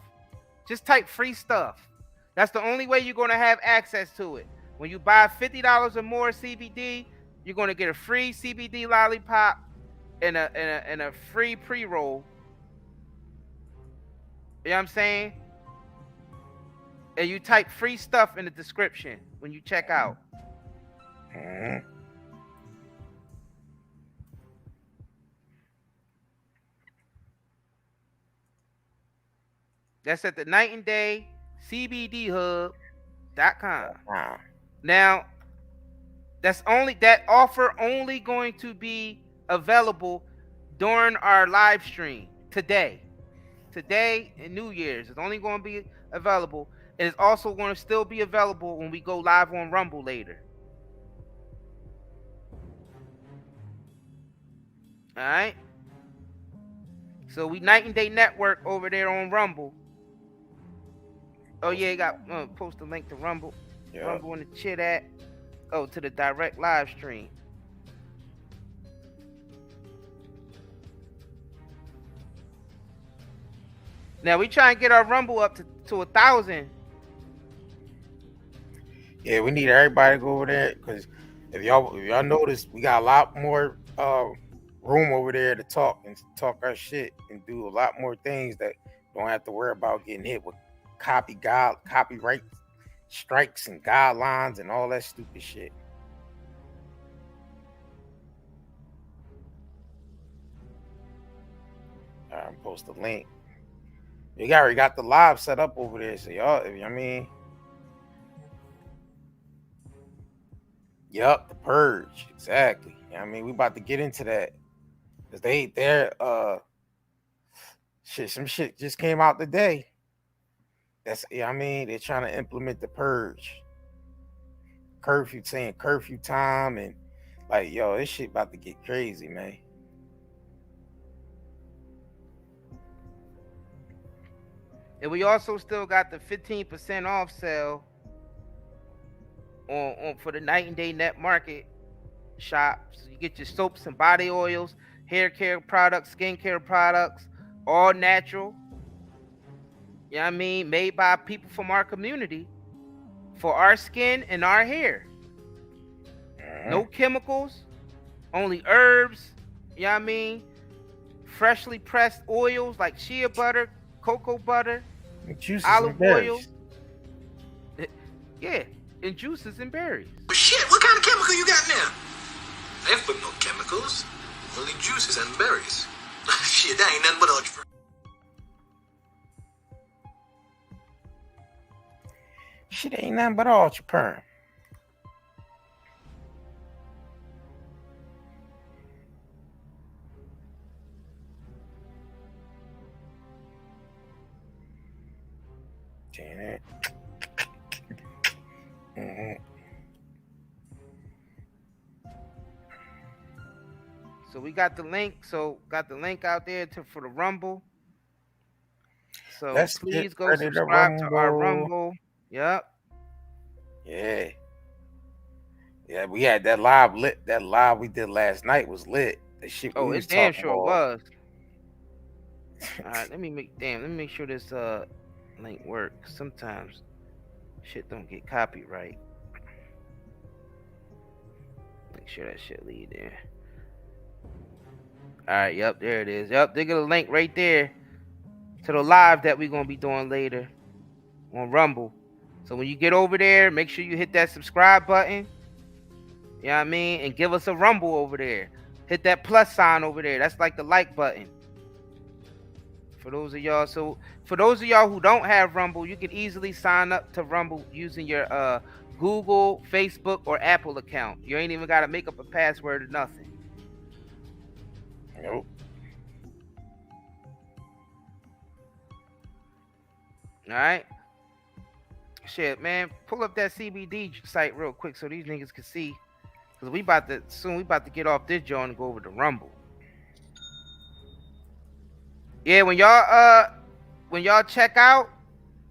Just type free stuff. That's the only way you're gonna have access to it. When you buy $50 or more CBD, you're gonna get a free CBD lollipop and a free pre-roll. You know what I'm saying? And you type free stuff in the description when you check out. Mm-hmm. That's at the Night and Day CBDHub.com. Wow. Now, that offer only going to be available during our live stream today and New Year's. It's only going to be available, and it's also going to still be available when we go live on Rumble later. All right. So we Night and Day Network over there on Rumble. Oh yeah, you got post a link to Rumble. Yep. Rumble in the chat to the direct live stream. Now we try and get our Rumble up to 1,000. Yeah, we need everybody to go over there because if y'all notice, we got a lot more room over there to talk our shit and do a lot more things that don't have to worry about getting hit with copyright strikes and guidelines and all that stupid shit. All right, I'm post a link. You already got the live set up over there, so y'all, I mean, yep, the purge, exactly. I mean, we about to get into that because they're some shit just came out today. I mean, they're trying to implement the purge, saying curfew time, and like, yo, this shit about to get crazy, man. And we also still got the 15% off sale on for the night and day net market shops. You get your soaps and body oils, hair care products, skin care products, all natural. You know what I mean? Made by people from our community for our skin and our hair. No chemicals, only herbs. You know what I mean? Freshly pressed oils like shea butter, cocoa butter, olive oil. Yeah, and juices and berries. But shit, what kind of chemical you got now? I ain't put no chemicals, only juices and berries. Shit, that ain't nothing but ultra. Shit ain't nothing but ultra perm. Janet. So we got the link. So got the link out there for the Rumble. So please go subscribe to our Rumble. Yep. Yeah. Yeah, we had that live lit. That live we did last night was lit. The shit. Oh, it damn sure was. All right, let me make sure this link works. Sometimes shit don't get copyright. Make sure that shit lead there. All right, yep, there it is. Yep, they got a link right there to the live that we're gonna be doing later on Rumble. So when you get over there, make sure you hit that subscribe button. You know what I mean? And give us a rumble over there. Hit that plus sign over there. That's like the like button. For those of y'all, for those of y'all who don't have Rumble, you can easily sign up to Rumble using your Google, Facebook, or Apple account. You ain't even got to make up a password or nothing. Nope. All right. Shit, man, pull up that CBD site real quick so these niggas can see. Cause we about to get off this joint and go over to Rumble. Yeah, when y'all check out,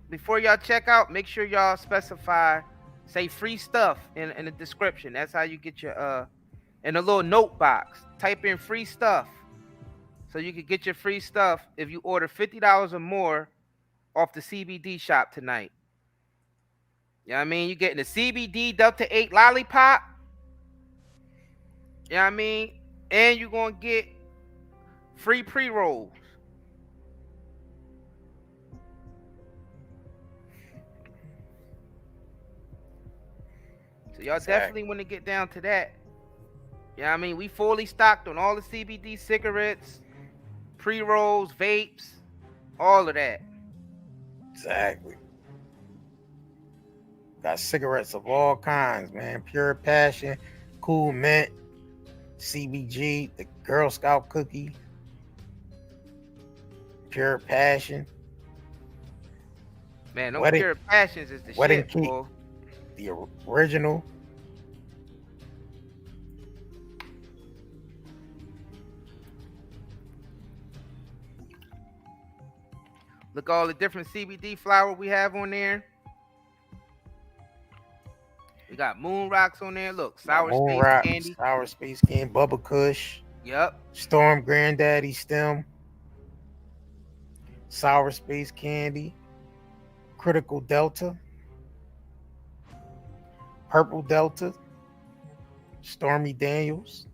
before y'all check out, make sure y'all specify, say free stuff in the description. That's how you get your in a little note box. Type in free stuff, so you can get your free stuff if you order $50 or more off the CBD shop tonight. You know what I mean? You're getting a CBD Delta 8 lollipop. You know what I mean? And you're going to get free pre-rolls. So y'all definitely want to get down to that. You know what I mean? We fully stocked on all the CBD cigarettes, pre-rolls, vapes, all of that. Exactly. Got cigarettes of all kinds, man. Pure Passion, Cool Mint, CBG, the Girl Scout cookie, Pure Passion. Man, those Pure Passions is the shit, boy. The original. Look all the different CBD flower we have on there. We got Moon Rocks on there. Look, Sour Space Candy. Sour Space Candy, Bubba Kush. Yep. Storm Granddaddy Stem. Sour Space Candy. Critical Delta. Purple Delta. Stormy Daniels.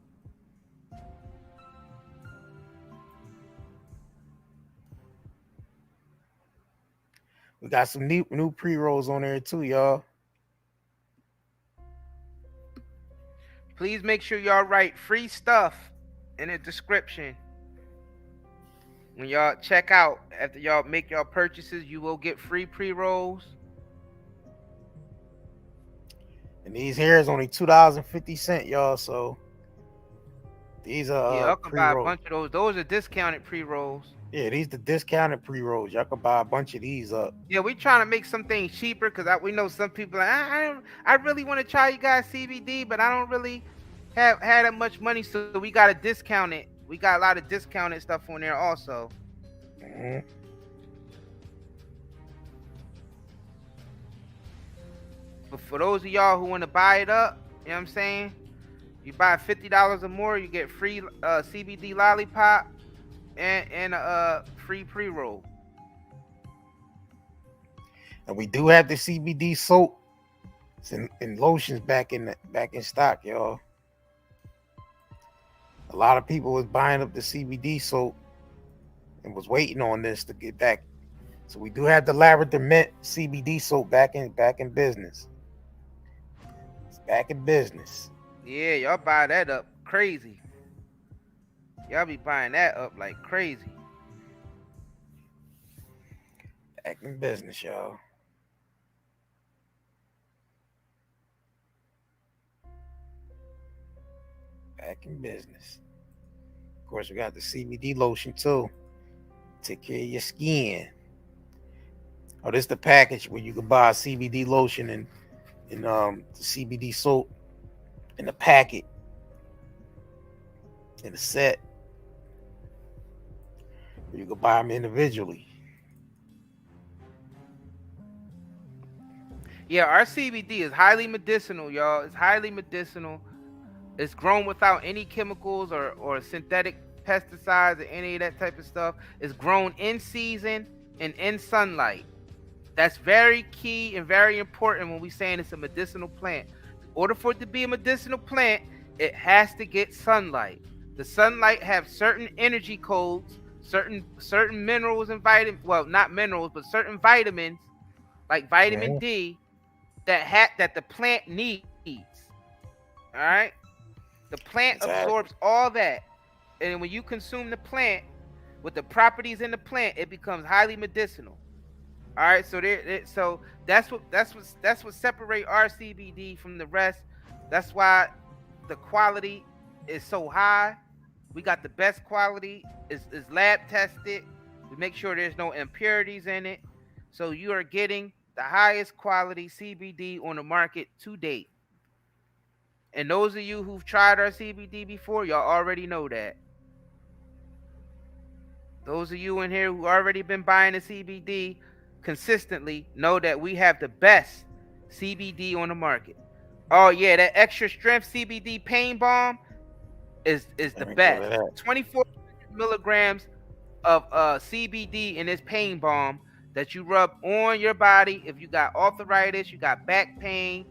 We got some new pre-rolls on there too, y'all. Please make sure y'all write free stuff in the description. When y'all check out, after y'all make y'all purchases, you will get free pre-rolls. And these here is only $2.50, y'all. So these are y'all can buy a pre-rolls. bunch of those. Those are discounted pre-rolls. Yeah, these the discounted pre-rolls. Y'all can buy a bunch of these up. Yeah, we trying to make some things cheaper because we know some people like, I really want to try you guys CBD, but I don't really have that much money, so we got to discount it. We got a lot of discounted stuff on there also. Mm-hmm. But for those of y'all who want to buy it up, you know what I'm saying? You buy $50 or more, you get free CBD lollipop and a free pre-roll. And we do have the CBD soap and lotions back in stock, y'all. A lot of people was buying up the CBD soap and was waiting on this to get back. So we do have the Lavender Mint CBD soap back in business. It's back in business. Yeah, y'all buy that up crazy. Y'all be buying that up like crazy. Back in business, y'all. Back in business. Of course, we got the CBD lotion too. Take care of your skin. Oh, this is the package where you can buy a CBD lotion and the CBD soap in a packet in a set. You can buy them individually. Yeah, our CBD is highly medicinal, y'all. It's highly medicinal. It's grown without any chemicals or synthetic pesticides or any of that type of stuff. It's grown in season and in sunlight. That's very key and very important when we're saying it's a medicinal plant. In order for it to be a medicinal plant, it has to get sunlight. The sunlight have certain energy codes, certain minerals and vitamins. Well, not minerals, but certain vitamins, like vitamin D, that the plant needs. All right. The plant absorbs all that, and when you consume the plant with the properties in the plant, it becomes highly medicinal. All right, so so that's what separate our CBD from the rest. That's why the quality is so high. We got the best quality. It's lab tested. We make sure there's no impurities in it. So you are getting the highest quality CBD on the market to date. And those of you who've tried our CBD before, y'all already know that. Those of you in here who already been buying the CBD consistently know that we have the best CBD on the market. Oh yeah, that extra strength CBD pain balm is the best. 24 milligrams of CBD in this pain balm that you rub on your body if you got arthritis, you got back pain,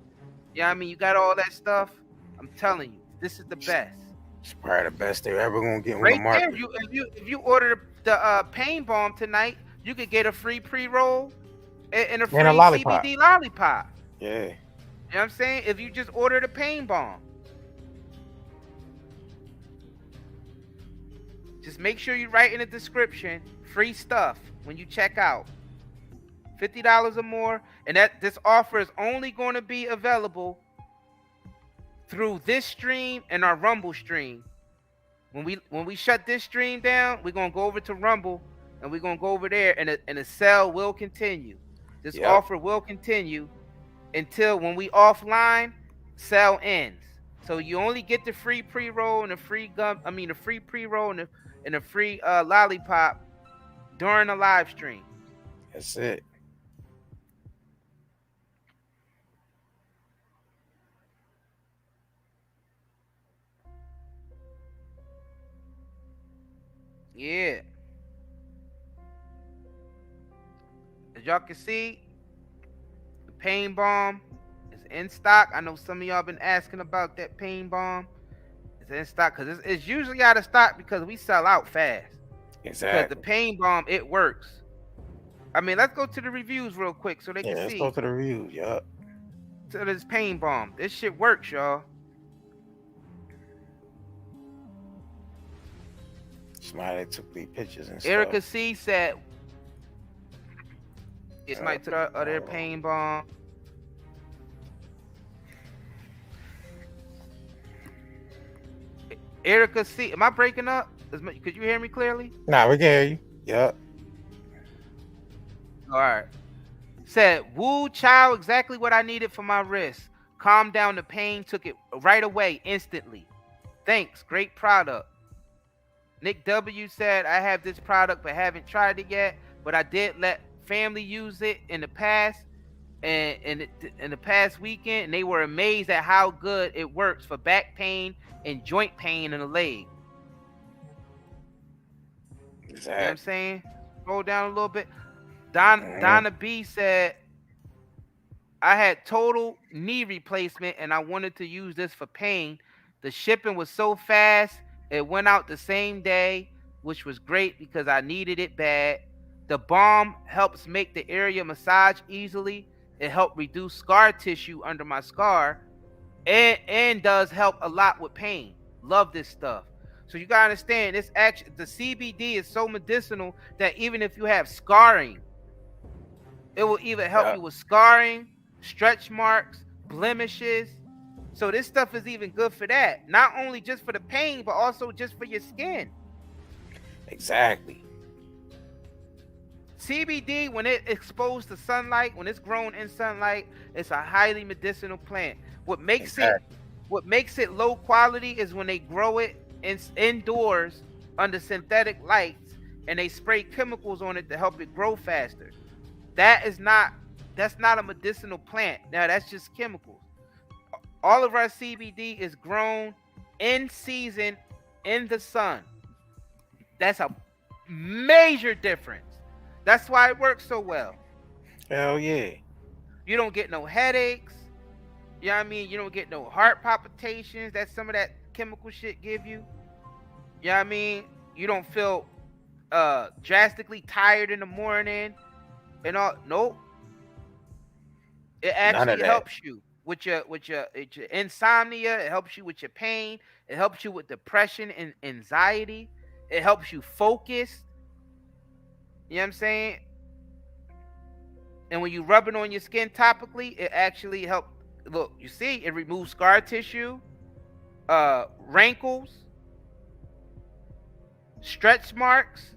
you know what I mean, you got all that stuff. I'm telling you, this is the best. It's probably the best they're ever gonna get on right the market. There, if you order the pain balm tonight, you could get a free pre-roll and a free CBD lollipop. Yeah. You know what I'm saying? If you just order the pain balm. Just make sure you write in the description, free stuff when you check out. $50 or more. And this offer is only going to be available through this stream and our Rumble stream. When we shut this stream down, we're gonna go over to Rumble and we're gonna go over there, and the sale will continue. This offer will continue until when we offline, sale ends. So you only get the free pre-roll and the free the free pre-roll and the free lollipop during the live stream. That's it. Yeah. As y'all can see, the pain balm is in stock. I know some of y'all been asking about that pain balm. It's in stock because it's usually out of stock because we sell out fast. Exactly. Because the pain balm, it works. I mean, let's go to the reviews real quick so they can see. Let's go to the reviews, To this pain balm. This shit works, y'all. Somebody that took the pictures and Erica stuff. C said, somebody took their pain bomb. Erica C, am I breaking up? Could you hear me clearly? Nah, we can hear you. Yep. All right. Said, woo, child, exactly what I needed for my wrist. Calmed down the pain, took it right away, instantly. Thanks, great product. Nick W said, I have this product but haven't tried it yet, but I did let family use it in the past and in the past weekend, and they were amazed at how good it works for back pain and joint pain in the leg. Exactly. You know what I'm saying? Scroll down a little bit. Donna B said, I had total knee replacement and I wanted to use this for pain. The shipping was so fast, it went out the same day, which was great because I needed it bad. The balm helps make the area massage easily. It helped reduce scar tissue under my scar and does help a lot with pain. Love this stuff. So you gotta understand, this actually, the CBD is so medicinal that even if you have scarring, it will either help you with scarring, stretch marks, blemishes. So this stuff is even good for that. Not only just for the pain, but also just for your skin. Exactly. CBD, when it exposed to sunlight, when it's grown in sunlight, it's a highly medicinal plant. What makes it low quality is when they grow it indoors under synthetic lights and they spray chemicals on it to help it grow faster. That's not a medicinal plant. Now that's just chemicals. All of our CBD is grown in season in the sun. That's a major difference. That's why it works so well. Hell yeah. You don't get no headaches. You know what I mean? You don't get no heart palpitations that some of that chemical shit give you. You know what I mean? You don't feel drastically tired in the morning and all. Nope. It actually helps you with your insomnia. It helps you with your pain. It helps you with depression and anxiety. It helps you focus. You know what I'm saying? And when you rub it on your skin topically, it actually helps. Look, you see, it removes scar tissue, wrinkles, stretch marks.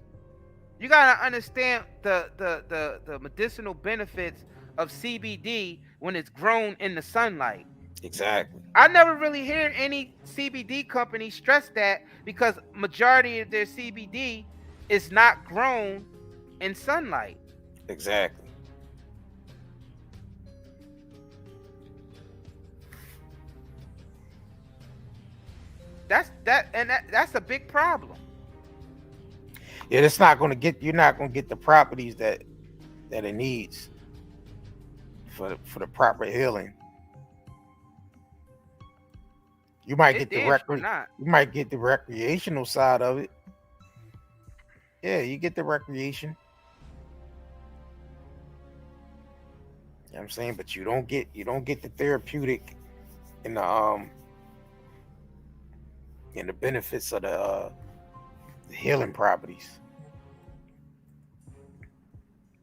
You gotta understand the medicinal benefits of CBD when it's grown in the sunlight. Exactly. I never really hear any CBD company stress that because majority of their CBD is not grown in sunlight. Exactly. That's a big problem. Yeah, you're not gonna get the properties that it needs for the proper healing. You might get you might get the recreational side of it. Yeah, you get the recreation. You know what I'm saying? But you don't get the therapeutic and the benefits of the healing properties.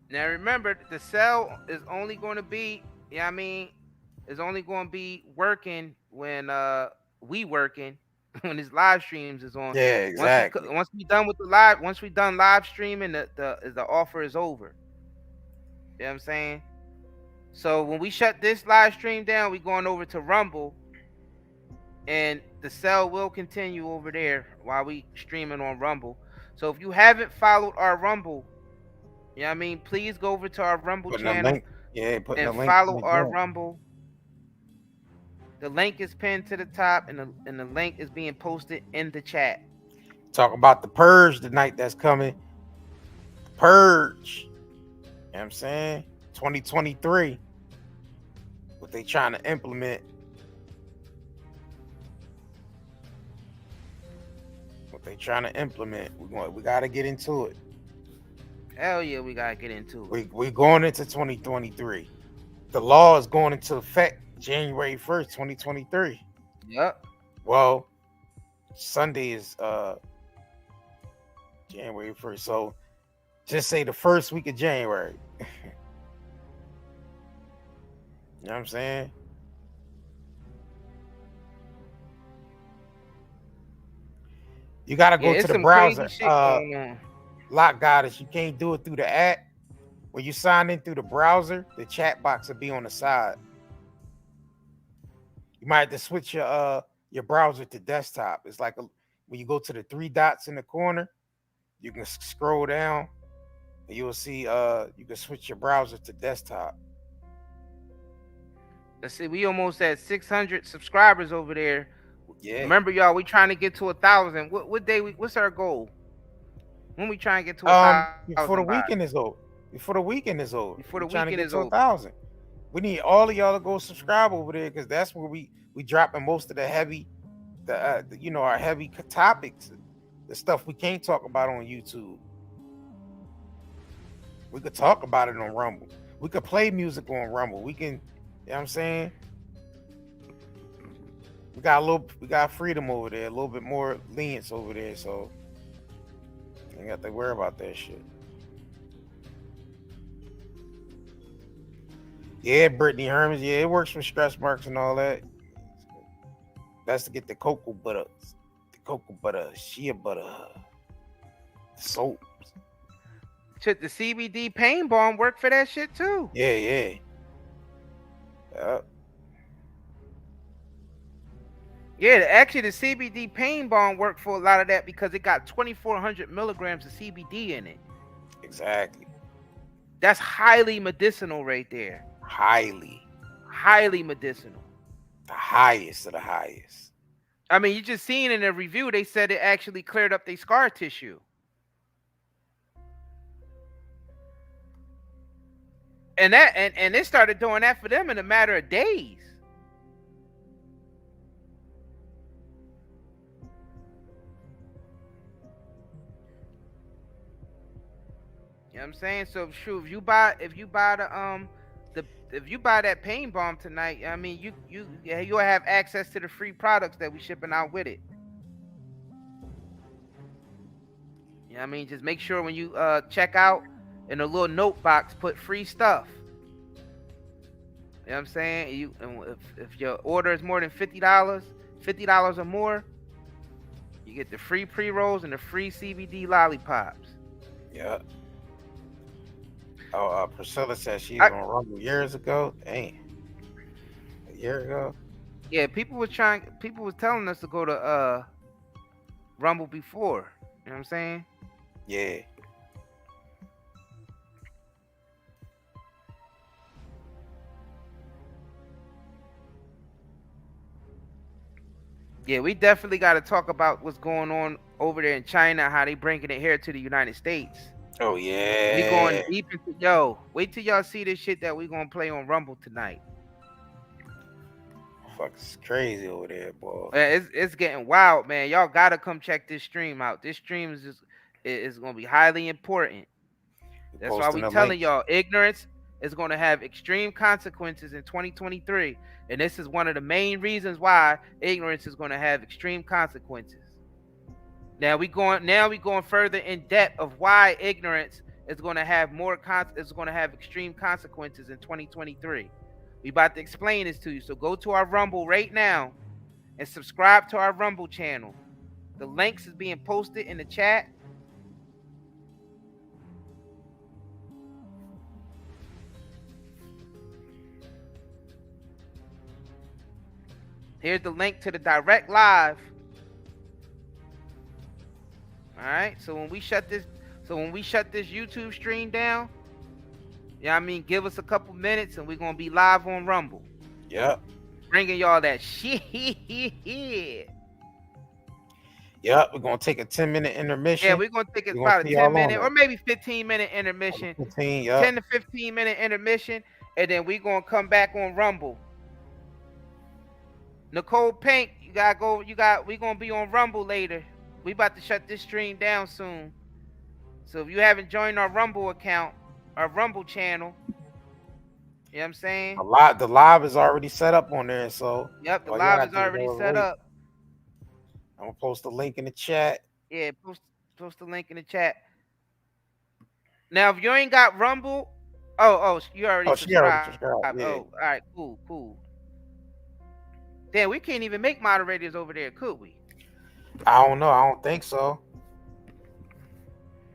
Now remember, the cell is only going to be, you know what I mean, is only going to be working when we working when this live streams is on. Yeah, exactly. Once we done live streaming, the offer is over. You know what I'm saying? So when we shut this live stream down, we going over to Rumble, and the cell will continue over there while we streaming on Rumble. So if you haven't followed our Rumble, you know what I mean, please go over to our Rumble channel and follow our Rumble. The link is pinned to the top, and the link is being posted in the chat. Talk about the purge tonight that's coming. Purge. You know what I'm saying? 2023. What they trying to implement. We got to get into it. Hell yeah, we got to get into it. We're going into 2023. The law is going into effect January 1st, 2023. Yep. Well, Sunday is January 1st. So just say the first week of January. You know what I'm saying? You gotta go to the browser. Lock Goddess, you can't do it through the app. When you sign in through the browser, the chat box will be on the side. You might have to switch your browser to desktop. It's like when you go to the 3 dots in the corner, you can scroll down and you'll see you can switch your browser to desktop. Let's see, we almost at 600 subscribers over there. Yeah. Remember, y'all, we trying to get to 1,000. What day? What's our goal? When we trying to get to 1,000? Before the weekend is over. Before the weekend is over. Before the trying weekend to get is to over. 1,000. We need all of y'all to go subscribe over there because that's where we dropping most of the heavy, our heavy topics, the stuff we can't talk about on YouTube. We could talk about it on Rumble. We could play music on Rumble. We can, you know what I'm saying? We got freedom over there, a little bit more lenience over there, so you ain't got to worry about that shit. Yeah, Brittany Hermans, yeah, it works for stretch marks and all that. That's to get the cocoa butter, shea butter, soap. Shit, the CBD pain balm work for that shit too. Yeah. Yeah, actually, the CBD pain balm worked for a lot of that because it got 2,400 milligrams of CBD in it. Exactly. That's highly medicinal right there. Highly medicinal. The highest of the highest. I mean, you just seen in a review, they said it actually cleared up their scar tissue. And it started doing that for them in a matter of days. You know what I'm saying? So if you buy that pain balm tonight, I mean you'll have access to the free products that we shipping out with it. You know what I mean? Just make sure when you check out in a little note box, put free stuff. You know what I'm saying? If your order is more than $50 or more, you get the free pre-rolls and the free CBD lollipops. Yeah. Oh, Priscilla said she was on Rumble years ago. Dang. A year ago? Yeah, people was telling us to go to Rumble before. You know what I'm saying? Yeah. Yeah, we definitely got to talk about what's going on over there in China, how they bringing it here to the United States. Oh, yeah. We going deep into, wait till y'all see this shit that we going to play on Rumble tonight. Fuck, it's crazy over there, boy. It's getting wild, man. Y'all got to come check this stream out. This stream is going to be highly important. That's why we telling y'all, ignorance is going to have extreme consequences in 2023. And this is one of the main reasons why ignorance is going to have extreme consequences. Now we going further in depth of why ignorance is going to have extreme consequences in 2023. We about to explain this to you. So go to our Rumble right now and subscribe to our Rumble channel. The links is being posted in the chat. Here's the link to the direct live. All right. So when we shut this YouTube stream down, yeah, I mean, give us a couple minutes and we're gonna be live on Rumble. Yep. Bringing y'all that shit. Yep. We're gonna take a 10-minute intermission. Yeah, we're gonna take about a 10-minute or maybe 15-minute intermission. 10 to 15-minute intermission, and then we're gonna come back on Rumble. Nicole Pink, we gonna be on Rumble later. We about to shut this stream down soon. So if you haven't joined our Rumble account, our Rumble channel, you know what I'm saying? The live is already set up on there, so yep, the live is already set up. I'm gonna post the link in the chat. Yeah, Post the link in the chat. Now, if you ain't got Rumble, you already She already subscribed. subscribed. Yeah. Oh, all right, cool. Damn, we can't even make moderators over there, could we? I don't know. I don't think so.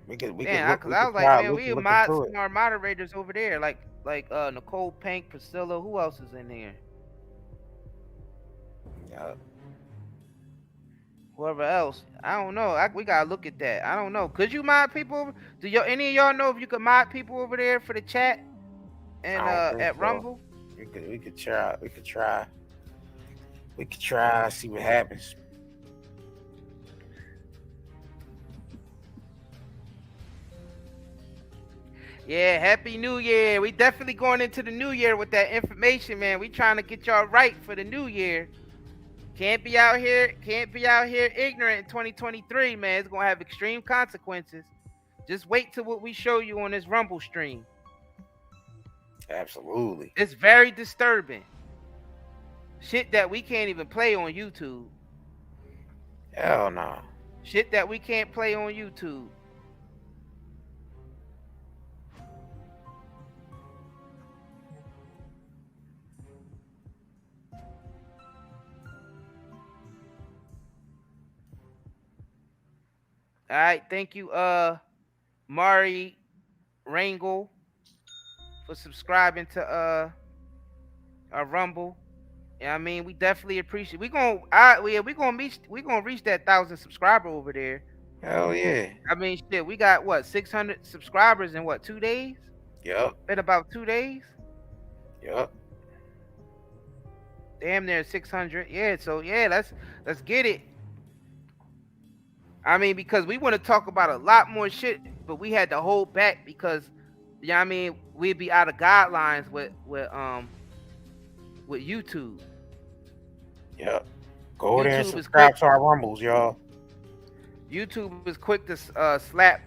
We could look. Cause I was like, man, we some our moderators over there, like Nicole Pink, Priscilla. Who else is in there? Yeah. Whoever else, I don't know. We gotta look at that. I don't know. Could you mod people? Do any of y'all know if you could mod people over there for the chat and at Rumble? We could try. We could try. See what happens. Yeah, Happy New Year. We definitely going into the new year with that information, man. We trying to get y'all right for the new year. Can't be out here ignorant in 2023, man. It's gonna have extreme consequences. Just wait till what we show you on this Rumble stream. Absolutely. It's very disturbing. Shit that we can't even play on YouTube. Hell no. Shit that we can't play on YouTube. All right, thank you, Mari Rangel, for subscribing to our Rumble. Yeah, I mean, we definitely appreciate. We gonna reach that 1,000 subscriber over there. Hell yeah. I mean, shit, we got what 600 subscribers in 2 days? Yep. In about 2 days. Yep. Damn near 600. Yeah, so yeah, let's get it. I mean, because we want to talk about a lot more shit, but we had to hold back because, I mean, we'd be out of guidelines with YouTube. Yep. Go there and subscribe to our Rumbles, y'all. YouTube is quick to slap,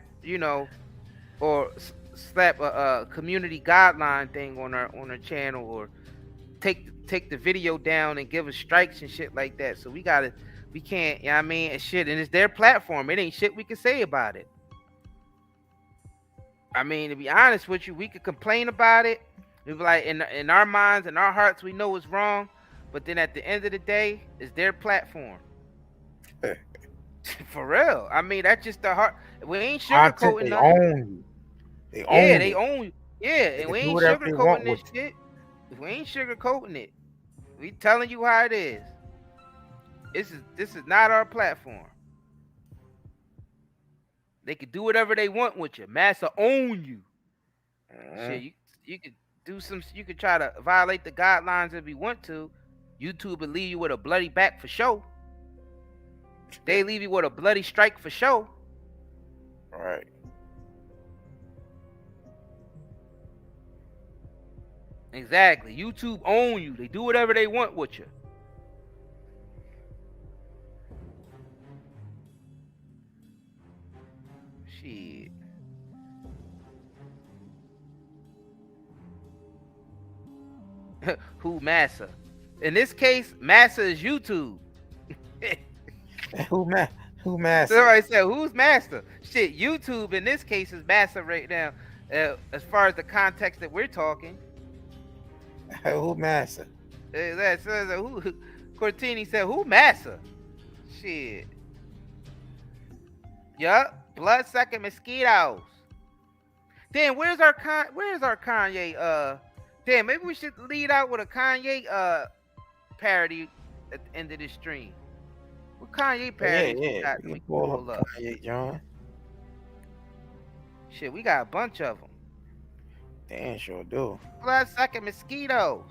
or slap a community guideline thing on our channel, or take the video down and give us strikes and shit like that. So we can't, and shit, and it's their platform. It ain't shit we can say about it. I mean, to be honest with you, we could complain about it. We'd be like, in our minds and our hearts, we know it's wrong. But then at the end of the day, it's their platform. For real. I mean, that's just the heart. We ain't sugarcoating nothing. Own you. They own you. Yeah, and we ain't sugarcoating this shit. We ain't sugarcoating it. We telling you how it is. This is not our platform. They could do whatever they want with you. Massa own you. Shit, you could do some. You could try to violate the guidelines if you want to. YouTube will leave you with a bloody back for show. They leave you with a bloody strike for show. Right. Exactly. YouTube own you. They do whatever they want with you. Shit. Who Massa? In this case, Massa is YouTube. Who Massa? Somebody said, who's Master? Shit, YouTube in this case is Massa right now. As far as the context that we're talking. Who Massa? Cortini said, who Massa? Shit. Yup. Bloodsucking mosquitoes. Damn, where's our Kanye? Damn, maybe we should lead out with a Kanye parody at the end of this stream. What Kanye parody we got? We pull up. Kanye, John. Shit, we got a bunch of them. Damn, sure do. Bloodsucking mosquitoes.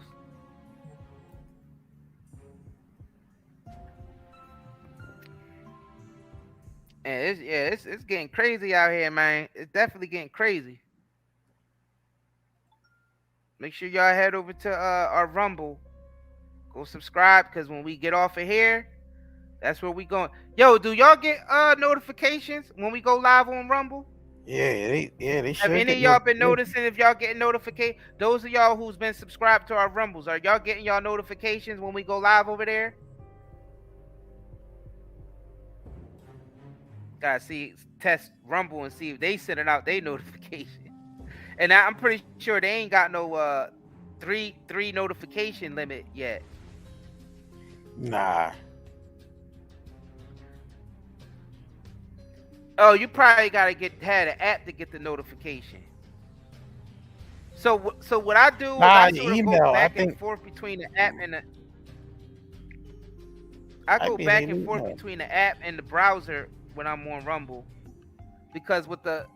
And it's getting crazy out here, man. It's definitely getting crazy. Make sure y'all head over to our Rumble. Go subscribe, because when we get off of here, that's where we going. Yo, do y'all get notifications when we go live on Rumble? Yeah, they should. Have any of y'all been noticing if y'all getting notifications? Those of y'all who's been subscribed to our Rumbles, are y'all getting y'all notifications when we go live over there? gotta test Rumble and see if they sending out their notification. And I'm pretty sure they ain't got no three notification limit yet. Nah. Oh, you probably gotta had an app to get the notification. So what I do is I sort of go back and forth between the app and the. I go back and forth between the app and the browser when I'm on Rumble, because with the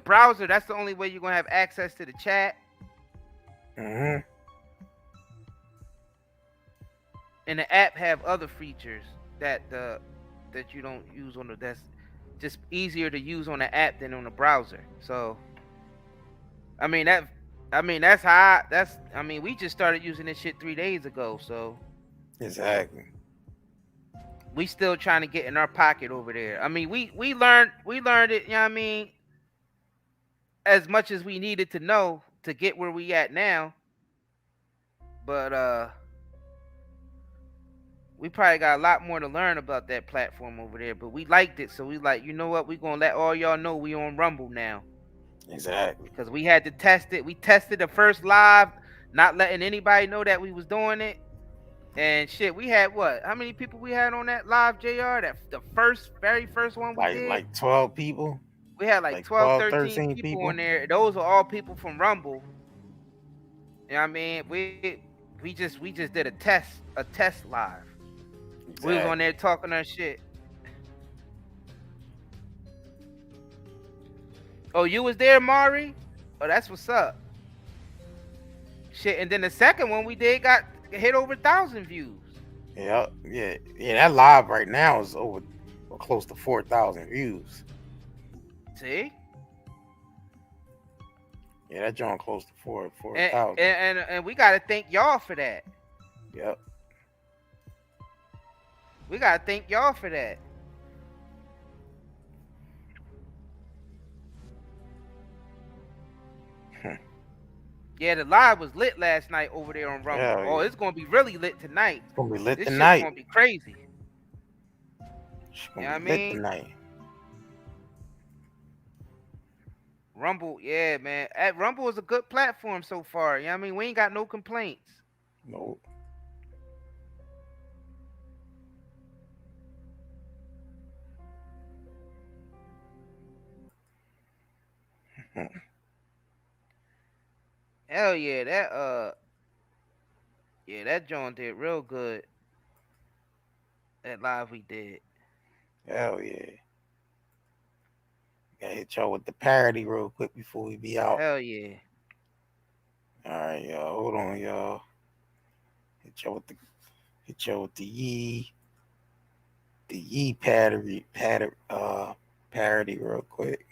browser, that's the only way you're gonna have access to the chat. Mm-hmm. And the app have other features that you don't use on the that's just easier to use on the app than on the browser. So we just started using this shit 3 days ago, so exactly. We still trying to get in our pocket over there. I mean, we learned it, you know what I mean, as much as we needed to know to get where we at now. But we probably got a lot more to learn about that platform over there. But we liked it, so we like, you know what, we gonna let all y'all know we on Rumble now. Exactly. Because we had to test it. We tested the first live, not letting anybody know that we was doing it. And shit, we had what? How many people we had on that live, JR? That the very first one we did? Like 12 people. We had like 12, 13 people on there. Those are all people from Rumble. You know what I mean? We just did a test live. Exactly. We was on there talking our shit. Oh, you was there, Mari? Oh, that's what's up. Shit, and then the second one we did got hit over 1,000 views. Yeah. That live right now is over close to 4,000 views. See? Yeah, that joint close to 4,000. And we gotta thank y'all for that. Yep. We gotta thank y'all for that. Yeah, the live was lit last night over there on Rumble. Yeah. Oh, it's gonna be really lit tonight. It's gonna be lit tonight. It's gonna be crazy. You know what I mean? Tonight. Rumble, yeah, man. Rumble is a good platform so far. You know what I mean? We ain't got no complaints. Nope. Hell yeah, that John did real good. That live we did. Hell yeah. Gotta hit y'all with the parody real quick before we be out. Hell yeah. Alright, y'all. Hold on, y'all. Hit y'all with the Yee parody real quick.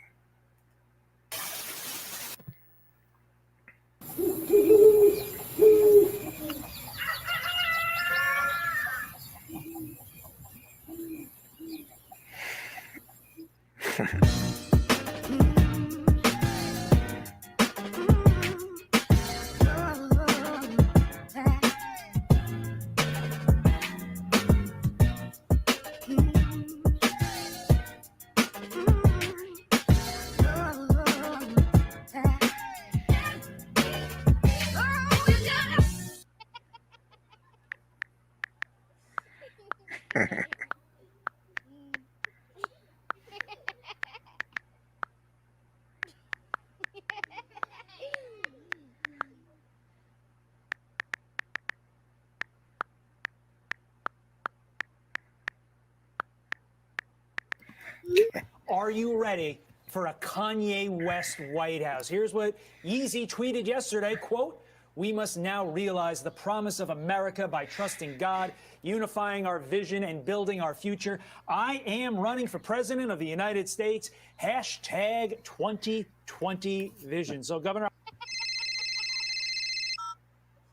Are you ready for a Kanye West White House? Here's what Yeezy tweeted yesterday, quote, "We must now realize the promise of America by trusting God, unifying our vision, and building our future. I am running for president of the United States. Hashtag 2020 vision." So, Governor.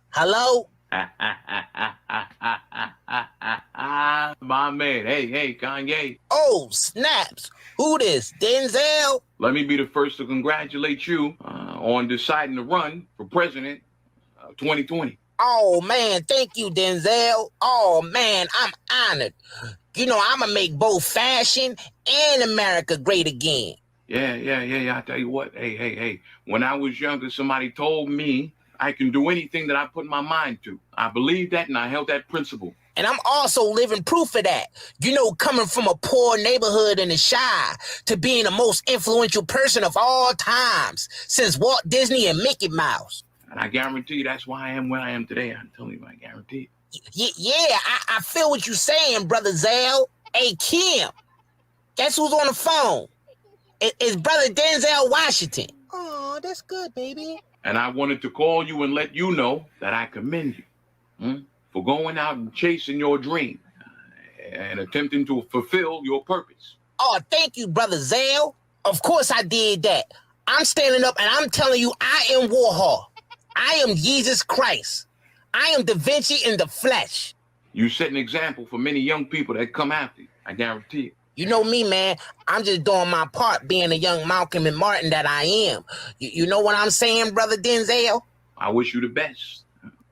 Hello? My man. Hey, Kanye. Oh, snaps. Who this? Denzel? Let me be the first to congratulate you on deciding to run for president 2020. Oh, man, thank you, Denzel. Oh, man, I'm honored. You know, I'm going to make both fashion and America great again. Yeah. I tell you what, hey. When I was younger, somebody told me I can do anything that I put my mind to. I believed that and I held that principle. And I'm also living proof of that. You know, coming from a poor neighborhood in the Chi to being the most influential person of all times since Walt Disney and Mickey Mouse. And I guarantee you that's why I am where I am today. I'm telling you, I guarantee it. Yeah, I feel what you're saying, Brother Zell. Hey, Kim, guess who's on the phone? It's Brother Denzel Washington. Oh, that's good, baby. And I wanted to call you and let you know that I commend you for going out and chasing your dream and attempting to fulfill your purpose. Oh, thank you, Brother Zell. Of course I did that. I'm standing up and I'm telling you I am Warhol. I am Jesus Christ. I am Da Vinci in the flesh. You set an example for many young people that come after you. I guarantee it. You know me, man. I'm just doing my part being a young Malcolm and Martin that I am. You know what I'm saying, Brother Denzel? I wish you the best.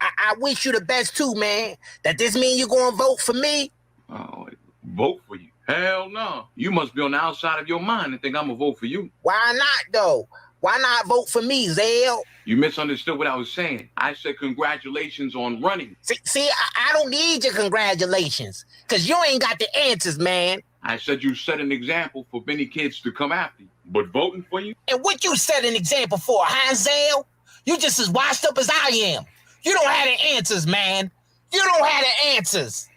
I wish you the best too, man. That this mean you gonna vote for me? Oh, vote for you? Hell no. You must be on the outside of your mind and think I'm gonna vote for you. Why not, though? Why not vote for me, Zell? You misunderstood what I was saying. I said congratulations on running. See, I don't need your congratulations, because you ain't got the answers, man. I said you set an example for many kids to come after you, but voting for you? And what you set an example for, huh, Zell? You just as washed up as I am. You don't have the answers, man. You don't have the answers.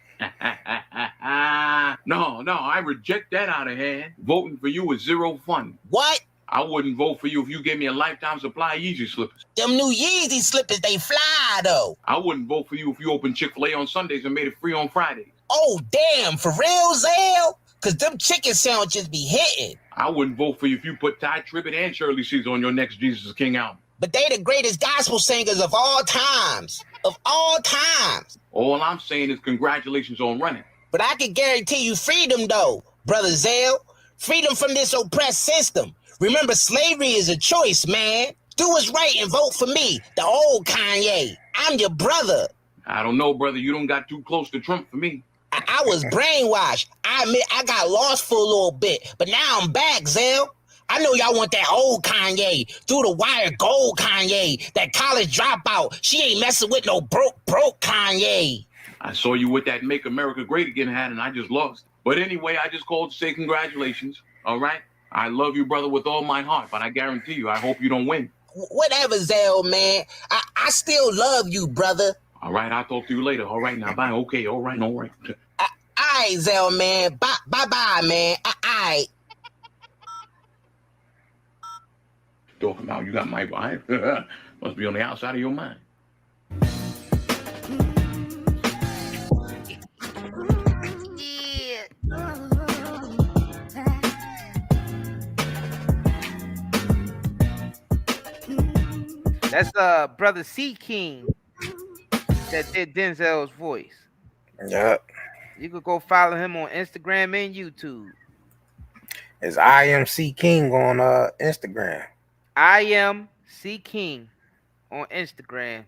No, I reject that out of hand. Voting for you is zero fun. What? I wouldn't vote for you if you gave me a lifetime supply of Yeezy slippers. Them new Yeezy slippers, they fly, though. I wouldn't vote for you if you opened Chick-fil-A on Sundays and made it free on Fridays. Oh, damn, for real, Zell? Because them chicken sandwiches be hitting. I wouldn't vote for you if you put Ty Tribbett and Shirley Caesar on your next Jesus is King album. But they the greatest gospel singers of all times. Of all times. All I'm saying is congratulations on running. But I can guarantee you freedom, though, Brother Zell. Freedom from this oppressed system. Remember, slavery is a choice, man. Do what's right and vote for me, the old Kanye. I'm your brother. I don't know, brother. You don't got too close to Trump for me. I was brainwashed. I admit I got lost for a little bit, but now I'm back, Zell. I know y'all want that old Kanye, through the wire gold Kanye, that college dropout. She ain't messing with no broke Kanye. I saw you with that Make America Great Again hat, and I just lost. But anyway, I just called to say congratulations, all right? I love you, brother, with all my heart, but I guarantee you, I hope you don't win. Whatever, Zell, man. I still love you, brother. All right, I'll talk to you later. All right, now, bye. Okay, all right. All right, Zell, man. Bye, man. All right. Talking about you got my vibe. Must be on the outside of your mind. That's Brother C King that did Denzel's voice. Yep. You could go follow him on Instagram and YouTube. It's I am C King on Instagram. I am C King on Instagram.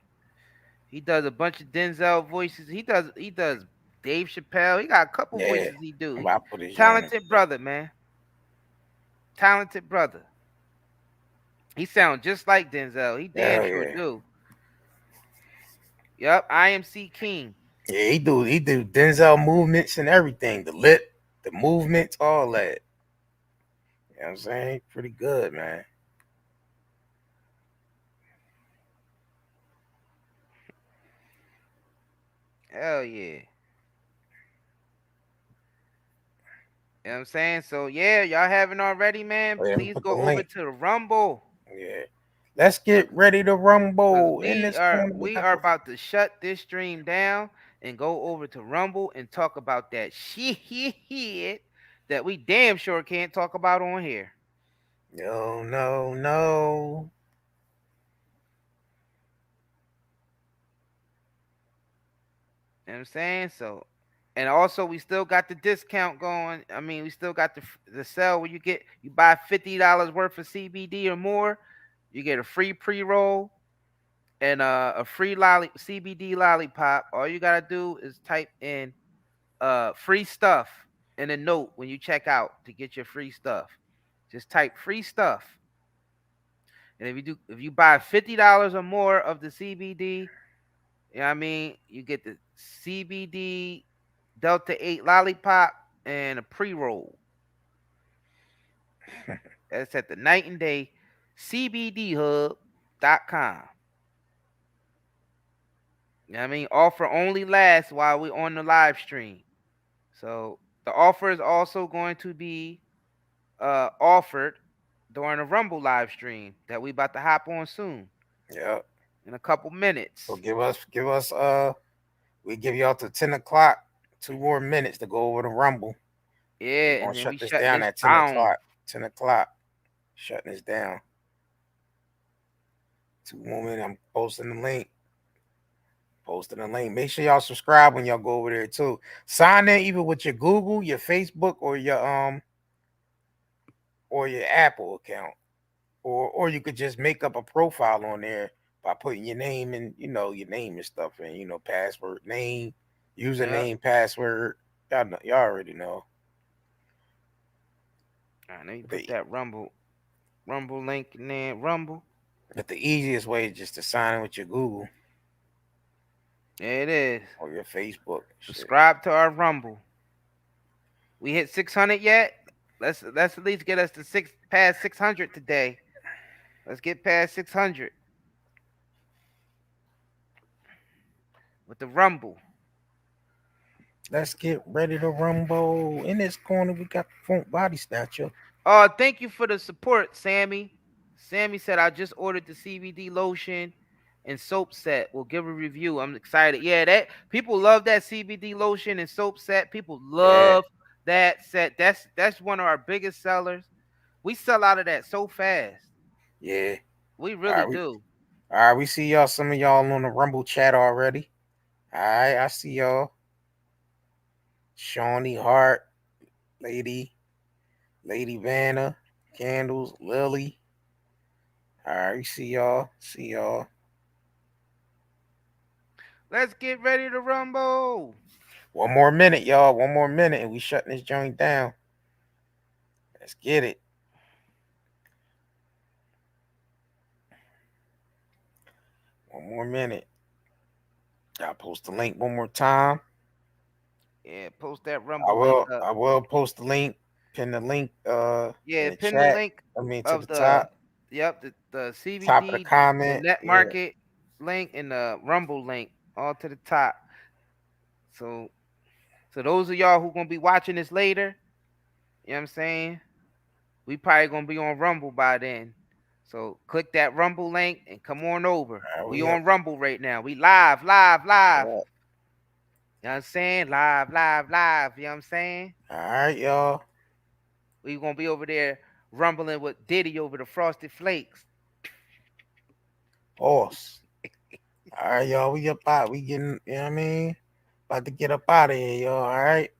He does a bunch of Denzel voices. He does Dave Chappelle. He got a couple voices he do. Talented brother, man. Talented brother. He sounds just like Denzel. He damn sure do. Yep, I am C King. Yeah, he do Denzel movements and everything. The lip, the movements, all that. You know what I'm saying? Pretty good, man. Hell yeah. You know what I'm saying? So yeah, y'all haven't already, man. Please go over to the Rumble. Yeah. Let's get ready to rumble. We are about to shut this stream down and go over to Rumble and talk about that shit that we damn sure can't talk about on here. No. You know what I'm saying? So, and also we still got the discount going. I mean, we still got the sale where you buy $50 worth of CBD or more, you get a free pre-roll. and a free CBD lollipop. All you gotta do is type in free stuff in a note when you check out to get your free stuff. Just type free stuff. And if you buy $50 or more of the CBD, you know what I mean, you get the CBD Delta 8 lollipop and a pre-roll. That's at the Night and Day CBDHub.com. You know what I mean? Offer only lasts while we're on the live stream. So the offer is also going to be offered during a Rumble live stream that we about to hop on soon. Yep. In a couple minutes. So give us we give y'all to 10 o'clock, 2 more minutes to go over the Rumble. Yeah, we're gonna and then shut we this shut down this at 10 down. o'clock. 10 o'clock. Shutting this down. 2 more minutes. I'm posting the link. Make sure y'all subscribe when y'all go over there too. Sign in either with your Google, your Facebook, or your Apple account. Or you could just make up a profile on there by putting your name and your name and stuff in, password, name, username, password. Y'all already know. All right, let me put that Rumble link in there. Rumble. But the easiest way is just to sign in with your Google. Yeah, it is. Or your Facebook. Subscribe to our Rumble. We hit 600 yet? Let's at least get us to past 600 today. Let's get past 600 with the Rumble. Let's get ready to rumble. In this corner, we got the Funk Body Snatcher. Oh, thank you for the support, Sammy. Sammy said, I just ordered the CBD lotion and soap set. We'll give a review. I'm excited. Yeah, that people love that CBD lotion and soap set. People love that set. That's one of our biggest sellers. We sell out of that so fast. Yeah. We really do. All right, we see y'all. Some of y'all on the Rumble chat already. All right, I see y'all. Shawnee Hart, Lady Vanna, Candles, Lily. All right, we see y'all. Let's get ready to rumble. 1 more minute, y'all. 1 more minute, and we shutting this joint down. Let's get it. One more minute. I'll post the link one more time. Yeah, post that Rumble link up. I will post the link. Pin the link. Yeah, pin the link. I mean, to the top. Yep, the CBD top of the comment. The net market link and the Rumble link all to the top. So those of y'all who gonna be watching this later, you know what I'm saying? We probably gonna be on Rumble by then. So click that Rumble link and come on over. We on Rumble right now. We live. Yeah. You know what I'm saying? Live. You know what I'm saying? All right, y'all. We gonna be over there rumbling with Diddy over the Frosted Flakes. Horse. All right, y'all. We up out. We getting, you know what I mean? About to get up out of here, y'all. All right.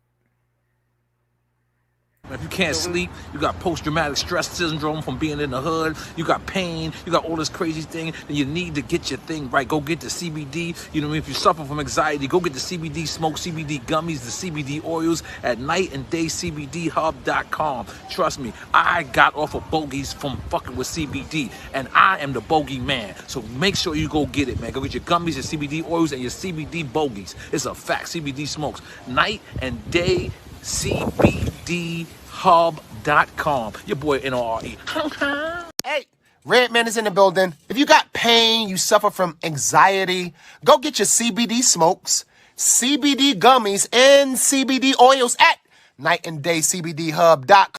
If you can't sleep, you got post-traumatic stress syndrome from being in the hood, you got pain, you got all this crazy thing, then you need to get your thing right. Go get the CBD. You know what I mean? If you suffer from anxiety, go get the CBD smoke, CBD gummies, the CBD oils at nightanddayscbdhub.com. Trust me, I got off of bogeys from fucking with CBD, and I am the bogey man. So make sure you go get it, man. Go get your gummies, your CBD oils, and your CBD bogeys. It's a fact. CBD smokes. Night and Day CBDHub.com. Your boy NORE. Hey, Redman is in the building. If you got pain, you suffer from anxiety, go get your CBD smokes, CBD gummies, and CBD oils at nightanddayscbdhub.com.